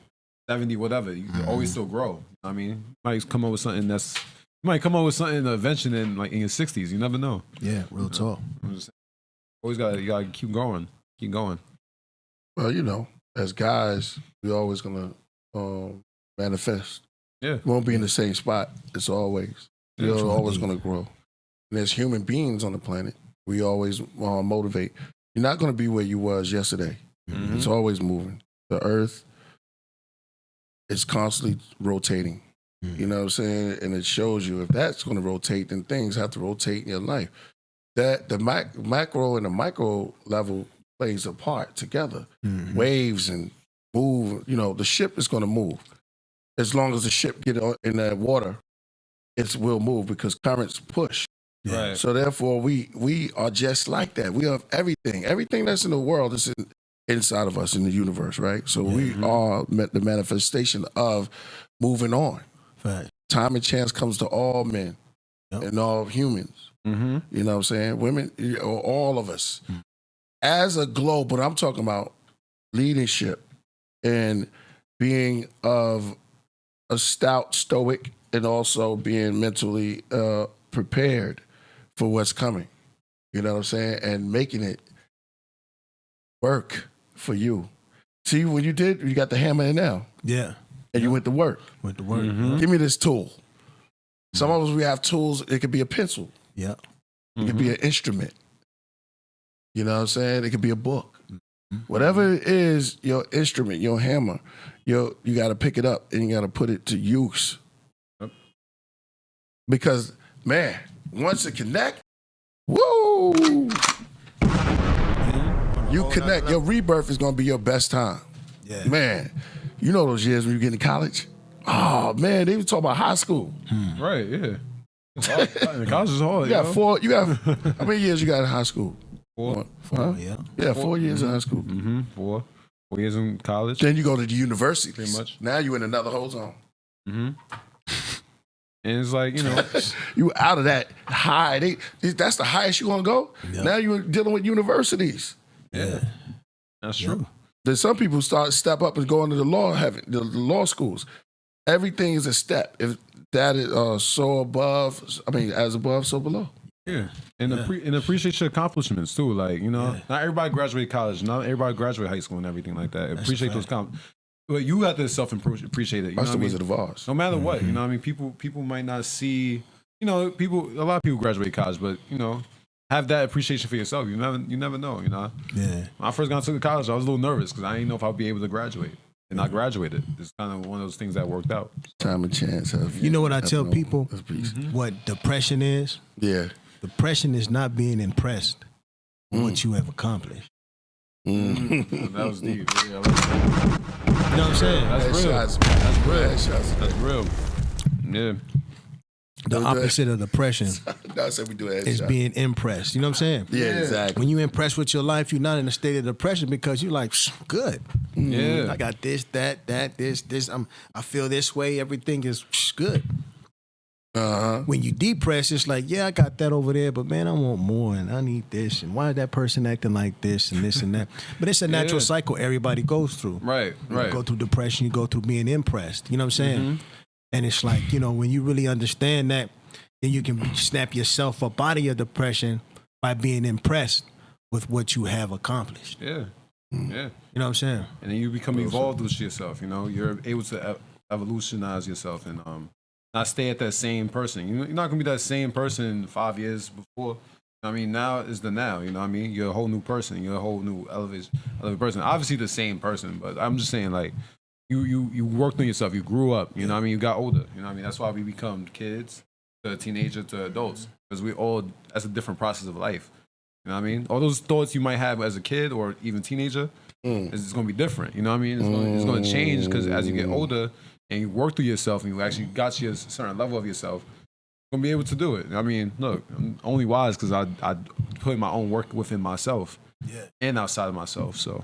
70, whatever. You can always still grow. You know what I mean? You might come up with something eventually in your 60s. You never know.
Yeah, real talk.
Always you gotta keep going. Keep going.
Well, as guys, we're always gonna manifest.
Yeah.
We won't be in the same spot as always. We're always gonna grow. And as human beings on the planet, we always motivate. You're not gonna be where you was yesterday. It's always moving. The earth is constantly rotating. You know what I'm saying? And it shows you if that's going to rotate, then things have to rotate in your life. That the macro and the micro level plays a part together. Waves and move. The ship is going to move. As long as the ship get in that water, it will move because currents push.
Right.
So therefore, we are just like that. We have everything. Everything that's in the world is inside of us in the universe, right? So we are the manifestation of moving on.
Right.
Time and chance comes to all men and all humans. You know what I'm saying? Women, all of us. as a global, I'm talking about leadership and being of a stout stoic and also being mentally prepared for what's coming. You know what I'm saying? And making it work for you. See, when you did, you got the hammer and nail.
Yeah.
And you went to work.
Went to work.
Give me this tool. Some of us, we have tools. It could be a pencil.
Yeah.
It could be an instrument. You know what I'm saying? It could be a book. Whatever it is, your instrument, your hammer, you got to pick it up and you got to put it to use. Because, man, once it connect, woo! You connect. Your rebirth is going to be your best time.
Yeah.
Man, you know those years when you get in college? Oh, man, they were talking about high school.
Right, yeah. College is hard.
You got how many years you got in high school?
4.
Huh?
Yeah.
4 years in high school.
4 years in college.
Then you go to the university.
Pretty much.
Now you in another whole zone.
And it's like, you know.
You out of that high. That's the highest you want to go?
Yeah.
Now you're dealing with universities.
Yeah. That's true.
Then some people step up and go into the law schools. Everything is a step. If that is so above, as above, so below.
Yeah, and appreciate your accomplishments too. Like, you know, not everybody graduated college, not everybody graduated high school and everything like that. Appreciate those but you have to appreciate it. You
That's
know
the
what
Wizard of Oz.
No matter what, you know what I mean? People might not see, you know, a lot of people graduate college, but, you know, have that appreciation for yourself. You never know, you know?
Yeah.
When I first got into college, I was a little nervous because I didn't know if I'd be able to graduate. And I graduated. It's kind of one of those things that worked out.
Time and chance.
You know what I tell people? What depression is?
Yeah.
Depression is not being impressed with what you have accomplished.
That was deep. Yeah, I like that.
You know what I'm saying?
That's real. Yeah.
The opposite of depression is being impressed. You know what I'm saying?
Yeah, exactly.
When you're impressed with your life, you're not in a state of depression because you're like, good.
Yeah.
I got this, that, this. I feel this way. Everything is good. When you depressed, it's like, yeah, I got that over there, but man, I want more and I need this. And why is that person acting like this and this and that? But it's a natural cycle everybody goes through.
Right.
You go through depression, you go through being impressed. You know what I'm saying? And it's like, you know, when you really understand that, then you can snap yourself up out of your depression by being impressed with what you have accomplished.
Yeah. Yeah.
You know what I'm saying?
And then you become evolved with yourself, you know? You're able to evolutionize yourself and not stay at that same person. You're not going to be that same person 5 years before. I mean, now is the now, you know what I mean? You're a whole new person. You're a whole new elevated person. Obviously the same person, but I'm just saying, like, you worked on yourself. You grew up. You know what I mean? You got older. You know what I mean? That's why we become kids to teenager to adults, because that's a different process of life. You know what I mean? All those thoughts you might have as a kid or even teenager, it's going to be different. You know what I mean? It's going to change because as you get older and you work through yourself and you actually got to a certain level of yourself, you're going to be able to do it. I mean, look, I'm only wise because I put my own work within myself and outside of myself. So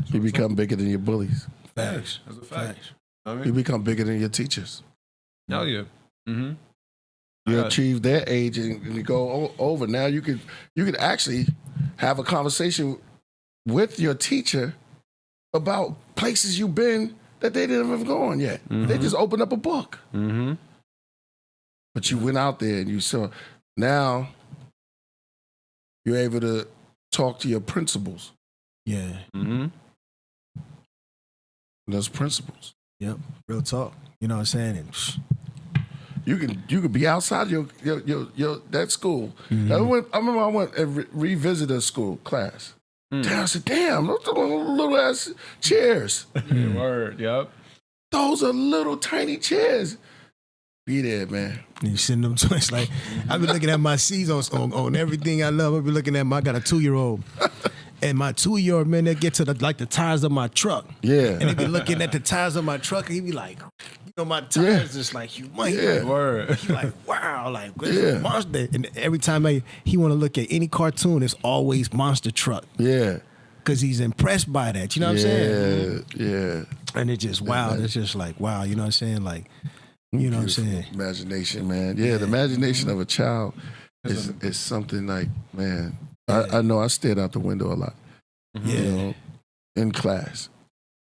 you become bigger than your bullies.
Facts. That's a fact. You know what I mean?
You become bigger than your teachers.
Hell yeah.
You achieve their age and you go over. Now you could actually have a conversation with your teacher about places you've been that they didn't have gone yet. They just opened up a book. But you went out there and you saw. Now you're able to talk to your principals.
Yeah.
Those principles.
Yep. Real talk. You know what I'm saying? And
you could be outside your that school. I remember I went and revisited a school class. I said, damn, those are little ass chairs.
Word, yep.
Those are little tiny chairs. Be there, man.
And you send them to us like, I've been looking at my C's on everything I love. I've been looking at I got a 2-year-old. And my 2-year-old, man, they get to the tires of my truck.
Yeah.
And they be looking at the tires of my truck and he be like, you know, my tires just like, you might.
Yeah.
Word.
He like, wow, like, monster. And every time he want to look at any cartoon, it's always monster truck.
Yeah.
Because he's impressed by that. You know what I'm saying?
Yeah.
And it's just, wow. It's just like, wow. You know what I'm saying? Like, you know what I'm saying?
Imagination, man. Yeah, the imagination of a child is something like, man, I know I stared out the window a lot.
Yeah.
You know, in class.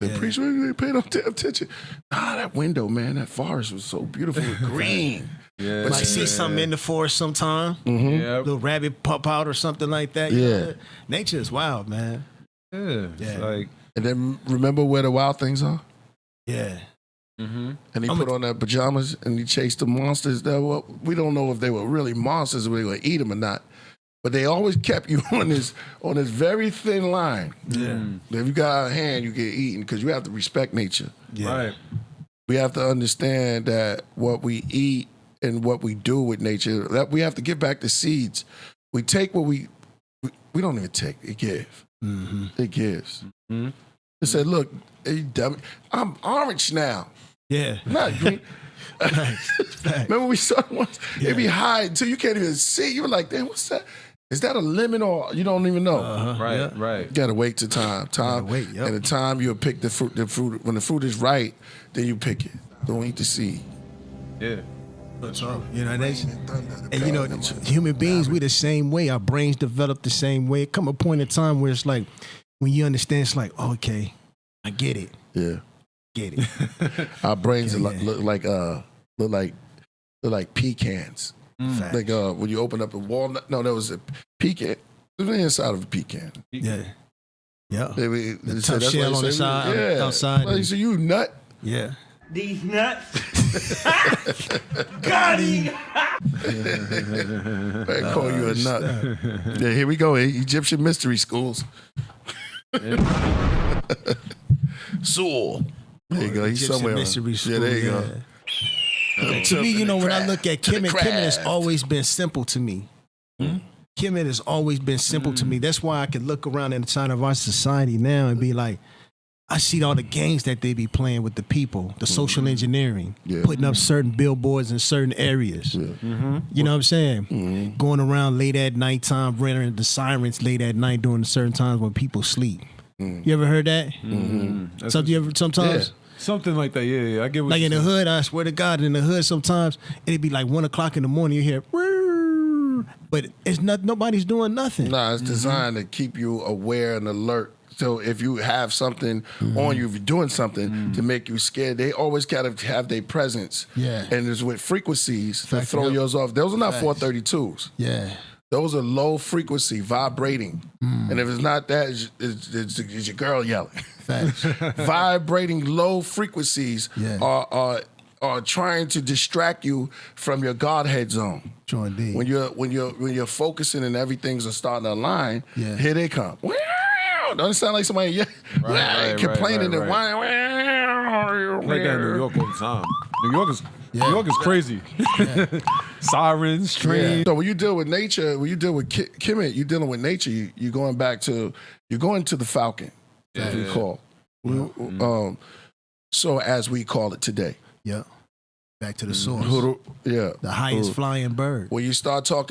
The priest really paid no damn attention. That window, man, that forest was so beautiful and green.
Yeah.
But you see something in the forest sometime, little rabbit pop out or something like that. You know? Nature is wild, man.
Yeah. Like,
and then remember where the wild things are?
Yeah.
And he put on their pajamas and he chased the monsters. We don't know if they were really monsters or they were eat them or not. But they always kept you on this very thin line.
Yeah.
If you got a hand, you get eaten because you have to respect nature.
Yeah.
right.
We have to understand that what we eat and what we do with nature, that we have to give back the seeds. We take what we don't even take. It gives. It gives. It said, look, hey, dummy, I'm orange now.
Yeah.
Not green. Remember we saw it once? It'd be high until you can't even see. You were like, damn, what's that? Is that a lemon or you don't even know?
Right.
You gotta wait till time.
wait,
And the time you'll pick the fruit. When the fruit is right, then you pick it. Don't eat the seed.
Yeah.
You know, and you know, human beings, we the same way. Our brains develop the same way. It come a point in time where it's like, when you understand, it's like, okay, I get it.
Yeah.
Get it.
Our brains look like pecans. Like when you open up a walnut. No, that was a pecan. It was the inside of a pecan.
Yeah. Yeah.
The
tough shell on the side, outside.
Like, so you nut.
Yeah.
These nuts. Got him.
I call you a nut. Yeah, here we go. Egyptian mystery schools. Sewell. There you go. He's
Egyptian
somewhere.
mystery
Yeah,
school,
there you go.
To me, you know, when I look at Kemet has always been simple to me. Kemet has always been simple to me. That's why I can look around inside of our society now and be like, I see all the games that they be playing with the people, the social engineering, putting up certain billboards in certain areas. You know what I'm saying? Going around late at nighttime, rendering the sirens late at night during certain times when people sleep. You ever heard that? Sometimes?
Something like that, yeah. I get what
like
you're
in the
saying.
hood, I swear to God, in the hood sometimes it'd be like 1 o'clock in the morning. You hear, but it's not. Nobody's doing nothing.
Nah, it's designed to keep you aware and alert. So if you have something on you, if you're doing something to make you scared, they always gotta have their presence.
Yeah.
And it's with frequencies to throw yours off. Those are not 432s.
Yeah.
Those are low frequency, vibrating. And if it's not that, it's your girl yelling.
Facts.
Vibrating low frequencies are trying to distract you from your Godhead zone.
Sure indeed.
When you're focusing and everything's starting to align, here they come. Don't it sound like somebody complaining and whining?
Like that in New York all the time. New York is crazy. Sirens, trains.
So when you deal with nature, when you deal with Kemet, you're dealing with nature. You're going to the Falcon, as we call. So as we call it today.
Yeah. Back to the source.
Yeah.
The highest flying bird.
When you start talking